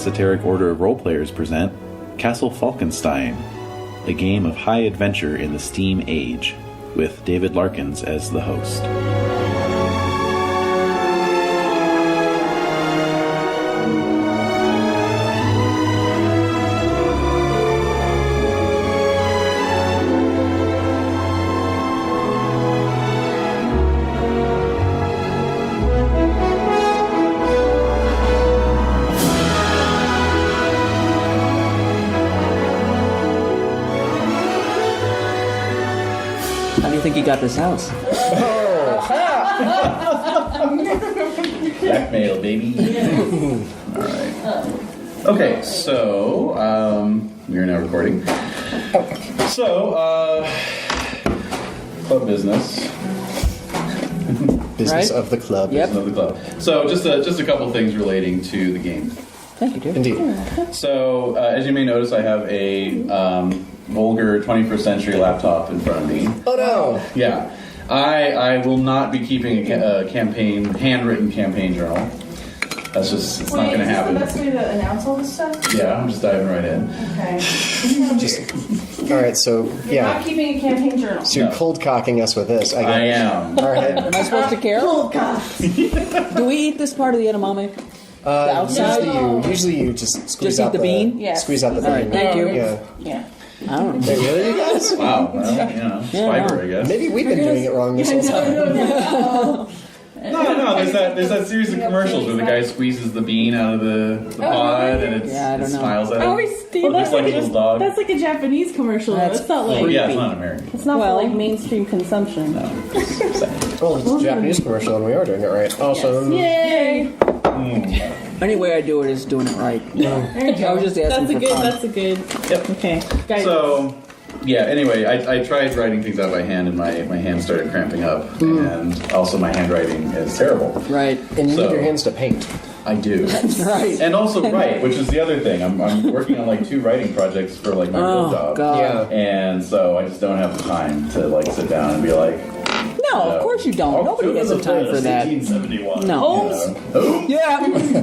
Esoteric Order of Roleplayers present Castle Falkenstein, a game of high adventure in the Steam Age, with David Larkins as the host. How do you think he got this house? Blackmail, baby. Alright. Okay, so, we are now recording. So, club business. Business Right? of the club. Yep. Business of the club. So, just a couple things relating to the game. Thank you, dude. Indeed. So, as you may notice, I have a vulgar 21st century laptop in front of me. Oh no! Yeah. I will not be keeping a handwritten campaign journal. That's just, it's not going to happen. Is this the best way to announce all this stuff? Yeah, I'm just diving right in. Okay. Alright, so, You're yeah. not keeping a campaign journal. So you're No. cold cocking us with this. I am. Alright. Am I supposed to care? Oh, God. Do we eat this part of the edamame? outside? Usually you just squeeze Just eat out the bean? Yes. Squeeze out the bean. Alright, thank you. Yeah. Yeah. I don't know. Hey, really, you guys? Wow. Well, it's fiber, I guess. Maybe we've been doing it wrong this whole time. No. There's that series of commercials where the guy squeezes the bean out of the pod and it Yeah, I don't know. smiles at I him. always think Looks like a little dog. that's like a Japanese commercial. That's It's not Well, like yeah, it's not American. it's not Well- for like mainstream consumption. No. Just saying. Well, it's a Japanese commercial and we are doing it right. Awesome. Yay! Any way I do it is doing it right. There you go. I was just asking for fun. That's a good. Yep. Okay. Guys. So, yeah, anyway, I tried writing things out by hand and my hand started cramping up. And also my handwriting is terrible. Right. And you So- need your hands to paint. I do. Right. And also write, which is the other thing. I'm working on like 2 writing projects for like my real Oh, job. God. Yeah. And so I just don't have the time to like sit down and be like, No, of course you don't. Nobody has the time for that. 1871. No. Holmes. Yeah.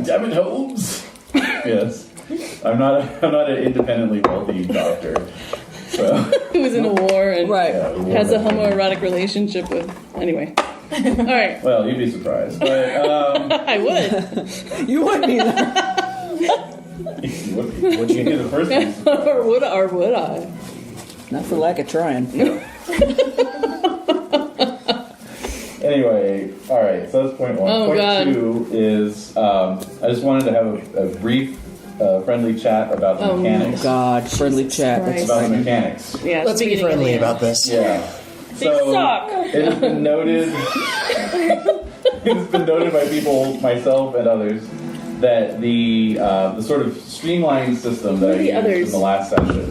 Damn it, Holmes. Yes. I'm not an independently wealthy doctor. So Who was in a war and Right. has a homoerotic relationship with. Anyway. All right. Well, you'd be surprised, but I would. You wouldn't be there. would you be the first one? or would I? Not for lack of trying. Anyway, all right. So that's point 1. Oh, Point God. 2 is I just wanted to have a brief, friendly chat about the mechanics. God, friendly chat. That's About the right. mechanics. Yeah. Let's be beginning of friendly the about this. Yeah. They suck. It has been noted. It's been noted by people, myself and others, that the sort of streamlined system that I the used others? in the last session,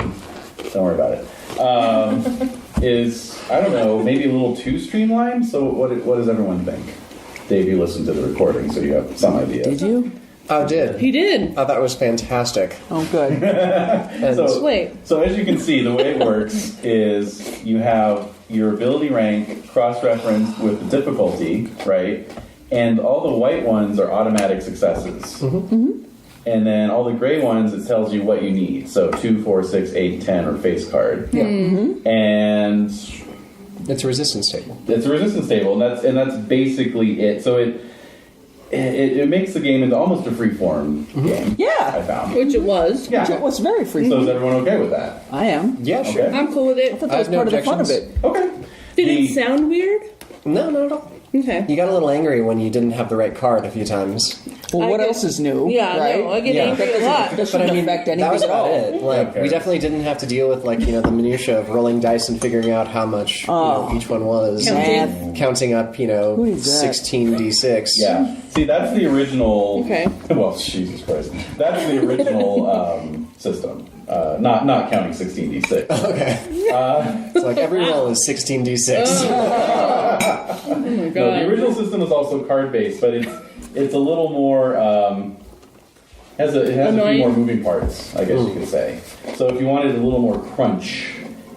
don't worry about it, is, I don't know, maybe a little too streamlined. So what does everyone think? Dave, you listened to the recording, so you have some idea. Did you? Oh, did. He did. Oh, that was fantastic. Oh, good. And Wait. So as you can see, the way it works is you have your ability rank cross-referenced with the difficulty, right? And all the white ones are automatic successes. And then all the gray ones, it tells you what you need. So 2, 4, 6, 8, 10, or face card. Yeah. And It's a resistance table. it's a resistance table, and that's basically it. So it makes the game into almost a free-form game. I Yeah. found. Which it was. Yeah. It was very free. So is everyone okay with that? I am. Yeah, sure. Okay. I'm cool with I it. thought I that was have no part of the fun of it. objections. Okay. Did The- it sound weird? No, not at all. Okay. You got a little angry when you didn't have the right card a few times. Well, I what get- else is new? Yeah, right? no, I get Yeah. angry a lot. That shouldn't affect anything That was at about all. it. Like, Okay. we definitely didn't have to deal with, like, the minutia of rolling dice and figuring out how much each one was. Counting. And counting up, Who needs that? 16d6. Yeah. See, that's the original. Okay. Well, Jesus Christ. That's the original system. Not counting 16d6. Okay. It's like every roll is 16d6. Oh my No, the god. original system is also card based, but it's a little more. It has a few Annoying. more moving parts, I guess you could say. So if you wanted a little more crunch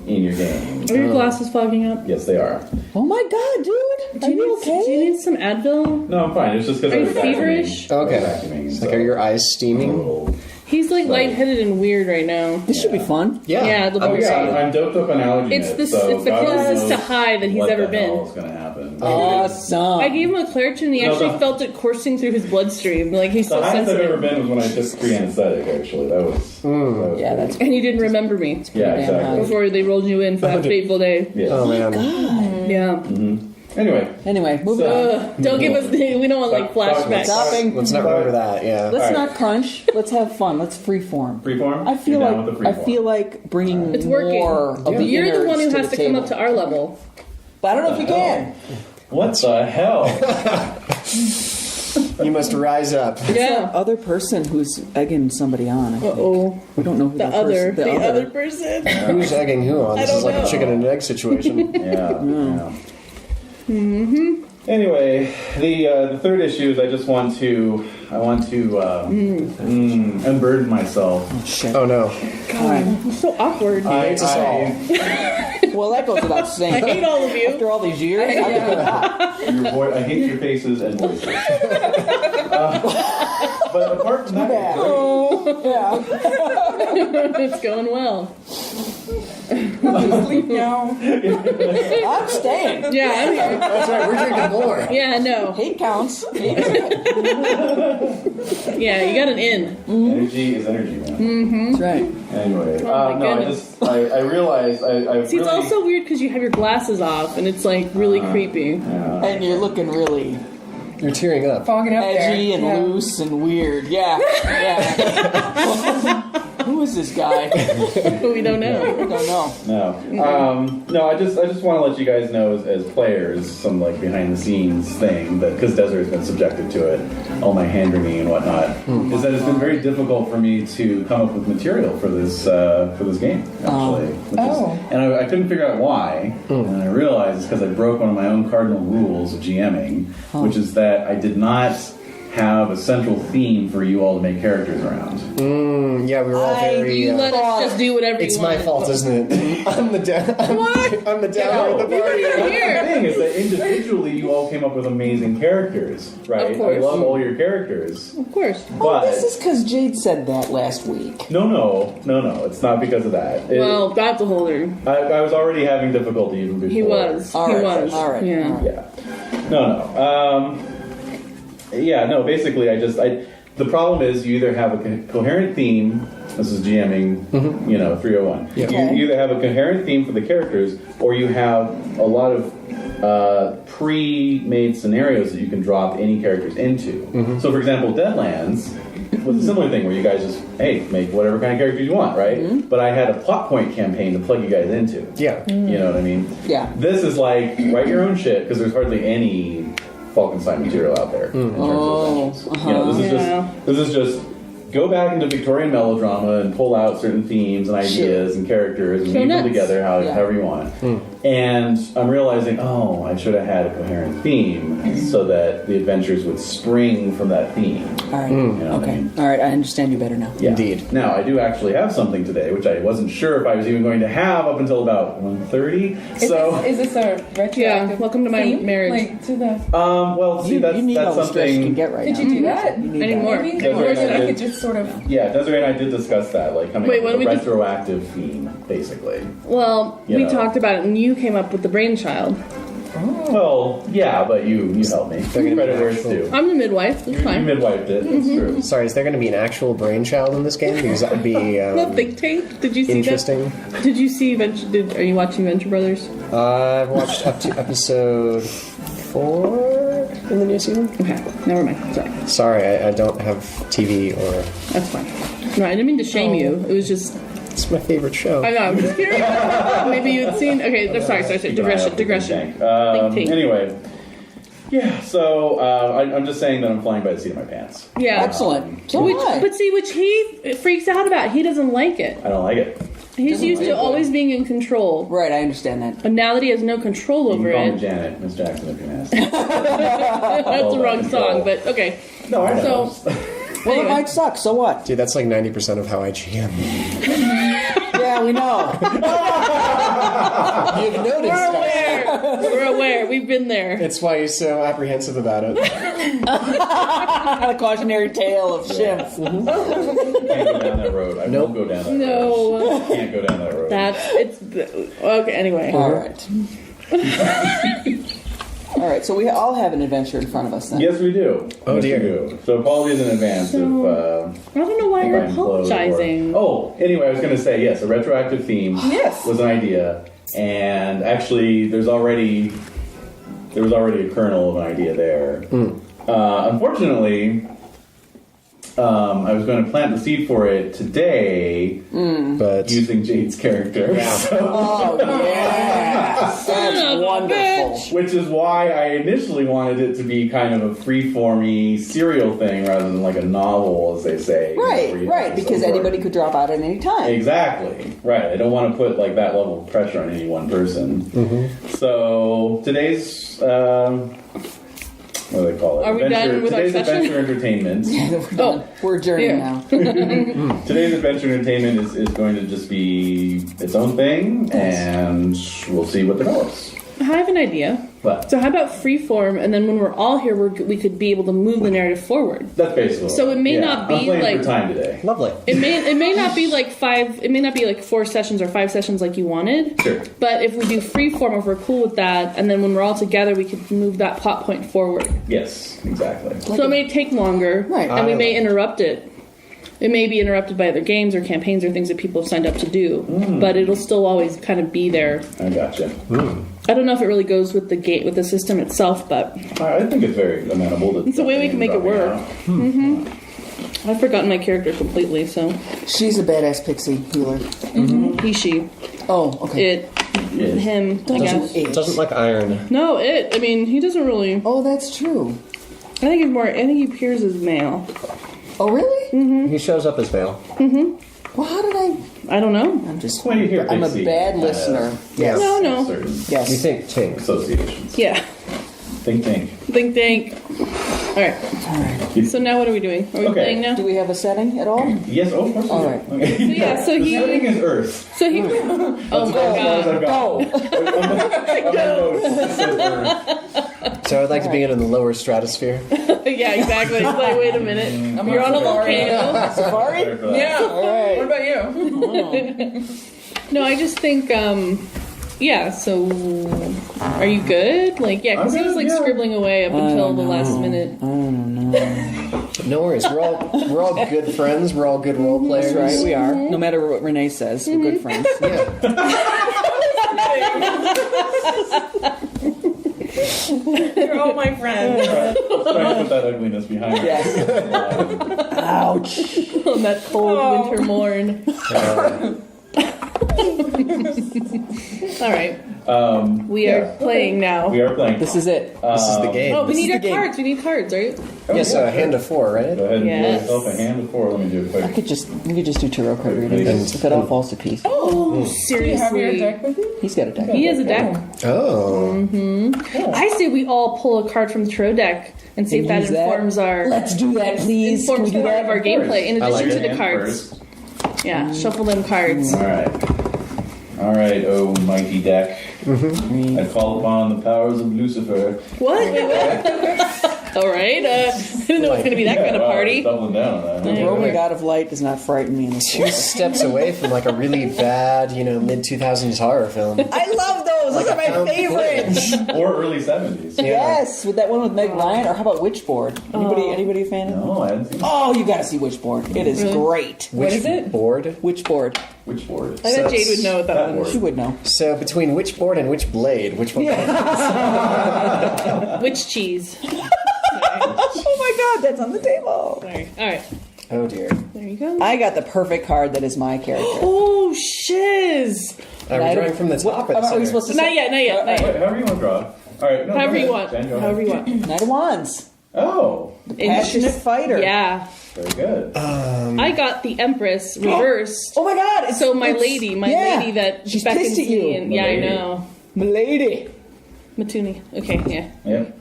in your game, Are your glasses fogging up? yes, they are. Oh my God, dude! Are you Do you okay? need some Advil? No, I'm fine. It's just because Are I you was vacuuming. feverish? I was Okay. vacuuming, It's so like, are your eyes steaming? a little He's like lightheaded and weird right now. This should be fun. Yeah. Yeah, the I'm whole excited. I'm doped up on allergy It's meds, the so it's the God only closest to knows high that he's what ever the hell been. is going to happen. Awesome. I gave him a Claritin and he No, actually the- felt it coursing through his bloodstream. Like he's The so highest I've ever sensitive. been was when I took free anesthetic, actually. That was Yeah, great. that's And you didn't remember me Yeah, damn exactly. high. before they rolled you in for that fateful day. Yes. Oh man. Yeah. Anyway, Anyway, moving on. Don't give us. We don't want like flashbacks. Stopping. Let's not remember that. Yeah. Let's All right. not crunch. Let's have fun. Let's freeform. freeform? I feel You're down with the like freeform. bringing It's working. more of the You're the one who innards has the to come table. up to our level. But I don't know if you can. What the hell? You must rise up. Yeah. Other person who's egging somebody on. I think. Oh, We don't know who the that other, person, the other person. Who's egging who on? This don't is like know. a chicken and egg situation. Yeah. Anyway, the third issue is I want to unburden myself. Shit. Oh no. All right. It's so awkward. It's us all. Well, that goes without I saying. hate all of you. After all these years, I I hate your faces and voices. But apart from that, yeah. It's going well. Sleep now. I'm staying. Yeah, I'm here. That's right. We're drinking more. Yeah, no. Hate counts. Yeah, you got an in. energy is energy, man. That's right. Anyway, Oh my no, goodness. I realized I See, it's really, also weird because you have your glasses off and it's like really creepy. And you're looking really You're tearing up. Fogging up edgy there. and loose and weird. Yeah. Yeah. Who is this guy? But we don't know. I don't know. no, I just want to let you guys know as players some like behind the scenes thing that because Desert's been subjected to it, all my hand wringing and whatnot, is that it's been very difficult for me to come up with material for this game actually. And I couldn't figure out why, and I realized it's because I broke one of my own cardinal rules of GMing, which is that I did not have a central theme for you all to make characters around. Yeah, we were all very. You let us just do whatever It's you my want. fault, isn't it? I'm the What? I'm the downer of the party. The Here. thing is that individually you all came up with amazing characters, right? Of course. I love all your characters, Of course. but This is because Jade said that last week. no, it's not because of that. Well, that's a holder. I was already having difficulty even before. He was. All He right. was. All right. Yeah. All right. Basically the problem is you either have a coherent theme, this is GMing, 301. Yeah. You either have a coherent theme for the characters, or you have a lot of pre-made scenarios that you can drop any characters into. So for example, Deadlands was a similar thing where you guys just, hey, make whatever kind of characters you want, right? But I had a plot point campaign to plug you guys into. Yeah. You know what I mean? Yeah. This is like, write your own shit, because there's hardly any Falkenstein material out there in terms of Legends. This is just go back into Victorian melodrama and pull out certain themes and ideas and characters and Go weave them nuts. together however you want. And I'm realizing, I should have had a coherent theme so that the adventures would spring from that theme. All right. You know what I Okay. mean? All right. I understand you better now. Yeah. Indeed. Now, I do actually have something today, which I wasn't sure if I was even going to have up until about 1:30. So, Is this a retroactive Yeah, welcome to my theme? marriage. Like, to the... well, see, You need that's all the stress you can something. get right Did now. you do that? You need Anymore. Maybe That's or right, that I I did. could just sort of... Yeah, Desiree and I did discuss that, like coming Wait, up what with a did we retroactive theme, basically. Well, You we know. talked about it and you came up with the brainchild. Well, yeah, but you helped me. They're gonna Credit be where it's actual- due. I'm the midwife. That's You fine. midwifed it. That's true. Sorry, is there going to be an actual brainchild in this game? Because that would be The think tank. Did you see interesting. that? Did you see Are you watching Venture Brothers? I've watched up to episode 4 in the new season. Okay, never mind. Sorry. Sorry, I don't have TV or. That's fine. No, I didn't mean to shame you. It was just... It's my favorite show. I know, I'm just curious. Maybe you'd seen... Okay, sorry. Keep an eye out for Digression. Think Tank. Think tank. Anyway, yeah. So I'm just saying that I'm flying by the seat of my pants. Yeah. Excellent. So Which, am I. but see, which he freaks out about. He doesn't like it. I don't like it. He's used to always being in control. Right. I understand that. But now that he has no control You over can call me it... Janet, Miss Jackson, if you're nasty. That's the wrong song, but okay. No, I know. So... Well, Anyway. it might suck. So what? Dude, that's like 90% of how I GM. Yeah, we know. You've noticed. We're aware. We're aware. We've been there. It's why he's so apprehensive about it. A cautionary tale of shifts. Can't go down that road. I won't go down that road. No. Can't go down that road. Okay, anyway. All right. All right, so we all have an adventure in front of us then. Yes, we do. Oh, Yes, dear. we do. So apologies in advance I don't know why if you're I'm close or- apologizing. Oh, anyway, I was going to say, yes, a retroactive theme Yes. was an idea. And actually, there was already a kernel of an idea there. Unfortunately, I was going to plant the seed for it today But using Jade's character. Oh, yes. That's wonderful. Which is why I initially wanted it to be kind of a free-formy serial thing rather than like a novel, as they say. Right, where you right, have to because sort of anybody work. could drop out at any time. Exactly. Right. I don't want to put like that level of pressure on any one person. So today's what do they call it? Are we done with our today's session? adventure entertainment. We're done. We're adjourning Yeah. now. Today's adventure entertainment is going to just be its own thing, and we'll see what develops. I have an idea. But So how about freeform, and then when we're all here, we could be able to move the narrative forward. that's basically. So it may not be I'm playing like- for time today. lovely. It may not be like 4 sessions or 5 sessions like you wanted. Sure. But if we do freeform, if we're cool with that, and then when we're all together, we could move that plot point forward. Yes, exactly. So it may take longer, Right. and we may interrupt it. It may be interrupted by other games or campaigns or things that people have signed up to do, but it'll still always kind of be there. I gotcha. I don't know if it really goes with the system itself, but I think it's very amenable to. it's a way we can make it work. I've forgotten my character completely, so She's a badass pixie healer. he, she, Oh, okay. it, him, I guess. It doesn't like iron. No, it. I mean, he doesn't really. Oh, that's true. I think he's more. I think he appears as male. Oh, really? He shows up as male. Well, how did I? I don't know. I'm just. When you hear I'm a pixie, bad listener. Yes. No, no. Certain Yes. You think Tink. associations. Yeah. Think tank. Think tank. All right. So now what are we doing? Are we Okay. playing now? Do we have a setting at all? Yes, oh, of course. All we right. do. Okay. So yeah, so The he- setting is Earth. So he. Oh my As far as god. I've got. On the notes, it says Earth. So I'd like to begin in the lower stratosphere. Yeah, exactly. It's like, wait a minute. You're on a volcano. Safari? Sorry for that. Yeah. All right. What about you? No, I just think. Yeah. So, are you good? Like, yeah, because he was like Yeah. scribbling away up until the last minute. I don't know. No worries. We're all good friends. We're all good role players. That's right, we are. No matter what Renae says, we're good friends. You're all my friends. Let's try and put that ugliness behind us. Yes. Ouch. On that cold winter morn. All right. We are playing now. We are playing. This is it. This is the game. Oh, we This need is our the game. cards. We need cards, right? Yes, a hand of 4, right? Go ahead and Yes. give yourself a hand before. Let me do a quick. We could just do tarot card readings if it all falls to pieces. Oh, Do you have your seriously. deck with you? He's got a deck. He has a deck. Oh. I say we all pull a card from the tarot deck and see if that Use that. informs our Let's do that, please. Can we informs do part that? of our gameplay in I like addition to Hand the cards. first. Yeah, shuffle them cards. All right. All right, oh mighty deck. I call upon the powers of Lucifer. What? Wait, what? All right. I didn't know it was going to be that kind of wow, party. doubling down on that. The roaming god of light does not frighten me in the 2 steps away from like a really bad, mid-2000s horror film. I love those. Those are my favorites. Or early 70s. Yes, with that one with Meg Ryan, or how about Witchboard? Anybody a fan of it? No, I hadn't seen Oh, you gotta see Witchboard. It is great. Which is it? board? Witchboard. which board. I bet So Jade would know what that that one word. is. She would know. So between which board and which blade, which one? Which cheese? Oh my god, that's on the table. Sorry. All right. Oh dear. There you go. I got the perfect card that is my character. Oh, shiz. We're drawing from the top. or the Are we center? supposed to Not say? yet, not yet, not Wait, yet. however you want to draw. All right, no, However go you ahead. want. Jen, go ahead. However you want. Knight of Wands. Oh, Passionate fighter. Yeah. very good. I got the Empress reversed. Oh my god. It's, So my it's- lady yeah. that She's beckons pissed at you. me, and yeah, I Milady. know. Milady. Matuni. Okay, yeah. Yep.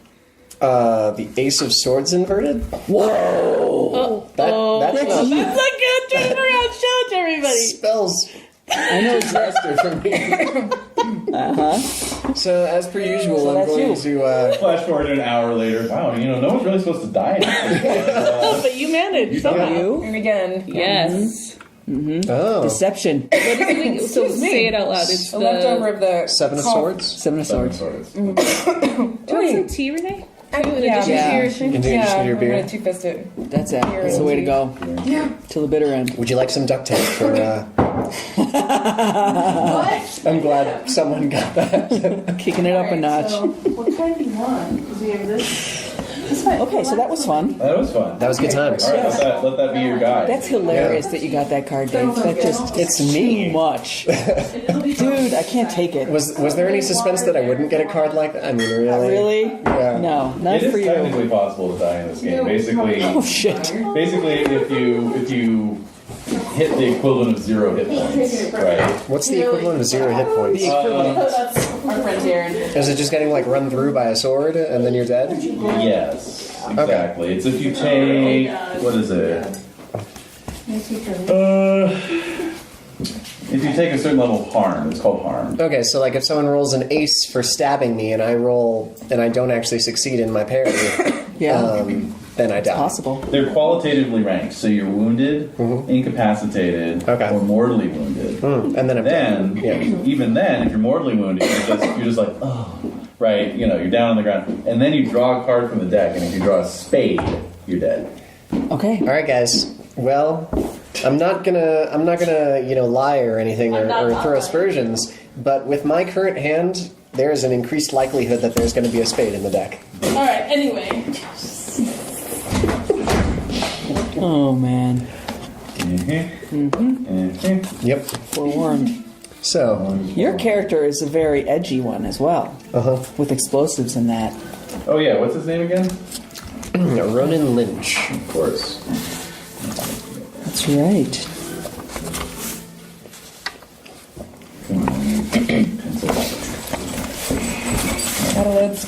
The Ace of Swords inverted. Whoa. Oh, That's that's not a good turn around. Show it to everybody. spells I know Disaster for me. So, as per usual, So I'm that's going you. to. Flash forward an hour later. Wow, no one's really supposed to die. But you managed You somehow. you. And again. Yes. Oh. Deception. What is it? So Excuse me. say it out loud. It's A leftover of the Seven of cough. Swords? Seven of Swords. Do you want some tea, Renee? Yeah. addition to Yeah. your thing? In addition to your I'm beer. gonna two-fist it. That's it. That's the way to go. Yeah. Till the bitter end. Would you like some duct tape for, What? I'm glad someone got that. Kicking it up a notch. So, what kind do you want? Because we have this. This might Okay, so that was fun. That was fun. That was good times. All right, let that be your guide. That's hilarious that you got that card, Dave. That just It's me. too much. Dude, I can't take it. Was there any suspense that I wouldn't get a card like that? I mean, really? Really? Yeah. No, not It for is you. technically possible to die in this game. Basically, Oh shit. if you hit the equivalent of 0 hit points, right? What's the equivalent of 0 hit points? That's our friend Darren. Is it just getting like run through by a sword and then you're dead? Yes, exactly. It's if you take what is it? If you take a certain level of harm, it's called harm. Okay, so like if someone rolls an ace for stabbing me and I roll and I don't actually succeed in my parry, Yeah. then I die. Possible. They're qualitatively ranked, so you're wounded, incapacitated, Okay. or mortally wounded. And then I'm Then, dead. Yeah. even then, if you're mortally wounded, you're just like, oh, right, you're down on the ground, and then you draw a card from the deck, and if you draw a spade, you're dead. Okay. All right, guys. Well, I'm not gonna lie or anything or throw aspersions, but with my current hand, there is an increased likelihood that there's going to be a spade in the deck. Alright, anyway. Oh man. Yep. Forewarned. So, Your character is a very edgy one as well, with explosives and that. Oh yeah, what's his name again? Ronan Lynch. Of course. That's right. Out of leads.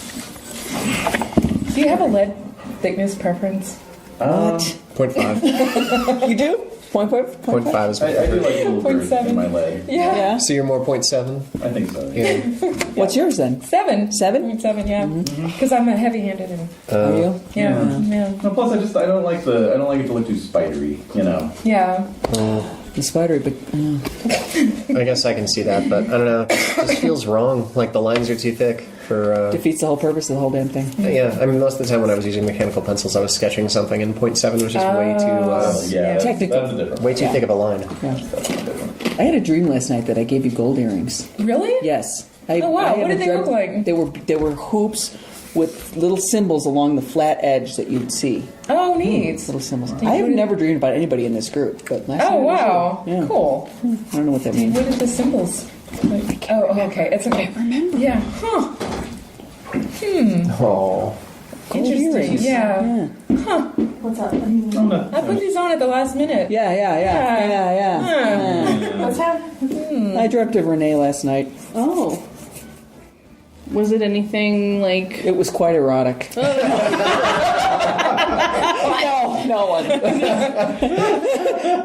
Do you have a lead thickness preference? What? 0.5. You do? Point 0.5 is I do my like little birds 0.7. in my leg. Yeah. Yeah. So you're more 0.7? I think so. Yeah. What's yours then? 7. 7? 7, yeah. Because I'm a heavy-handed and Are you? yeah. No, plus I don't like it to look too spidery, Yeah. The spidery, but I guess I can see that, but I don't know. It just feels wrong. Like the lines are too thick for... defeats the whole purpose of the whole damn thing. Yeah, I mean, most of the time when I was using mechanical pencils, I was sketching something, and 0.7 was just way Yeah, Technical. that's a different. too thick of a line. Yeah. I had a dream last night that I gave you gold earrings. Really? Yes. Oh, wow. I had What did a they dream- look like? They were hoops with little symbols along the flat edge that you'd see. Oh, neat. Little symbols. I have never dreamed about anybody in this group, but last night Oh, I was wow. sure. Yeah. Cool. I don't know what that means. What are the symbols? Like, oh, okay. It's okay. Remember? Yeah. Huh. Oh. Interesting. earrings. Yeah. What's up? What do you mean? I put these on at the last minute. Yeah. What's happening? I dreamt of Renae last night. Oh. Was it anything like... It was quite erotic. No one.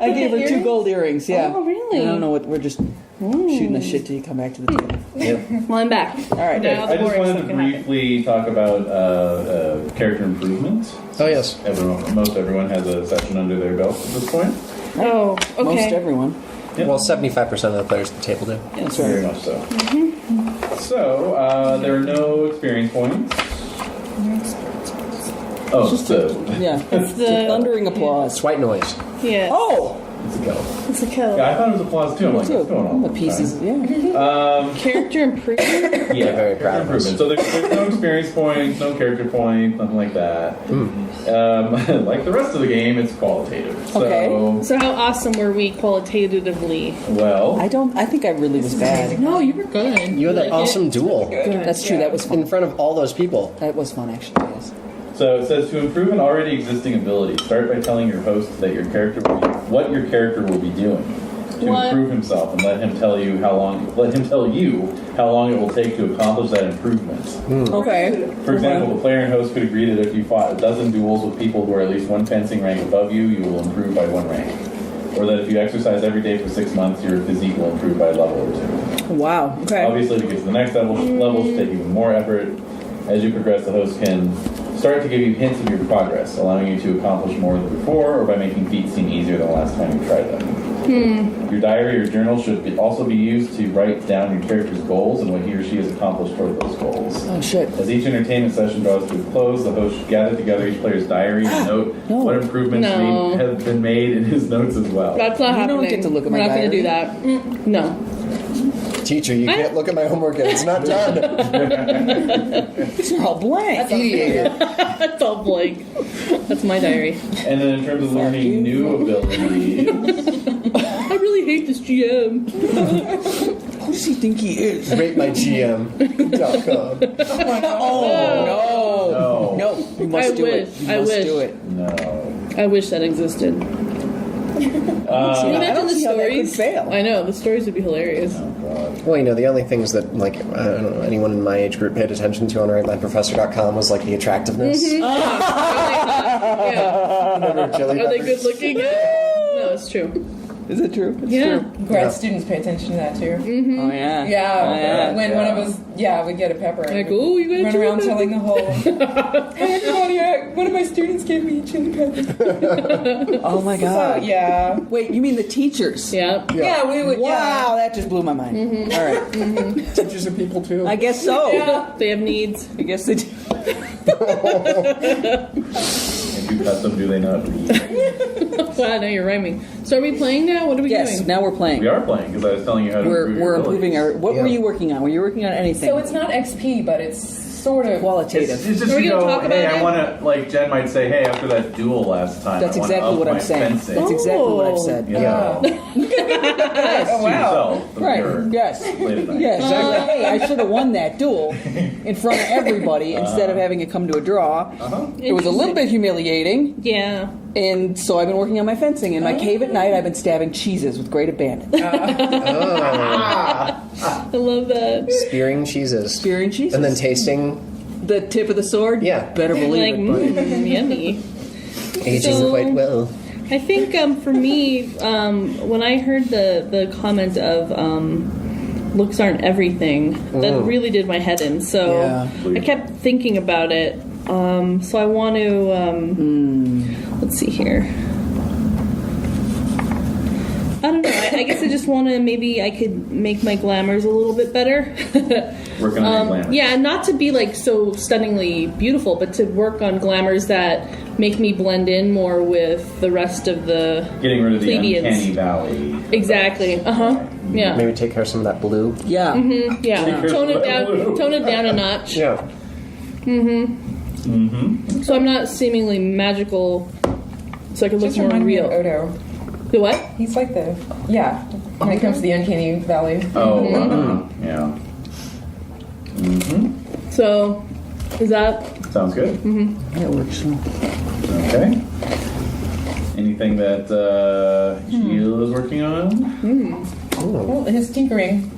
I gave her 2 gold earrings, yeah. Oh, really? I don't know what, we're just shooting the shit till you come back to the table. Well, I'm back. All right. Now the I just boring wanted stuff to can happen. briefly talk about character improvement. Oh, yes. Most everyone has a session under their belt at this point. Oh, okay. Most everyone. Well, 75% of the players at the table do. Yeah, that's Very right. much so. So, there are no experience points. Oh, so Yeah. It's the... Thundering applause. It's white noise. Yeah. Oh! it's a kill. It's a kill. Yeah, I thought it was applause too. I'm like, what's going on? The pieces, yeah. Character improvement? Yeah, very proud of us. improvement. So there's no experience points, no character points, nothing like that. Like the rest of the game, it's qualitative. Okay. So how awesome were we qualitatively? Well, I think I really was bad. No, you were good. You had that awesome duel That's true, that was fun. in front of all those people. That was fun, actually, yes. so it says to improve an already existing ability, start by telling your host that what your character will be doing to What? improve himself, and let him tell you how long it will take to accomplish that improvement. Okay. For example, the player and host could agree that if you fought a dozen duels with people who are at least 1 fencing rank above you, you will improve by 1 rank. or that if you exercise every day for 6 months, your physique will improve by a level or 2. Wow. Okay. Obviously, to get to the next level should take even more effort. As you progress, the host can start to give you hints of your progress, allowing you to accomplish more than before, or by making feats seem easier than the last time you tried them. Your diary or journal should also be used to write down your character's goals and what he or she has accomplished toward those goals. Oh shit. As each entertainment session draws to a close, the host should gather together each player's diary and note what improvements have been made in his notes as well. That's not happening. You don't get to look at my We're not going to diary. do that. No. Teacher, you can't look at my homework yet. It's not done. These are all blank. It's all blank. That's my diary. And then in terms of learning new abilities, I really hate this GM. Who does he think he is? RateMyGM.com. Oh no! You must do it. You must do it. no. I wish that existed. I don't see how that could fail. I know, the stories would be hilarious. Oh, God. Well, the only things that, I don't know, anyone in my age group paid attention to on RateMyProfessor.com was, the attractiveness. Yeah. Remember Chili Are they Peppers? good looking? No, it's true. Is it true? It's Yeah. true. Grad students pay attention to that too. Oh yeah. Yeah, when one of us, we'd get a pepper. and Like, we'd oh, you got a run chili around pepper. telling the whole, hey everybody, one of my students gave me a chili pepper. Oh my So, god. yeah. Wait, you mean the teachers? Yeah. Yeah, we would, Wow, that just blew my mind. All right. Teachers are people too. I guess so. They have needs. I guess they do. If you cut them, do they not read? Wow, now you're rhyming. So are we playing now? What are we Yes, doing? now we're playing. We are playing, because I was telling you how to improve We're your improving abilities. our. What were Yeah. you working on? Were you working on anything? So it's not XP, but it's sort of qualitative. It's just Are we you gonna go, talk hey, about I it? want to, like Jen might say, hey, after that duel last time, That's I wanna exactly up what my I'm saying. fencing. That's exactly what I've said. Yeah. Yes. Oh, wow. Yourself, the Right. mirror, Yes. late at night. Yes. Hey, I should have won that duel in front of everybody instead of having it come to a draw. It was a little bit humiliating, Yeah. and so I've been working on my fencing. In my cave at night, I've been stabbing cheeses with great abandon. I love that. Spearing cheeses. Spearing cheeses. And then tasting, The tip of the sword? Yeah. Better believe Like, it, buddy. yummy. aging So- quite well. I think for me, when I heard the comment of looks aren't everything, that really did my head in. So Yeah. I kept thinking about it. So I want to, let's see here. I don't know. I guess I just want to, maybe I could make my glamours a little bit better. Working on your glamour. Yeah, not to be like so stunningly beautiful, but to work on glamours that make me blend in more with the rest of the Getting rid of the plebeians. uncanny valley. Exactly. Yeah. Maybe take care of some of that blue. Yeah. Yeah. Take Tone it care of down. that. Tone it down a notch. Yeah. So I'm not seemingly magical. So I can look just more remind me of real. Odo. The what? He's like the when it comes to the uncanny valley. Oh, yeah. So, is that? Sounds good. That works. Okay. Anything that Sheila's working on? Well, his tinkering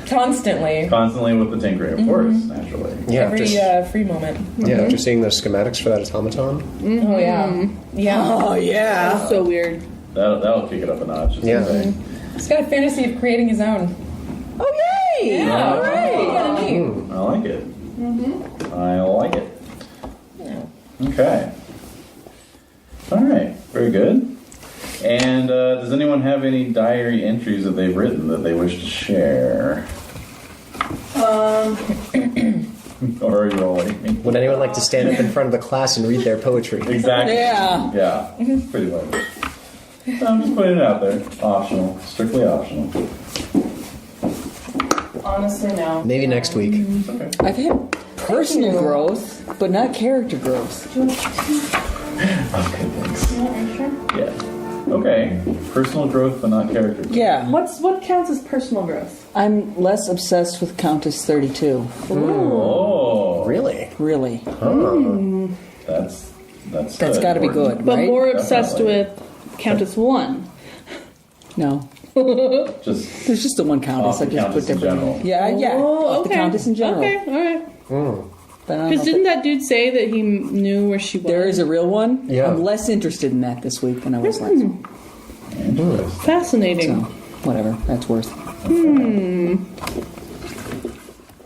constantly, Constantly with the tinkering, of course, naturally. Yeah, every after, free moment. after seeing the schematics for that automaton. Oh yeah, yeah. Oh, yeah. That's so weird. That'll kick it up a notch. Just Yeah. to say. He's got a fantasy of creating his own. Oh, yay! Yeah, Oh. right. Kind of neat. I like it. I like it. Okay. All right. Very good. And does anyone have any diary entries that they've written that they wish to share? Or are you rolling? Would anyone like to stand up in front of the class and read their poetry? Exactly. Yeah. Yeah. Pretty much. I'm just putting it out there. Optional. Strictly optional. Honestly, no. Maybe next week. Okay. I've had personal growth, but not character growth. Okay, thanks. Yeah. Okay. Personal growth, but not character growth. Yeah. What counts as personal growth? I'm less obsessed with Countess 32. Oh. Really? Really. That's That's got to be good, But right? more obsessed Definitely. with Countess 1. No. Just There's just the one Countess. Off I the just Countess put in different. general. Yeah, yeah. Oh, Off okay. the Countess in general. Okay, all right. But I don't know Because if didn't that dude say that he knew where she was? there is a real one. Yeah. I'm less interested in that this week than I was last week. Fascinating. Whatever, that's worth.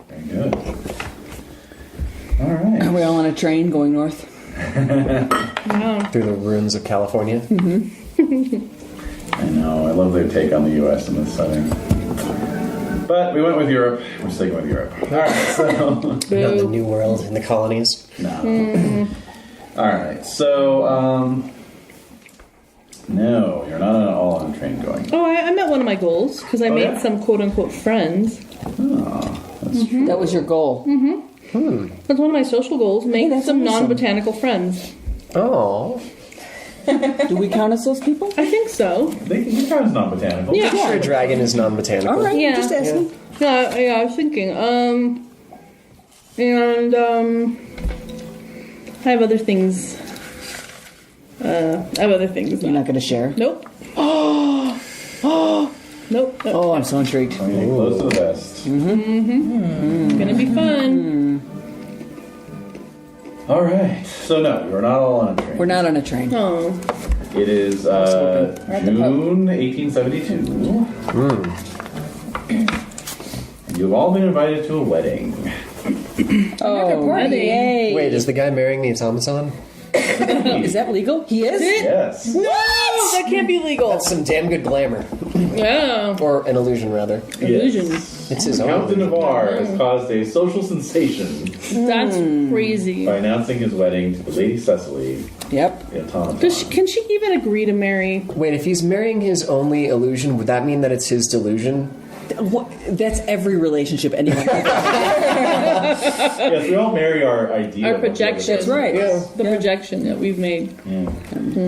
Very good. All right. Are we all on a train going north? Through the ruins of California. I know. I love their take on the U.S. in this setting. But we went with Europe. We're sticking with Europe. All right. So Not the New World in the colonies. no. All right. So no, you're not all on a train going. Oh, I met one of my goals because I made yeah? some quote-unquote friends. Oh, that's true. That was your goal. That's one of my social goals. Make that's some awesome. non-botanical friends. Oh. Do we count as those people? I think so. They can count as non-botanical. Yeah. Sure, dragon is non-botanical. All right, Yeah. just asking. Yeah, I was thinking. I have other things. You're not going to share? Nope. Nope. Oh, I'm so intrigued. I'm getting close to the best. Gonna be fun. All right. So no, you're not all on a train. We're not on a train. Oh. It is June 1872. And you've all been invited to a wedding. Oh, party. yay. Wait, is the guy marrying the automaton? Is that legal? He is? Yes. No, that can't be legal. That's some damn good glamour. Yeah. Or an illusion, rather. Illusion. It's his Count de own. Navarre has caused a social sensation That's crazy. by announcing his wedding to the Lady Cecily, Yep. the automaton. Can she even agree to marry? Wait, if he's marrying his only illusion, would that mean that it's his delusion? That's every relationship anyone has. Yes, we all marry our idea. Our of what the projection. other That's right. person The projection that we've made. is. Yeah.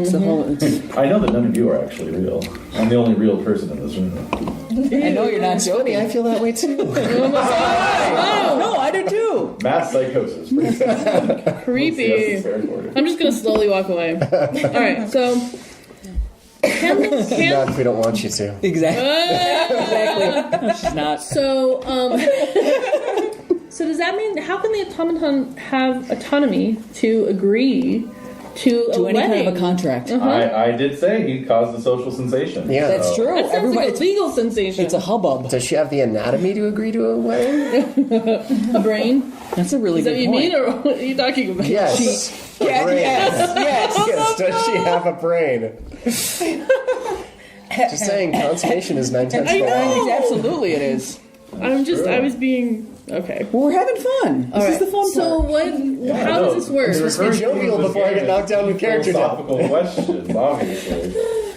It's the whole, it's, I know that none of you are actually real. I'm the only real person in this room. I know you're not joking. I feel that way too. No, I do too. Mass psychosis. Pretty sad. Creepy. Yes, it's terrible. I'm just gonna slowly walk away. All right, so can Not if we don't want you to. Exactly. Exactly. No, she's not. so does that mean how can the automaton have autonomy to agree to a Do any wedding? kind of a contract. I did say he caused a social sensation. Yeah. That's so- true. That sounds Everybody, like a legal sensation. it's a hubbub. Does she have the anatomy to agree to a wedding? A brain. That's a really Is that good what you point. mean, or what are you talking about? Yes. A brain. Yes. Yes. Does she have a brain? Just saying, constipation is 9 times I the know. law. Absolutely, it is. I was being okay. Well, we're having fun. This is the fun So part. what? How does this work? Supposed to be jovial before I get knocked down with character death. Philosophical questions, obviously.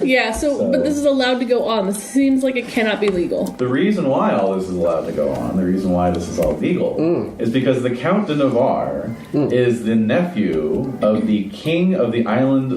Yeah. So, but this is allowed to go on. This seems like it cannot be legal. The reason why all this is allowed to go on, the reason why this is all legal, is because the Count de Navarre is the nephew of the king of the island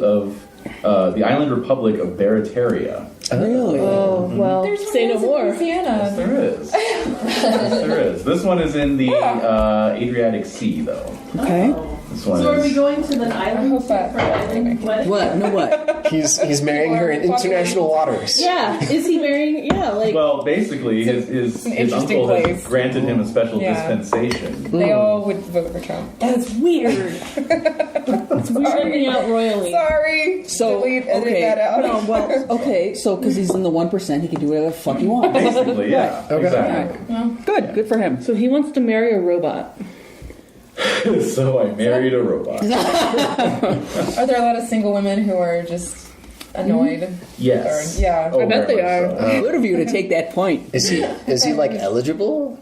republic of Barataria. Really? Oh well. Say no more. Yes, there is. Yes, there is. This one is in the Adriatic Sea, though. Okay. This one So are we is. going to the island for that- wedding? What? No, what? He's marrying her in international waters. Yeah. Is he marrying? Yeah. Like. Well, basically, his interesting uncle has place. granted him a special Yeah. dispensation. They all would vote for Trump. That's weird. It's weirding me out royally. Sorry. So, Delete, edit okay. that out. No, well, okay, so because he's in the 1%, he can do whatever the fuck he wants. Basically, yeah. Okay. Exactly. Good, good for him. So he wants to marry a robot. So I married a robot. Are there a lot of single women who are just annoyed? Yes. Or- yeah. Oh, I bet very they much are. so. Good of you to take that point. Is he like eligible?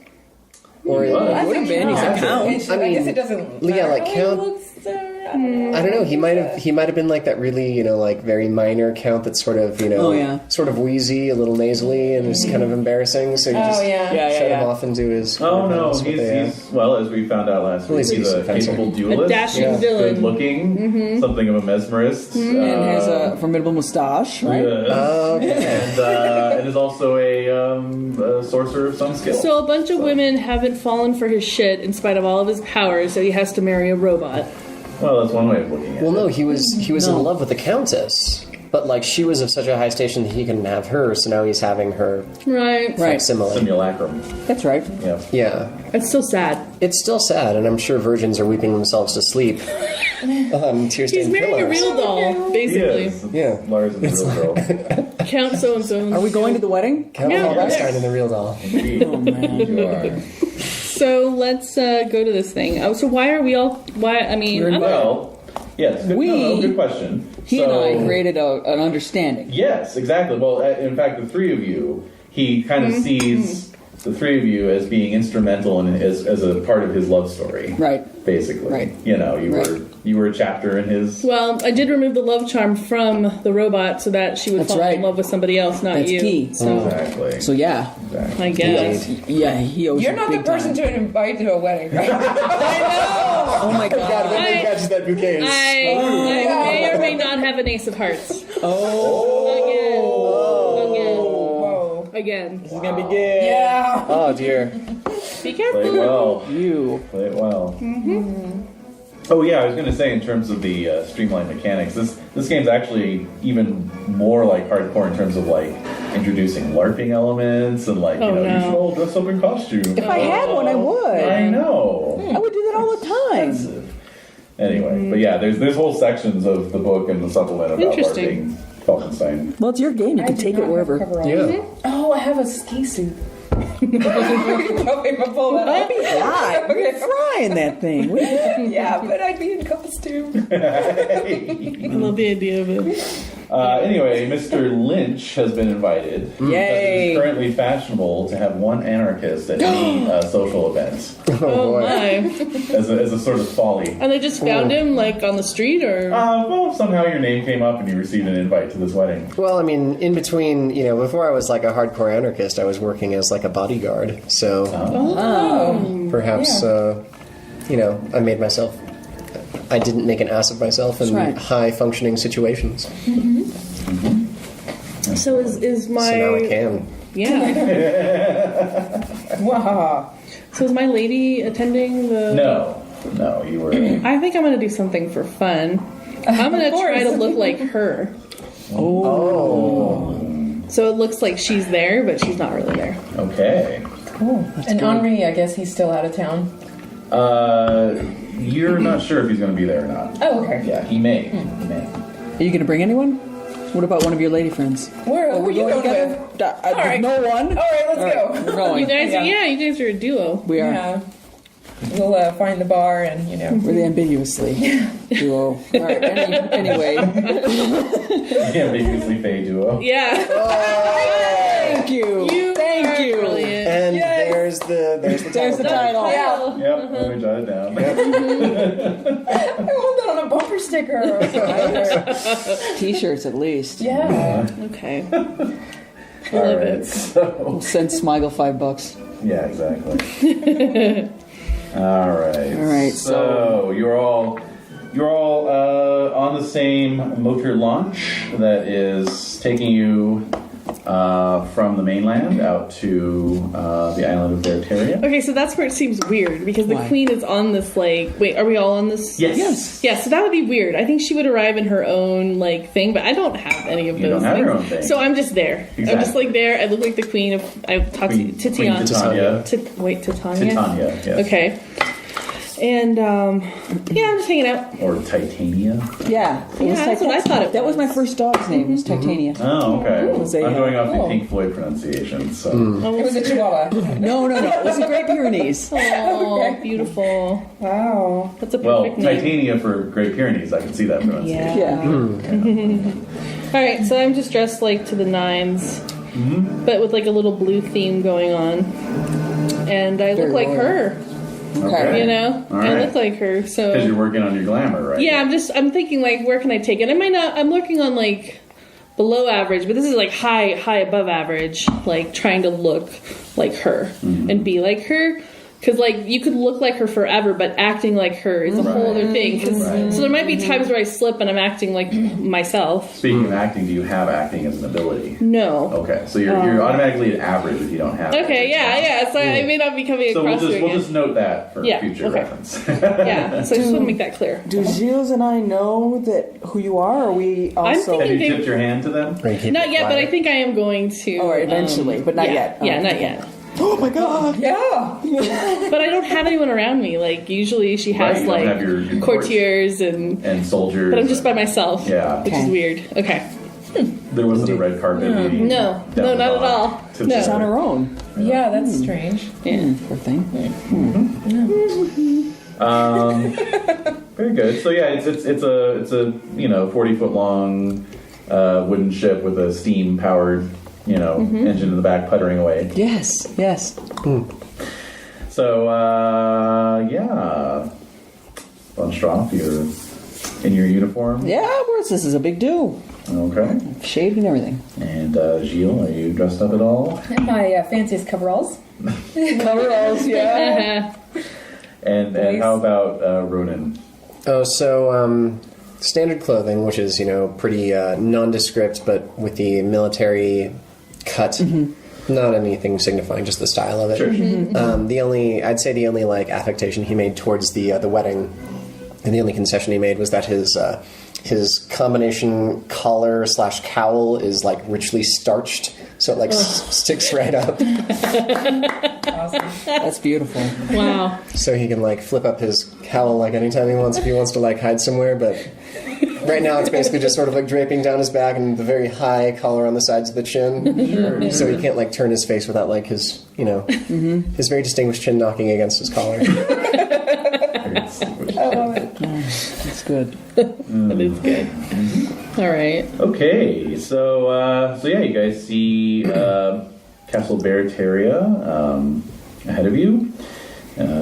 Or He was. Would have been, he's a count. I I mean, guess it doesn't. yeah, like matter how he count- looks, I don't know. I don't know. He might have been like that really, like very minor count that's sort of, Oh, yeah. sort of wheezy, a little nasally, and is kind of embarrassing. So you just Oh yeah. shut him off and do his. Oh no, what they, he's well, as we found out last Well, week, he's he's a offensive. capable A duelist, dashing Yeah. villain. good looking, something of a mesmerist, And has a formidable mustache, right? and is also a sorcerer of some skill. So a bunch of women haven't fallen for his shit in spite of all of his powers, so he has to marry a robot. Well, that's one way of looking at Well, it. no, he was in love with the countess, But like she was of such a high station that he couldn't have her, so now he's having her Right. facsimile. Simulacrum. That's right. Yeah. Yeah. It's so sad. It's still sad, and I'm sure virgins are weeping themselves to sleep on tear-stained He's marrying a pillows. real doll, basically. Yes. Yeah. Lars is a real girl. Count so and so. Are we going to the wedding? Count Yeah. Falkenstein and the real doll. Indeed. Oh man. You are. So let's go to this thing. Oh, so why are we all? Why? I mean, We're in I'm Well, yes. Good, good question. He and I created an understanding. Yes, exactly. Well, in fact, the three of you, he kind of sees the three of you as being instrumental and as a part of his love story. Right. Basically. Right. You know, you were a chapter in his. Well, I did remove the love charm from the robot so that she would That's fall right. in love with somebody else, not That's you. key. So Exactly. So yeah, Exactly. I guess. yeah, he owes You're you not the big person time. to invite to a wedding, right? Oh my god. when I- he catches that bouquet. I may or may not have an ace of hearts. Whoa. Again. This is gonna be good. Yeah. Oh dear. Be Play it careful. well. You. Play it well. Oh yeah, I was going to say in terms of the streamlined mechanics, this game's actually even more like hardcore in terms of like introducing LARPing elements and like Oh, you no. should all dress up in costume. If I had one, I would. I know. I would do that all the time. Anyway, but yeah, there's whole sections of the book and the supplement about Interesting. LARPing Falkenstein. Well, it's your game. You can take it wherever. Yeah. Oh, I have a ski suit. Okay, but pull that That'd be up. hot. We're frying that thing. Yeah, but I'd be in costume. I love the idea of it. Anyway, Mr. Lynch has been invited. Because Yay. it is currently fashionable to have one anarchist at any social event Oh boy. my. as a sort of folly. And they just found him, like, on the street, or? Well, somehow your name came up and you received an invite to this wedding. Well, I mean, in between, before I was like a hardcore anarchist, I was working as like a bodyguard. So perhaps, I made myself. I didn't make an ass of myself in That's right. high functioning situations. So is my... So now I can. Yeah. Wow. So is my lady attending the... No, you were. I think I'm going to do something for fun. I'm going to try to look like her. Oh. So it looks like she's there, but she's not really there. Okay. And Henri, I guess he's still out of town. You're not sure if he's going to be there or not. Oh, okay. Yeah, he may. He may. Are you going to bring anyone? What about one of your lady friends? Where are you going together? with? All right. No one. All right, let's go. We're going. You guys, Yeah. you guys are a duo. We are. Yeah. We'll find the bar and, We're the ambiguously duo. All right. Anyway. The ambiguously fey duo. Yeah. Thank you. You Thank are you. brilliant. And Yes. there's the There's the title. Yeah. Yep, let me jot it down. I want that on a bumper sticker. Or something. T-shirts at least. Yeah. Okay. All Love right, it. so We'll send Smigel $5. yeah, exactly. All right. So you're all on the same motor launch that is taking you from the mainland out to the island of Barataria. Okay, so that's where it seems weird because the Why? queen is on this wait, are we all on this? Yes. Yeah, so that would be weird. I think she would arrive in her own thing, but I don't have any of You those don't have things. your own thing. So I'm just there. I'm just Exactly. there. I look like the queen of I talked to Queen Titiana. Titania. Titania. Titania, yes. Okay. And I'm just hanging out. Or Titania. Yeah. It was that's what I thought it That was my first dog's name. Was Titania. Oh, okay. was a- I'm going off the cool. Pink Floyd pronunciation, so. It was a chihuahua. No. It was the Great Pyrenees. Oh, beautiful. Wow. That's a Well, perfect name. Titania for Great Pyrenees, I can see that pronunciation. Yeah. All right, so I'm just dressed to the nines, but with a little blue theme going on, and I look Very like royal. her. Okay. I right. look like her. So Because you're working on your glamour, right? yeah, I'm thinking where can I take it? I might not. I'm looking on below average, but this is high above average. Trying to look like her and be like her. Because, like, you could look like her forever, but acting like her is a whole other thing. So there might be times where I slip and I'm acting like myself. Speaking of acting, do you have acting as an ability? No. Okay, so you're automatically at average if you don't have. Okay, yeah. So I may not be coming So across we'll just note that for future okay. reference. Yeah, so I just want to make that clear. Do Gilles and I know that who you are? Or are we also? thinking- Have you tipped your hand to them? Not yet, but I think I am going to. Oh, eventually, but not yet. Yeah, not yet. Oh my God! Yeah. But I don't have anyone around me. Like, usually she has, Right, you don't like, have your courtiers and soldiers. but I'm just by myself. Yeah. Which is Okay. weird. Okay. There wasn't a red carpet leading. No, down no, the not at dock all. to No. the- She's on her own. Yeah, that's strange. Yeah. Poor thing. Very good. So yeah, it's a 40-foot long wooden ship with a steam powered engine in the back puttering away. Yes. So yeah, Von Stroff, you're in your uniform. Yeah, of course. This is a big do. Okay. Shaved and everything. And Gilles, are you dressed up at all? And my fanciest coveralls. Coveralls. Yeah. And how about Ronan? Oh, so standard clothing, which is pretty nondescript, but with the military cut. Not anything signifying, just the style of it. Sure. The only like affectation he made towards the wedding, and the only concession he made was that his combination collar / cowl is like richly starched, so it like sticks right up. Awesome. That's beautiful. Wow. So he can like flip up his cowl like anytime he wants if he wants to like hide somewhere, but right now it's basically just sort of like draping down his back and the very high collar on the sides of the chin. So he can't like turn his face without like his his very distinguished chin knocking against his collar. I love it. That's good. That is good. All right. Okay, so yeah, you guys see Castle Barataria ahead of you,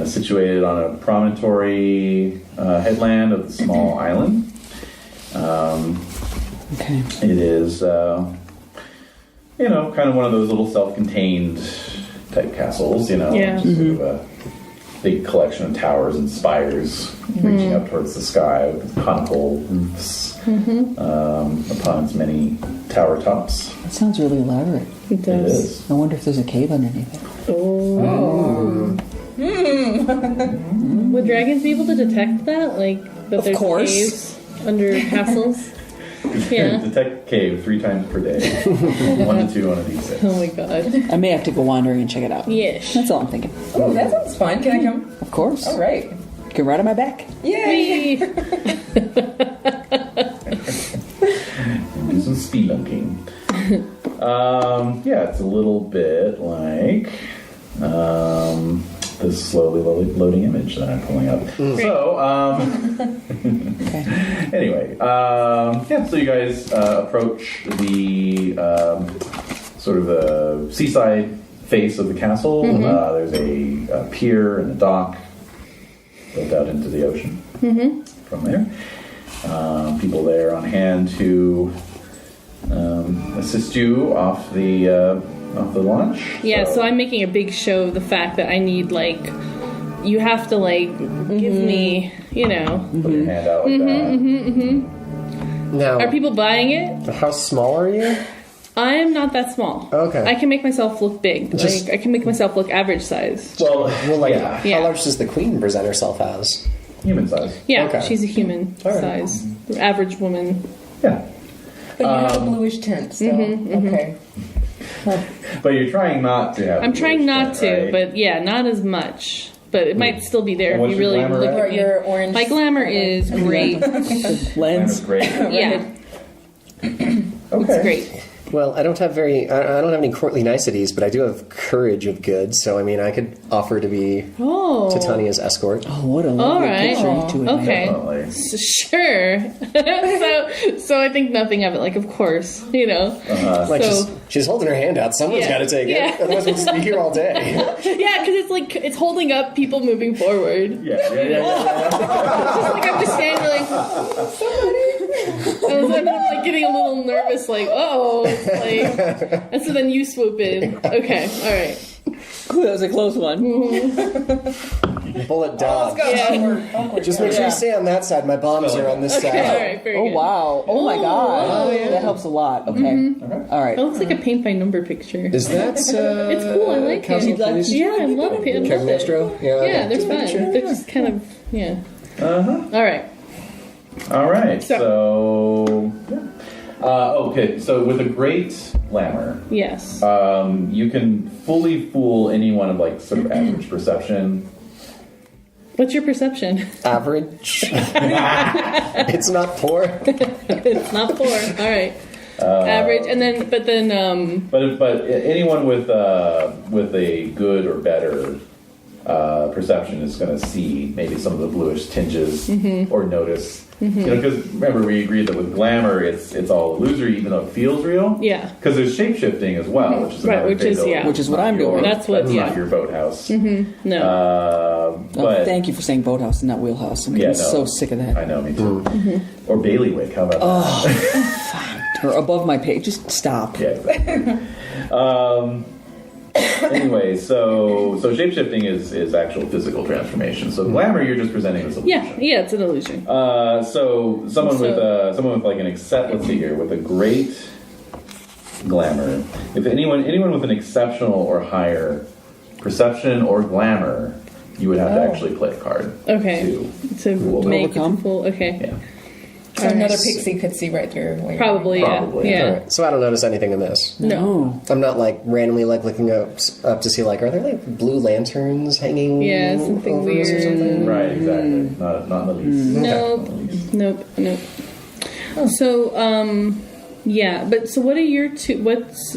situated on a promontory headland of the small island. Okay. It is, kind of one of those little self-contained type castles. Yeah. Just sort of a big collection of towers and spires reaching up towards the sky with conical roofs upon its many tower tops. That sounds really elaborate. It It does. is. I wonder if there's a cave underneath it. Would dragons be able to detect that? Like, that there's course. caves under castles? Yeah. Detect cave 3 times per day. 1 to 2 on a d6. Oh my god. I may have to go wandering and check it out. Yes. That's all I'm thinking. Oh, that sounds fun. Can I come? Of course. All right. You can ride on my back. Yay! Whee! Do some spelunking. Yeah, it's a little bit like this slowly loading image that I'm pulling up. So, anyway, yeah, so you guys approach the sort of the seaside face of the castle. There's a pier and a dock built out into the ocean from there. People there on hand to assist you off the launch. Yeah, so I'm making a big show of the fact that I need, like, you have to, like, give me, Put your hand out like that. Now, Are people buying it? how small are you? I'm not that small. Okay. I can make myself look big. Just- Like, I can make myself look average size. Well, Like, yeah, Yeah. how large does the queen present herself as? human size. Yeah, Okay. she's a human All right. size. Average woman. Yeah. But you have a bluish tint still. Okay. But you're trying not to have. I'm trying not to, right? but yeah, not as much. But it might still be there And if what's you your really glamour look at? at me. Your orange. My glamour is great. Glamour's Lens. great. Yeah, Okay. it's great. Well, I don't have I don't have any courtly niceties, but I do have courage of good. So I mean, I could offer to be Oh. Titania's escort. Oh, what a All lovely right. picture to it. Okay. Definitely. Sure. so I think nothing of it. Like, of course, Like So- she's holding her hand out. Someone's Yeah. got to take Yeah. it. Otherwise, we'll just be here all day. Yeah, because it's like it's holding up people moving forward. Yeah. Like I'm just standing like and so I'm like getting a little nervous, like, oh, like, and so then you swoop in. Okay, all right. Ooh, that was a close one. Bullet dodge. Awkward. Just make sure you stay on that side. My bombs are on this All side. right, very Oh good. wow! Oh my god! Oh, yeah. That helps a lot. Okay. All right. It looks like a paint by number picture. Is that? It's cool. I like Council it. Police? Yeah, I love it. I love it. Cagnostro? Yeah, they're fun. They're just kind of All right. All right. So. Okay. So with a great glamour, Yes. you can fully fool anyone of like sort of average perception. What's your perception? Average. It's not poor. It's not 4. All right. Average, and then but anyone with a good or better perception is going to see maybe some of the bluish tinges or notice. You know, because remember we agreed that with glamour it's all illusory, even though it feels real. Yeah. Because there's shape shifting as well, which is Right, another which is- thing, yeah. though. Which is what I'm doing. That's what- That's yeah. not your boathouse. No. Oh, thank you for saying boathouse and not wheelhouse. I'm getting so sick of that. I know, me too. Or bailiwick. How about that? Or above my pay. Just stop. Yeah, exactly. Anyway, so shapeshifting is actual physical transformation. So glamour, you're just presenting this illusion. Yeah, it's an illusion. So someone with like an let's see here, with a great glamour. If anyone with an exceptional or higher perception or glamour, you would have to actually play a card. Okay. To Cool. make Overcome? it full. Okay. Yeah. So another pixie could see right through. what you're Probably. Probably. Yeah. Alright, so I don't notice anything in this. No. I'm not like randomly like looking up to see like, are there like blue lanterns hanging Yeah, something over us or weird. something? Right. Exactly. Not in the least. Nope. So, yeah, but so what are your two? What's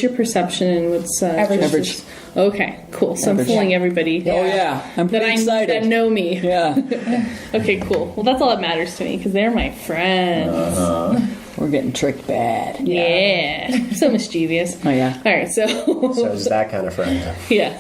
your perception and what's Average. Okay, cool. So Average. I'm fooling everybody. Oh yeah. I'm That pretty excited. that know me. Yeah. Okay, cool. Well, that's all that matters to me because they're my friends. We're getting tricked bad. Yeah. So mischievous. Oh yeah. All right, so So is that kind of friend. yeah.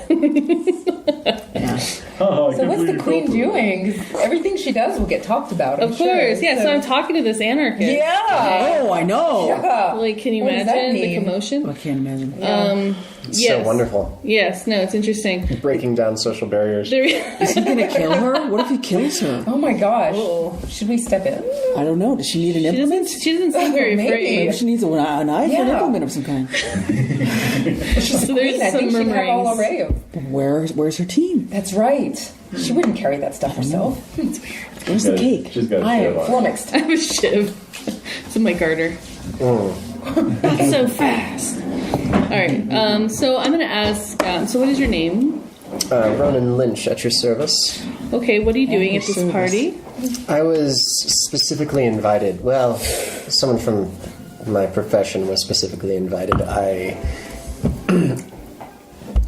Oh, So what's the queen doing? 'Cause everything she does will get talked about. I'm Of course, sure. yeah. So I'm talking to this anarchist. Yeah. Oh, I know. Yeah. Like, can you What does that imagine the mean? commotion? I can't imagine. It's Yes. so wonderful. Yes. No, it's interesting. Breaking down social barriers. There. Is he gonna kill her? What if he kills her? Oh my gosh. Should we step in? I don't know. Does she need an She implement? doesn't seem very Maybe. afraid. Maybe she needs a knife or an Yeah. implement of some kind. So there's I some think she'd have all murmurings. array of. Where's her team? That's right. She wouldn't carry that stuff herself. Where's the cake? She's got a I shiv am on. flummoxed. I have a shiv. It's in my garter. Not so fast. All right. So I'm gonna ask. So what is your name? Ronan Lynch at your service. Okay. What are you doing your at this service. party? I was specifically invited. Well, someone from my profession was specifically invited. I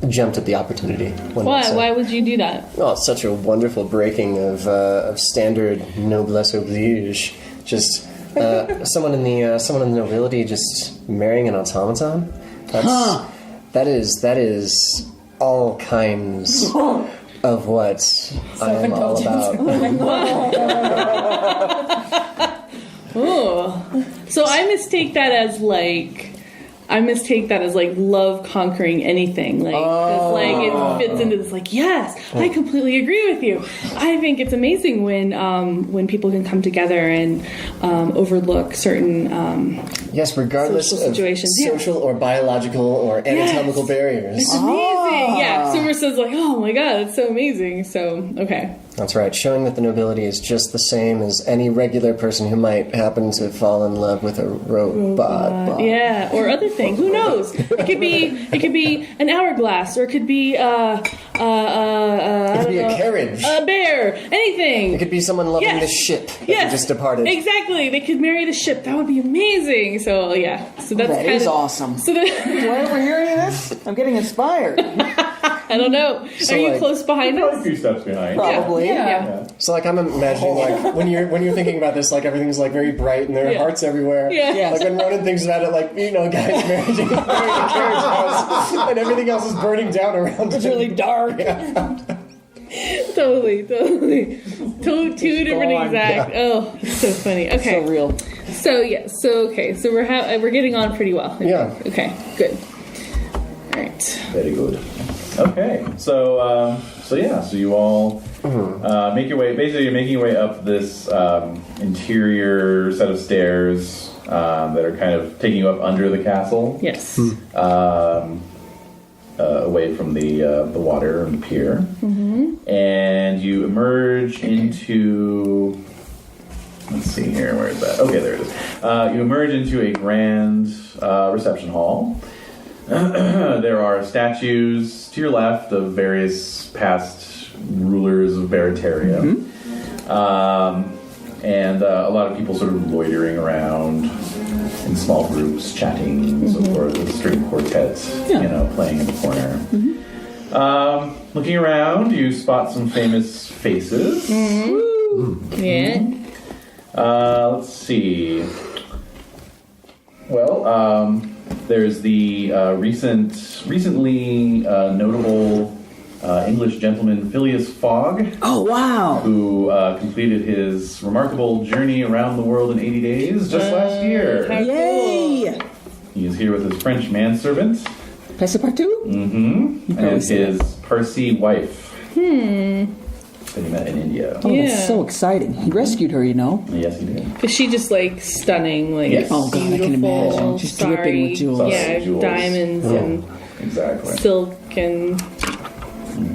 jumped at the opportunity. one might Why? say. Why would you do that? Oh, it's such a wonderful breaking of standard noblesse oblige. Just someone in the nobility just marrying an automaton. That is all kinds of what I am all about. Oh. So I mistake that as like love conquering anything. Like, 'cause, like it fits into this. Like, yes, I completely agree with you. I think it's amazing when people can come together and overlook certain. Yes, regardless Social of situations, yeah. social or biological or anatomical barriers. It's amazing. Yeah. Summer says like, oh my god, it's so amazing. So okay. That's right, showing that the nobility is just the same as any regular person who might happen to fall in love with a robot. Yeah, or other thing. Who knows? It could be an hourglass, or it could be It could be a carriage. a bear, anything. It could be someone loving Yes. the ship that Yes, just departed. Exactly. They could marry the ship. That would be amazing. So yeah. So that's That kind is of awesome. So that, Do I ever hear any of this? I'm getting inspired. I don't know. So, Are you like- close behind Probably a us? few steps behind. Probably. Yeah. So like I'm imagining like when you're thinking about this, like everything's like very bright and there are Yeah. hearts everywhere. Yeah. Yeah. Like when Ronan thinks about it, like guys married in a carriage house and everything else is burning down around. It's really dark. Totally. Two different gone. exact. Oh, it's so funny. Okay. So real. So yeah. So okay. So we're getting on pretty well. Yeah. Okay. Good. All right. Very good. Okay, so you all make your way. Basically, you're making your way up this interior set of stairs that are kind of taking you up under the castle. Yes. Away from the water and the pier, and you emerge into. Let's see here. Where is that? Okay, there it is. You emerge into a grand reception hall. There are statues to your left of various past rulers of Barataria. And a lot of people sort of loitering around in small groups, chatting, so forth, with a string quartet, playing in the corner. Looking around, you spot some famous faces. Yeah. Let's see. Well, there's the recently notable English gentleman Phileas Fogg. Oh, wow. Who completed his remarkable journey around the world in 80 days just last year. Yay! He is here with his French manservant. Passepartout? Mm-hmm. And his Parsi wife. That he met in India. Oh, that's so exciting. He rescued her, you know. Yes, he did. Is she just like stunning? Like, Yes. Oh, God, I can imagine. Just dripping with jewels. Yeah, Jewels. diamonds and Exactly. silk and.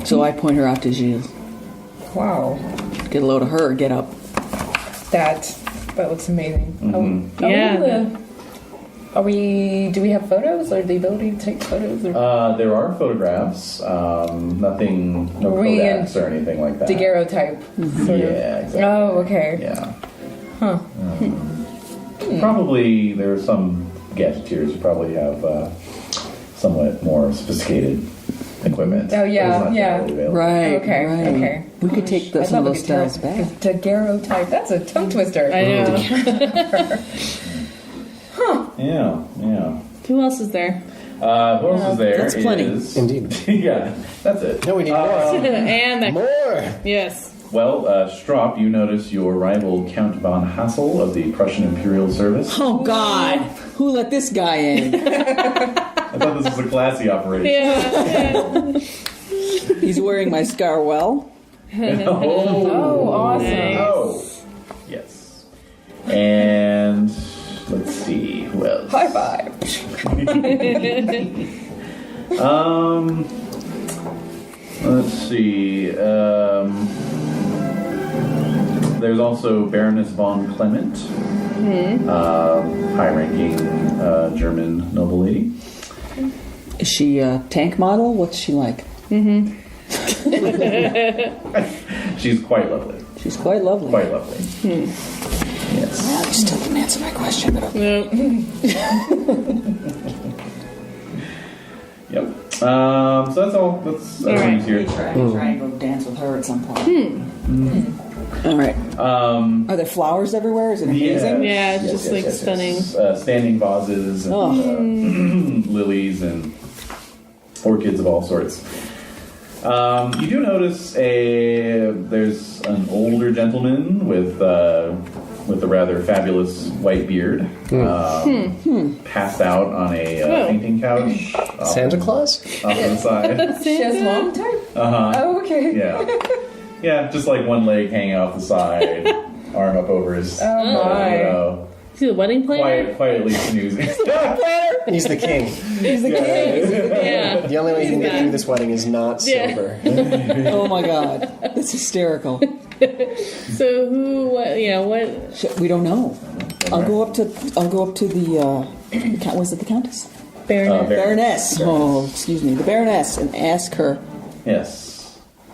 So I point her out to Gilles. Wow. Get a load of her, get up. That looks amazing. Do we have photos or the ability to take photos? Or? There are photographs. Nothing, no Kodaks or anything like that. Daguerreotype. Sort of. Yeah, exactly. Oh, okay. Yeah. Huh. Probably there are some gadgeteers who probably have somewhat more sophisticated equipment. Oh, yeah, But it's not yeah. generally available. Right, Okay, right. okay. We could take some of those styles back. Daguerreotype. That's a tongue twister. I know. Yeah. Who else is there? Who else is there? That's plenty. Indeed. Yeah, that's it. No, we need more. And that. More! Yes. Well, Strop, you notice your rival Count von Hassel of the Prussian Imperial Service. Oh, God. Who let this guy in? I thought this was a classy operation. Yeah. He's wearing my scar well. Oh, awesome. Nice. Oh, yes. And let's see, who else? High five. Let's see. There's also Baroness von Clement, high-ranking German noble lady. Is she a tank model? What's she like? She's quite lovely. She's quite lovely. Quite lovely. Yes. Well, you still didn't answer my question, but okay. Yep. So that's all. That's everything's here. Try and go dance with her at some point. All right. Are there flowers everywhere? Is it amazing? Yeah, it's just like stunning. Standing vases and lilies and orchids of all sorts. You do notice there's an older gentleman with a rather fabulous white beard, passed out on a painting couch. Santa Claus? Off to the side. She has long time? Oh, okay. Yeah. Yeah, just like one leg hanging off the side, arm up over his. Oh, my. Is he the wedding planner? Quietly snoozing. He's the king. Yeah. The only way you can get through this wedding is not sober. Oh my God, that's hysterical. So who? What? Yeah. What? We don't know. I'll go up to the. Was it the Countess? Baroness. Oh, excuse me, the Baroness, and ask her. Yes.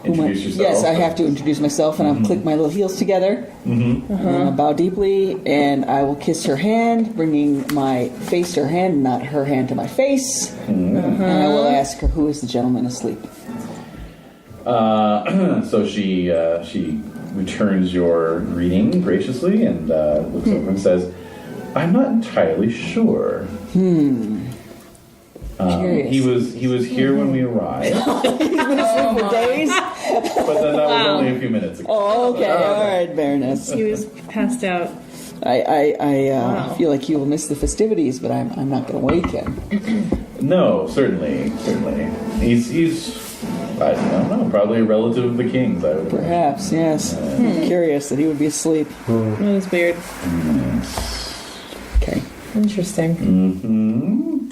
Introduce yourself. Yes, I have to introduce myself, and I'll click my little heels together, and I'll bow deeply, and I will kiss her hand, bringing my face to her hand, not her hand to my face, and I will ask her, who is the gentleman asleep? So she returns your greeting graciously and looks over and says, "I'm not entirely sure." Curious. He was here when we arrived, He's been asleep for days? but then that was only a few minutes ago. Oh, okay, all right, Baroness. He was passed out. I feel like you will miss the festivities, but I'm not going to wake him. No, certainly. He's I don't know. Probably a relative of the king's, I would imagine. Perhaps, yes. I'm curious that he would be asleep. That is weird. Okay. Interesting.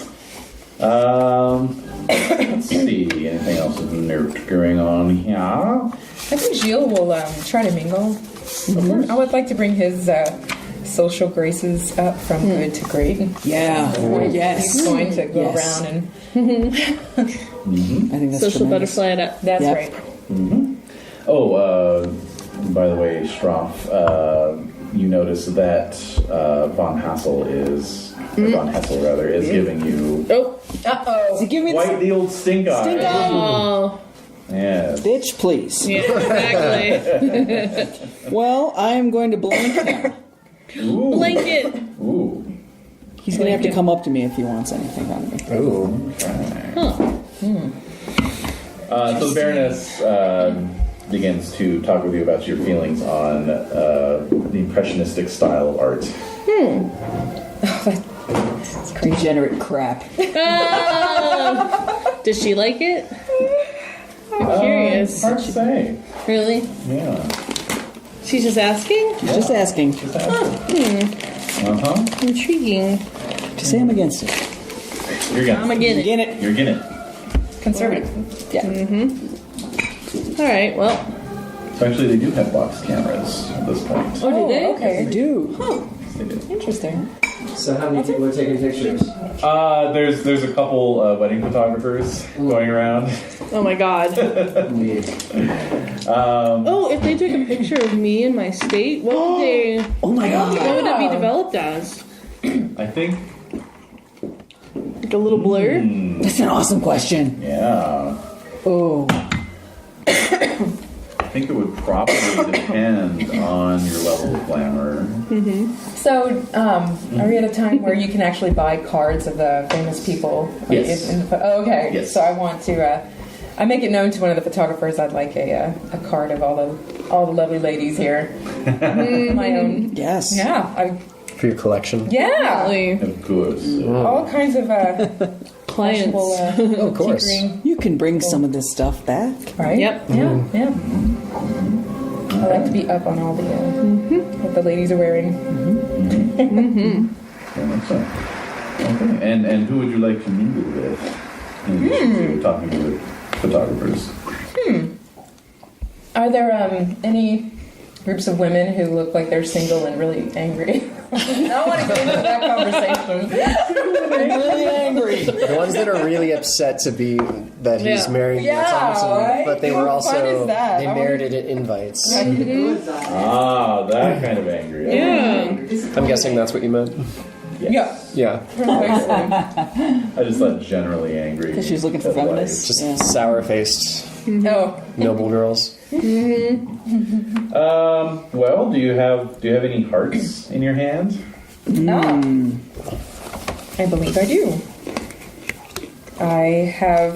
Let's see. Anything else with nerd going on here? I think Gilles will try to mingle. I would like to bring his social graces up from good to great. Yeah. Yes. He's going to go Yes. around and... I think that's Social tremendous. butterfly it up. That's Yep. right. Oh, by the way, Stroff, you notice that Von Hassel is, or Von Hessel rather, is giving you Oh. Uh-oh. So give me quite the old stink eye. Stink eye. Oh. Yes. Bitch, please. Yeah, exactly. Well, I'm going to blank him. Ooh. Blanket. Ooh. He's going to have to come up to me if he wants anything out of me. Ooh. So the Baroness begins to talk with you about your feelings on the impressionistic style of art. Degenerate crap. Does she like it? I'm curious. Hard to say. Really? Yeah. She's just asking? Just asking. Intriguing. Just say I'm against it. You're against I'm again it. Again it. You're against it. Conservative. Yeah. All right, well. So actually, they do have box cameras at this point. Oh, do they? I Okay. do. They do. Interesting. So how many people are taking pictures? There's a couple wedding photographers going around. Oh my god. Oh, if they took a picture of me in my state, what would they? Oh my god. What would it be developed as? I think. Like a little blur? That's an awesome question. Yeah. Oh. I think it would probably depend on your level of glamour. So, are we at a time where you can actually buy cards of the famous people? Yes. Oh, okay. Yes. So I want to. I make it known to one of the photographers I'd like a card of all the lovely ladies here. My own. Yes. Yeah. For your collection? Yeah. Really? Of course. All kinds of Clients. fashionable, Of course. tinkering. You can bring some of this stuff back. Right? Yep. Yeah. Yeah. I like to be up on all the what the ladies are wearing. Very much so. Okay. And who would you like to mingle with? In addition to talking to the photographers. Are there any groups of women who look like they're single and really angry? I don't want to get into that conversation. Really angry. The ones that are really upset to be that he's Yeah. marrying Yeah, Thompson, right? but they How were fun also is that? they I wanna- merited invites. That kind of angry. Yeah. I'm guessing that's what you meant. Yes. Yeah, Precisely. I just thought generally angry. Because she was looking for at life. feminists. just Yeah. sour-faced Oh, noble girls. Well, do you have any hearts in your hand? I believe I do. I have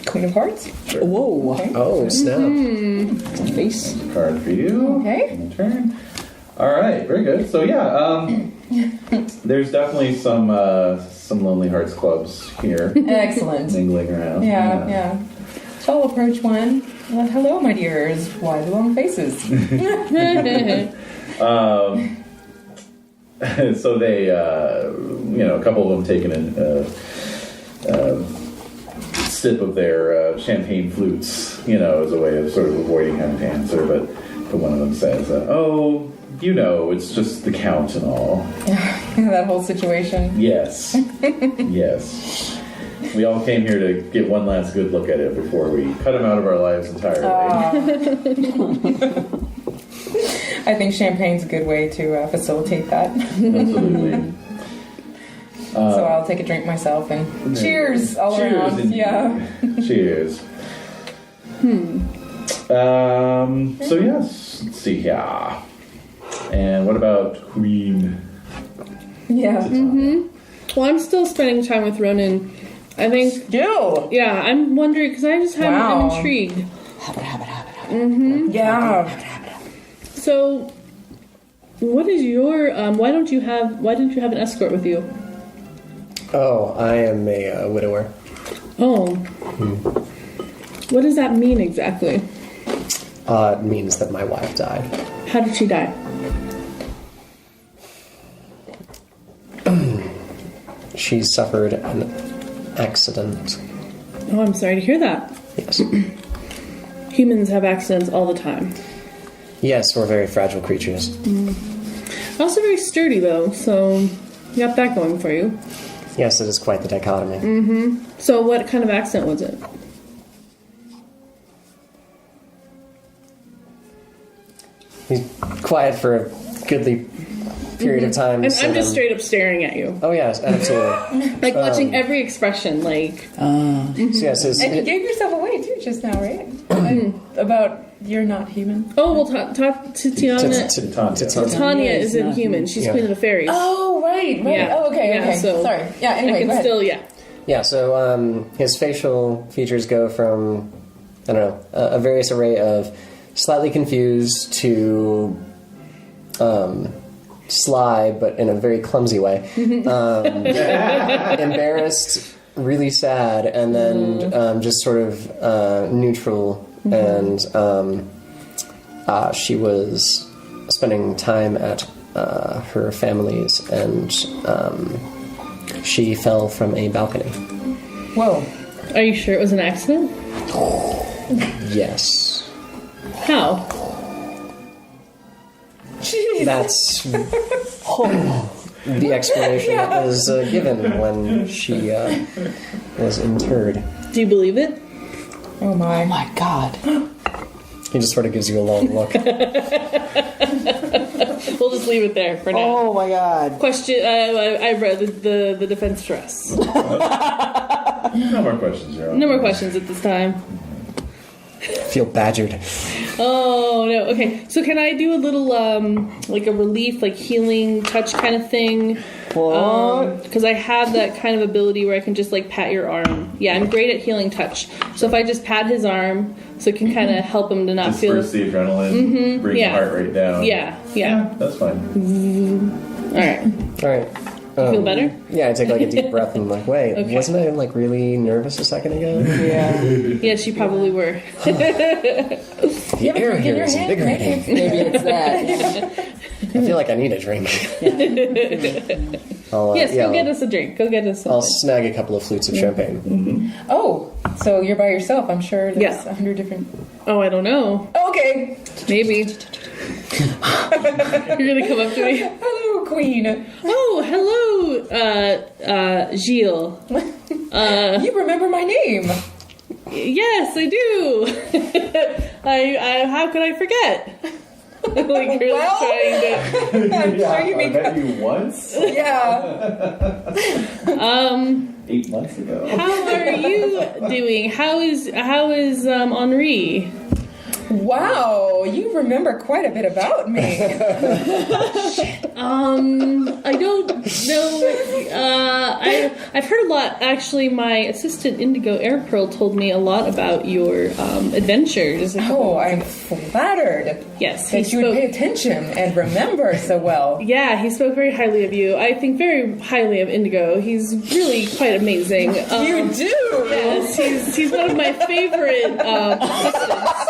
Queen of Hearts. Whoa. Oh snap! Face. Card for you. Okay. Your turn. All right, very good. So yeah, there's definitely some Lonely Hearts clubs here Excellent. mingling around. Yeah. So I'll approach one. Well, hello, my dears. Why the long faces? So they, a couple of them taking a sip of their champagne flutes, as a way of sort of avoiding having to answer. But one of them says, "Oh, it's just the Count and all." That whole situation. Yes, yes. We all came here to get one last good look at it before we cut him out of our lives entirely. I think champagne's a good way to facilitate that. Absolutely. So I'll take a drink myself and cheers all Cheers, around. indeed. Yeah. Cheers. So yes, let's see here. And what about Queen? Yeah. Well, I'm still spending time with Ronan. I think, Still. yeah, I'm wondering, because I just I'm Wow. intrigued. Yeah. So, what is your, why didn't you have an escort with you? Oh, I am a widower. Oh. What does that mean exactly? It means that my wife died. How did she die? She suffered an accident. Oh, I'm sorry to hear that. Yes. Humans have accidents all the time. Yes, we're very fragile creatures. Also very sturdy, though, so you got that going for you. Yes, it is quite the dichotomy. So what kind of accident was it? He's quiet for a goodly period of time. And so I'm just then- straight up staring at you. Oh yes, absolutely. Like watching every expression, like... So yes, And you gave yourself away too just now, right? About you're not human. Oh, well, talk to Tiana. Tanya isn't not human. She's Yeah. Queen of the Fairies. Oh, right. Yeah. Oh, okay, Yeah, okay. so Sorry. Yeah, I anyway, can go ahead. still, yeah. Yeah, so his facial features go from, I don't know, a various array of slightly confused to sly, but in a very clumsy way. Embarrassed, really sad, and then just sort of neutral. And she was spending time at her family's, and she fell from a balcony. Whoa. Are you sure it was an accident? Yes. How? Jeez. That's the explanation that was given when she was interred. Do you believe it? Oh my. Oh my god. He just sort of gives you a long look. We'll just leave it there for now. Oh my god. Question, I read the defense stress. No more questions, Your Honor. No more questions at this time. Feel badgered. Oh, no. Okay, so can I do a little, like a relief, like healing touch kind of thing? What? Because I have that kind of ability where I can just, like, pat your arm. Yeah, I'm great at healing touch. So if I just pat his arm, so it can kind of help him to not Just feel... burst the adrenaline, bring yeah. the heart rate down. Yeah. That's fine. All right. All right. Feel better? Yeah, I take like a deep breath and I'm like, wait, Okay. wasn't I like really nervous a second ago? Yeah. Yes, you probably were. The air here is invigorating. Maybe it's that. I feel like I need a drink. I'll, Yes, yeah, go get us a drink. Go get us I'll something. snag a couple of flutes of champagne. Oh, so you're by yourself. I'm sure there's Yeah. 100 different... Oh, I don't know. Okay. Maybe. You're gonna come up to me. Hello, Queen. Oh, hello, Gilles. You remember my name. Yes, I do. I how could I forget? Like really Well. trying to. I'm sure you I make... met you once, Yeah. 8 months ago. How are you doing? How is Henri? Wow, you remember quite a bit about me. I don't know. I've heard a lot. Actually, my assistant Indigo Air Pearl told me a lot about your adventures. Oh, I'm flattered Yes, he that you would spoke. pay attention and remember so well. Yeah, he spoke very highly of you. I think very highly of Indigo. He's really quite amazing. You do? Yes, he's one of my favorite assistants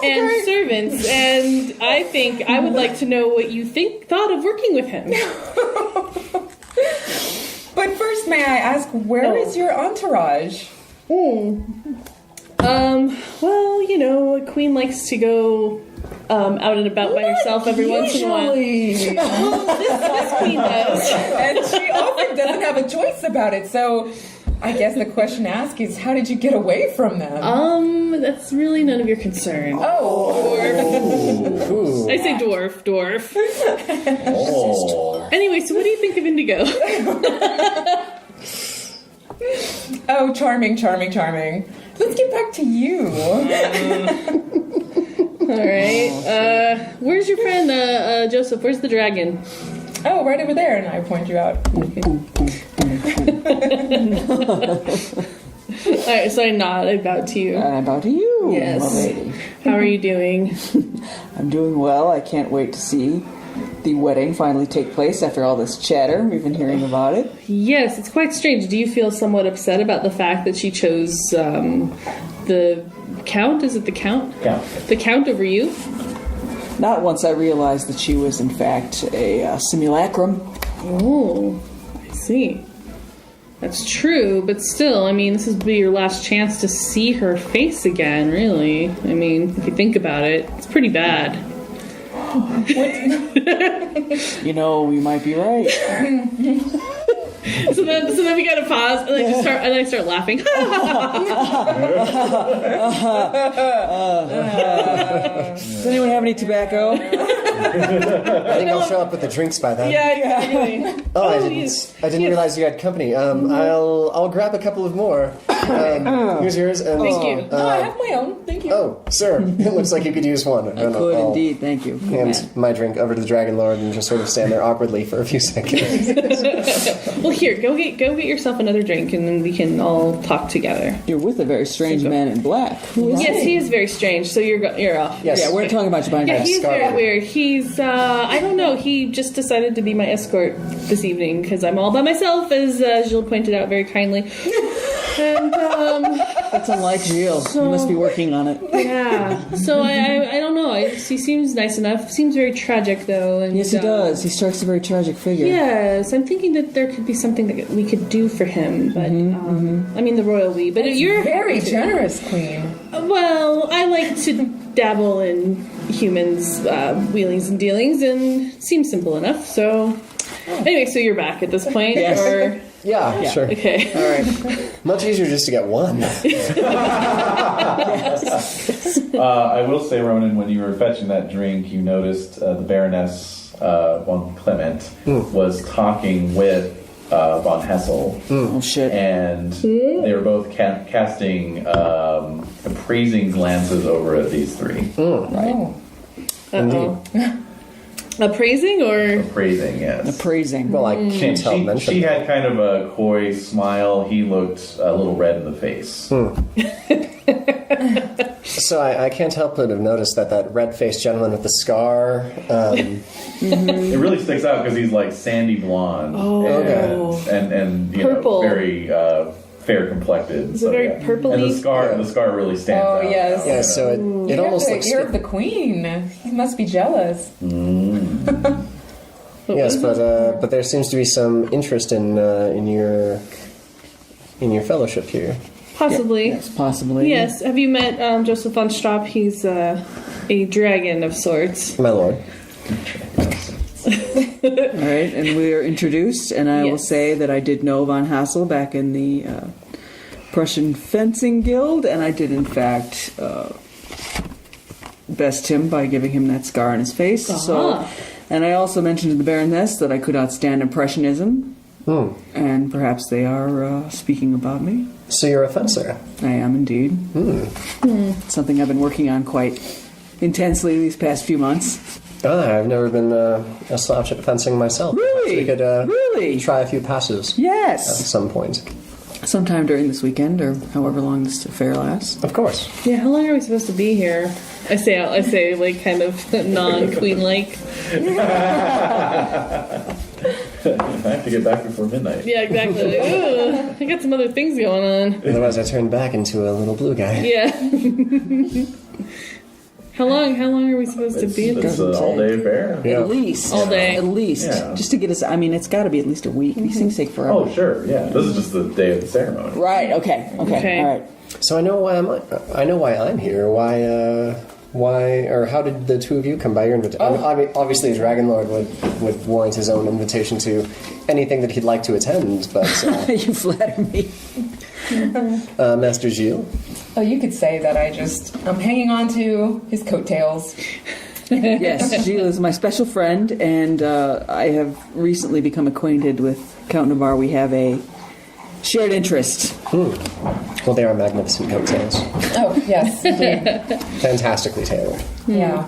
and servants, and I think I would like to know what you thought of working with him. But first, may I ask, where is your entourage? Well, you know, a queen likes to go out and about by herself every once in a while. Usually. This queen does. And she often doesn't have a choice about it, so I guess the question to ask is, how did you get away from them? That's really none of your concern. Oh. Ooh. I say dwarf. Oh. Anyway, so what do you think of Indigo? Oh, charming. Let's get back to you. All right. Where's your friend, Joseph? Where's the dragon? Oh, right over there, and I point you out. All right, so I nod. I bow to you. And I bow to you, Yes. my lady. How are you doing? I'm doing well. I can't wait to see the wedding finally take place after all this chatter. We've been hearing about it. Yes, it's quite strange. Do you feel somewhat upset about the fact that she chose the Count? Is it the Count? Yeah. The Count over you? Not once I realized that she was, in fact, a simulacrum. Oh, I see. That's true, but still, I mean, this would be your last chance to see her face again, really. I mean, if you think about it, it's pretty bad. You know, you might be right. So then we gotta pause, and I start laughing. Does anyone have any tobacco? I think I'll show up with the drinks by then. Yeah, exactly. Oh, I didn't realize you had company. I'll grab a couple of more. Here's yours. And, Thank you. No, I have my own. Thank you. Oh, sir, it looks like you could use one. I could indeed, thank you. Hand my drink over to the Dragon Lord and just sort of stand there awkwardly for a few seconds. Well, here, go get yourself another drink, and then we can all talk together. You're with a very strange man in black. Who is Yes, he is very strange. So you're off. Yes. Yeah, we're talking about you behind Yeah, us. he's very Scarlet. weird. He's, I don't know, he just decided to be my escort this evening because I'm all by myself, as Jill pointed out very kindly. And, That's unlike Gilles. You must be working on it. yeah. So I don't know. He seems nice enough. Seems very tragic, though. And, Yes, he does. He strikes a very tragic figure. Yes, I'm thinking that there could be something that we could do for him, but, I mean, the royal we. But you're Very generous, Queen. Well, I like to dabble in humans' wheelings and dealings, and it seems simple enough. So, anyway, so you're back at this point, Yes. or Yeah, sure. okay? All right. Much easier just to get one. I will say, Ronan, when you were fetching that drink, you noticed the Baroness von Clement was talking with von Hessel. Oh, shit. And they were both casting appraising glances over at these three. Oh. Uh-oh. Appraising or Appraising, yes. Appraising. Well, I can't tell mention. She had kind of a coy smile. He looked a little red in the face. So I can't help but have noticed that red-faced gentleman with the scar. It really sticks out because he's like sandy blonde and you Purple. know, very fair complected. Is it very purpley? And the scar really stands Oh, out. yes. Yeah, so it You almost have looks. the ear of the Queen. He must be jealous. Yes, but there seems to be some interest in your fellowship here. possibly? Yes, possibly. Yes. Have you met Joseph von Straub? He's a dragon of sorts. My lord. All right, and we are introduced, and I will Yes. say that I did know von Hassel back in the Prussian Fencing Guild, and I did, in fact, best him by giving him that scar on his face. So, and I also mentioned to the Baroness that I could not stand Impressionism, and perhaps they are speaking about me. So you're a fencer. I am indeed. Something I've been working on quite intensely these past few months. I've never been a slouch at fencing myself. Really? We could Really? try a few passes at Yes. some point. Sometime during this weekend, or however long this affair lasts. Of course. Yeah. How long are we supposed to be here? I say, like kind of non-queen like. I have to get back before midnight. Yeah, exactly. Like, ugh, I got some other things going on. Otherwise, I turn back into a little blue guy. Yeah. How long are we supposed to be? It's an all-day affair. Yeah. At least. All day. At least. Yeah. Just to get us, I mean, it's got to be at least a week. These things take forever. Oh, sure, yeah. This is just the day of the ceremony. Right, okay. Okay. All right. So I know why I'm here. Why, or how did the two of you come by your invitation? I mean, obviously, the Dragon Lord would warrant his own invitation to anything that he'd like to attend, but You flatter me. Master Gilles? Oh, you could say that I'm hanging on to his coattails. Yes, Gilles is my special friend, and I have recently become acquainted with Count Navarre. We have a shared interest. Well, they are magnificent coattails. Oh, yes. Fantastically tailored. Yeah.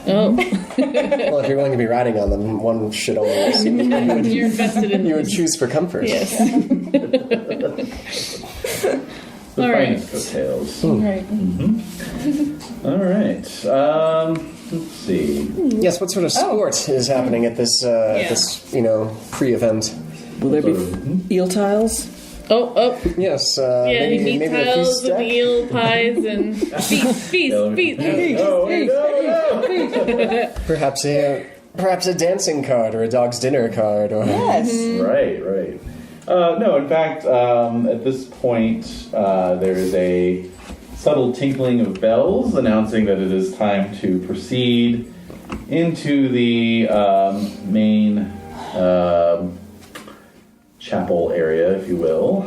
Oh, Well, if you're going to be riding on them, one should only you're invested in you would this. choose for comfort. Yes. The All right. finest coattails. Right. All right. Let's see. Yes. What sort of sport is happening at this this pre-event? Will there be eel tiles? Oh. Yes. Yeah, maybe, meat maybe a tiles feast and stack? eel pies and feast. No. Perhaps a dancing card or a dog's dinner card or Yes. Right. No, in fact, at this point, there is a subtle tinkling of bells announcing that it is time to proceed into the main chapel area, if you will.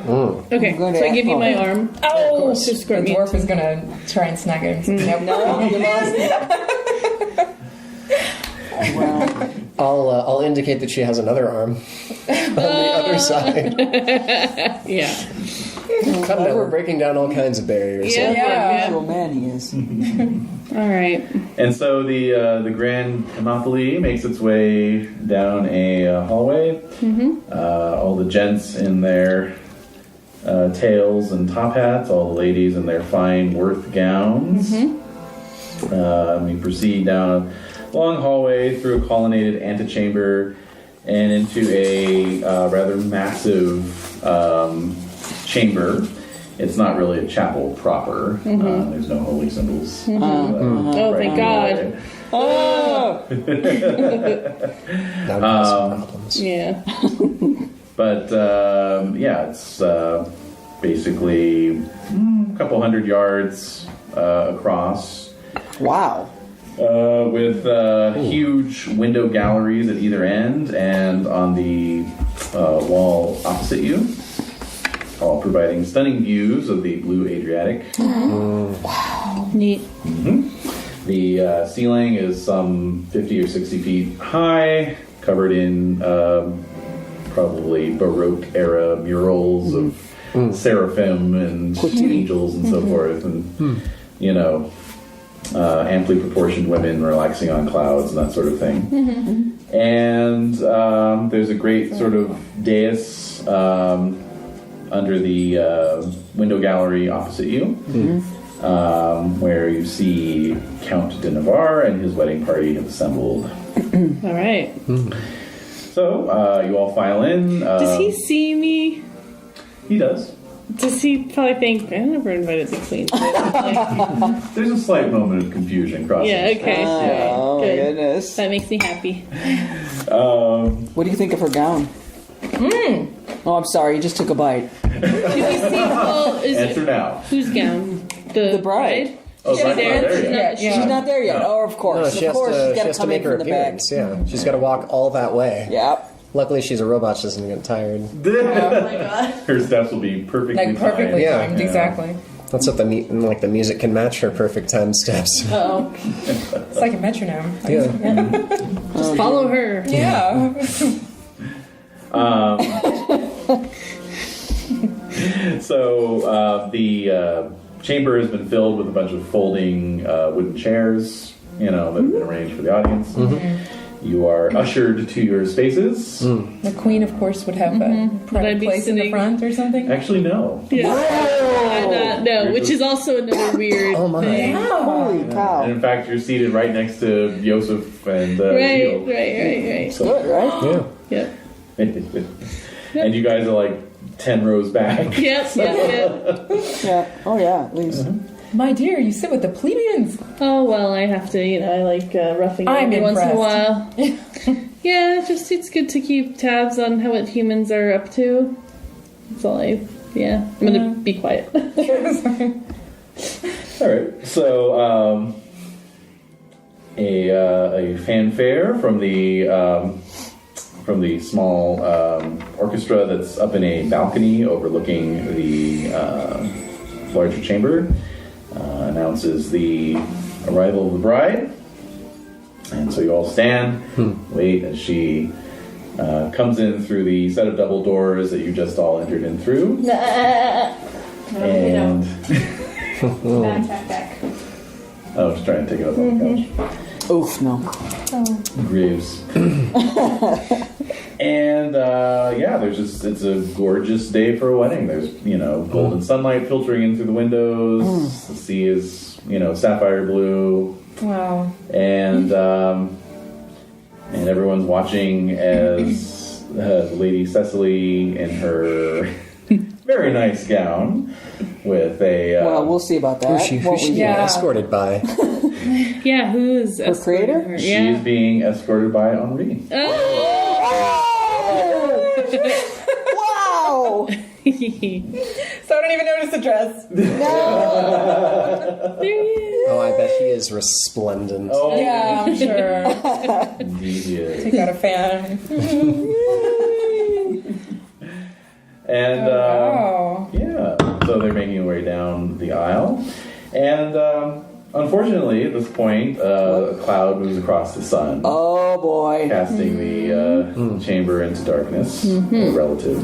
Okay, I'm going so to I give you my echo. arm. Oh, To the squirt me. dwarf is gonna try and snag him. Nope. No, you lost it. Well, I'll indicate that she has another arm on the other side. Yeah. Come now, we're breaking down all kinds of barriers. Yeah. Yeah. usual man he is. All right. And so the Grand Panoply makes its way down a hallway. All the gents in their tails and top hats, all the ladies in their fine Worth gowns. We proceed down a long hallway through a colonnaded antechamber and into a rather massive chamber. It's not really a chapel proper. There's no holy symbols. Oh, thank God. Oh! That would cause some problems. Yeah. But it's basically a couple hundred yards across, Wow. with huge window galleries at either end and on the wall opposite you, all providing stunning views of the blue Adriatic. Neat. The ceiling is some 50 or 60 feet high, covered in probably Baroque era murals of seraphim and angels and so forth, and amply proportioned women relaxing on clouds and that sort of thing. And there's a great sort of dais under the window gallery opposite you, where you see Count de Navarre and his wedding party have assembled. All right. So you all file in. Does he see me? He does. Does he probably think, I never invited the queen? Like, There's a slight moment of confusion crossing. yeah, his okay. face, yeah. Oh, Good. goodness. That makes me happy. What do you think of her gown? Oh, I'm sorry. You just took a bite. Did we see, well, Answer now. whose gown? The bride. Oh, She's right, there. not there She's yet. not- Yeah. She's not there yet. No. Oh, of No, course. she Of has course, to, she's got she to has to come in make her from the back. appearance. Yeah, she's got to walk all that way. Yep. Luckily, she's a robot. She doesn't get tired. Oh my god. Her steps will be perfectly Like perfectly Yeah. timed, Yeah. exactly. That's what the music can match her perfect time steps. Uh-oh. It's like a metronome. Yeah. Just follow her. Yeah. So the chamber has been filled with a bunch of folding wooden chairs, that have been arranged for the audience. You are ushered to your spaces. The queen, of course, would have a Would I private be place in the sitting- front or something. Actually, no. Yeah. No, which is also another weird Oh, my. thing. Holy And cow. in fact, you're seated right next to Joseph and Right. Gilles. So- Good, right? Yeah. Yep. and you guys are like 10 rows back. Yep. Yeah. Oh, yeah, at least. My dear, you sit with the plebeians. Oh, well, I have to, I like roughing it I'm every once in a impressed. while. Yeah, it's good to keep tabs on what humans are up to. That's all I'm gonna be quiet. All right. So a fanfare from the small orchestra that's up in a balcony overlooking the larger chamber announces the arrival of the bride. And so you all stand, wait as she comes in through the set of double doors that you just all entered in through. And Back. oh, just trying to take it up on the couch. Oof, no. Graves. And it's a gorgeous day for a wedding. There's golden sunlight filtering in through the windows. The sea is sapphire blue, Wow. and everyone's watching as Lady Cecily in her very nice gown with a. Well, we'll see about that. Who's she being escorted by? Yeah, who is Her creator? her? She's Yeah. being escorted by Henri. Wow! So I don't even notice the dress. There he is. Oh, I bet he is resplendent. Oh, Yeah, I'm sure. indeed he is. Take out a fan. And Wow. yeah, so they're making their way down the aisle, and unfortunately, at this point, a cloud moves across the sun, Oh boy. casting the chamber into darkness, or relative,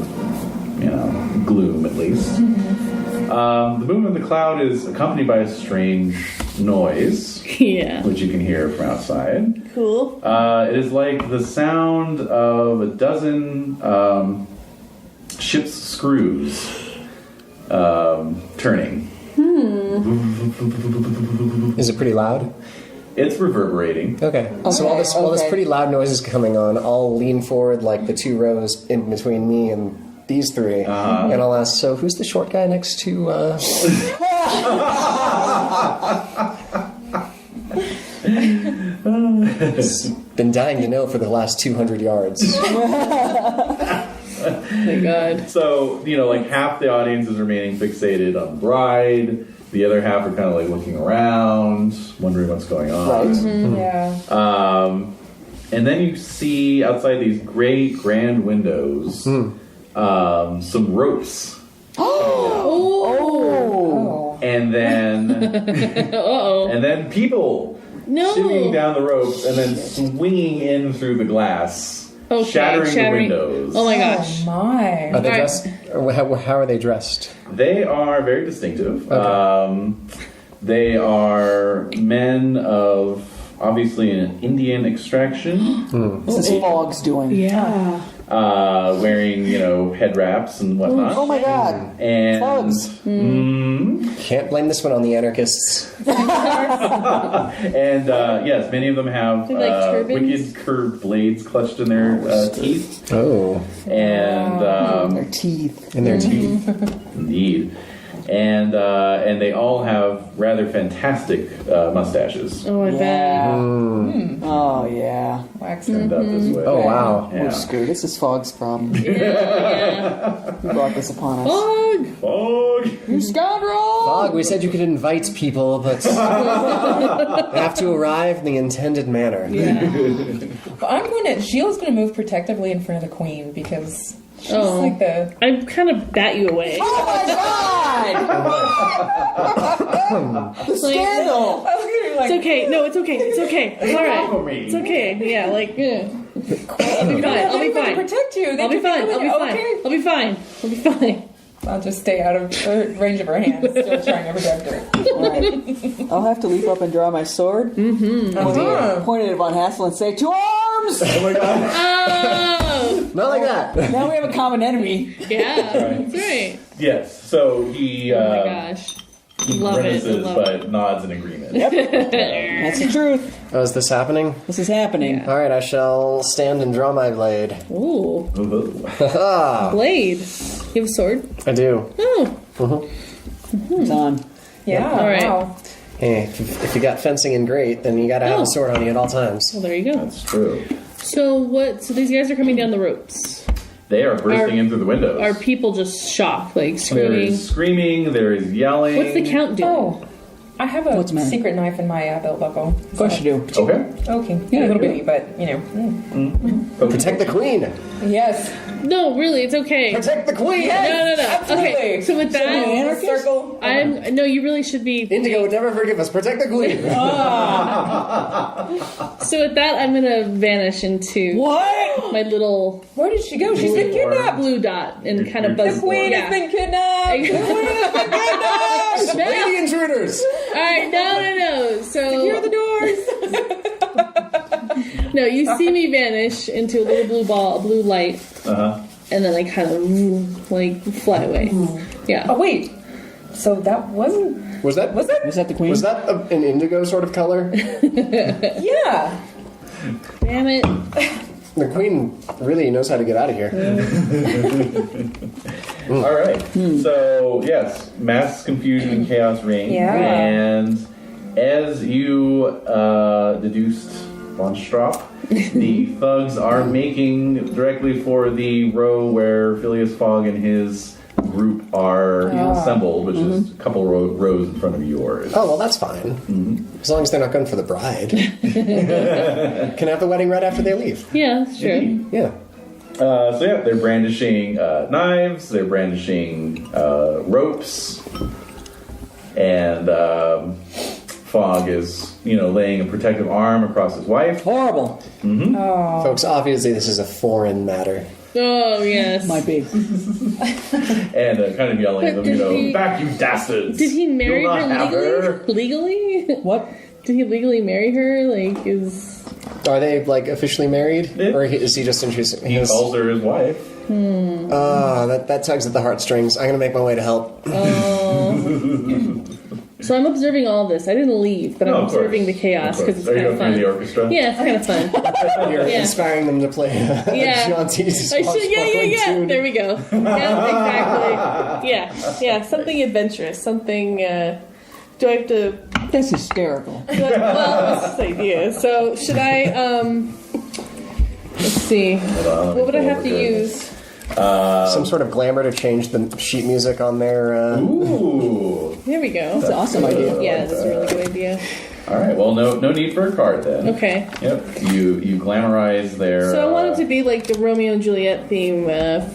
gloom at least. The movement of the cloud is accompanied by a strange noise, Yeah. which you can hear from outside. Cool. It is like the sound of a dozen ship's screws turning. Is it pretty loud? It's reverberating. Okay. So while this okay. pretty loud noise is coming on, I'll lean forward like the 2 rows in between me and these 3, and I'll ask, so who's the short guy next to... Been dying to know for the last 200 yards. Oh my god. So, like half the audience is remaining fixated on the bride. The other half are kind of like looking around, wondering what's going on. Right. Yeah. And then you see outside these great grand windows some ropes. Oh. And then and then people shimmying down the ropes and then swinging in through the glass, shattering the windows. Oh my gosh. Oh my. Are they dressed? Or how are they dressed? They are very distinctive. They are men of obviously an Indian extraction, This is Fog's doing. Yeah. wearing head wraps and whatnot. Oh my god. And Bugs. Can't blame this one on the anarchists. and yes, many of them have They're like turbans? wicked curved blades clutched in their teeth. Oh. And Their teeth. In their teeth. indeed. And they all have rather fantastic mustaches. Oh, I bet. Oh yeah. Waxer. Turned out this way. Oh, wow. Yeah. We're screwed. This is Fog's problem. Yeah. He brought this upon us. Fog. Fog! You scoundrel! Fog, we said you could invite people, but they have to arrive in the intended manner. Well, Gilles gonna move protectively in front of the queen because she's like the. I kind of bat you away. Oh my god! The scandal! I was gonna be like, It's okay. No, it's okay. It's okay. It's all right. Follow me. It's okay. Yeah, like, yeah. I'll be fine. I'll be "They're gonna fine. protect you. They I'll be can fine. do I'll be it. fine. Okay. I'll be fine. I'll be fine. I'll just stay out of range of her hands, still trying to protect her. Right. I'll have to leap up and draw my sword. Point at it Von Hassel and say, 2 arms! Oh my god! Oh, Not like that. Now we have a common enemy. yeah. That's right. Yes, so he Oh my gosh. he Love it. grimaces Love but nods in agreement. That's the truth. Oh, is this happening? This is happening. All right, I shall stand and draw my blade. Ooh. Ah, Blade. You have a sword? I do. Oh. It's on. Yeah. All right. Wow. Hey, if you got fencing in great, then you gotta have Oh. a sword on you at all times. Well, there you go. That's true. So these guys are coming down the ropes. They are bursting in through the windows. Are people just shocked, like There screaming? is screaming, there is yelling. What's the count doing? Oh, I have a What's the matter? secret knife in my belt buckle. Of course you do. Okay. Okay. Yeah, a little bitty, but Protect the queen! Yes. No, really, it's okay. Protect the queen! No. Absolutely. Okay, so with that, anarchist? Circle. no, you really should be. Indigo would never forgive us. Protect the queen! So with that, I'm gonna vanish into What? my little Where did she go? She's been kidnapped. blue dot and kind of The buzz. The queen has been kidnapped. The queen has been kidnapped. Lady intruders! All right, no. So Secure the doors. no, you see me vanish into a little blue ball, a blue light, and then I kind of like fly away. Yeah. Oh wait. So that wasn't. Was that Was it? Was that the queen? Was that an indigo sort of color? Yeah. Damn it. The queen really knows how to get out of here. All right. So, yes, mass confusion and chaos reign. Yeah. And as you deduced, von Straub, the thugs are making directly for the row where Phileas Fogg and his group are assembled, which is a couple rows in front of yours. Oh, well, that's fine. As long as they're not going for the bride. Can have the wedding right after they leave. Yeah, that's true. Yeah. So yeah, they're brandishing knives, they're brandishing ropes, and Fogg is, laying a protective arm across his wife. Horrible. Folks, obviously this is a foreign matter. Oh, yes. Might be. And kind of yelling at them, Did he- back you dastards! Did he marry You'll not her have her." legally? What? Did he legally marry her? Like, Are they, like, officially married? Yeah. Or is he just introducing He calls her his wife. that tugs at the heartstrings. I'm going to make my way to help. So I'm observing all this. I didn't leave, but No, I'm of course. observing the chaos Of course. because it's Are you kind of going fun. through the orchestra? Yeah, it's kind of fun. You're Yeah. inspiring them to play Yeah. Jaunty's I should, yeah. tune. There we go. Yeah, exactly. Yeah. Something adventurous. Something. Do I have to? That's hysterical. Well, that's the idea. So should I? Let's see. on, What would I let me have to pull over use? Some sort of glamour to change the sheet music on their... Ooh. There we go. That's an awesome idea. Yeah, that's a really good idea. All right. Well, no need for a card then. Okay. Yep. You glamorize their. So I want it to be like the Romeo and Juliet theme,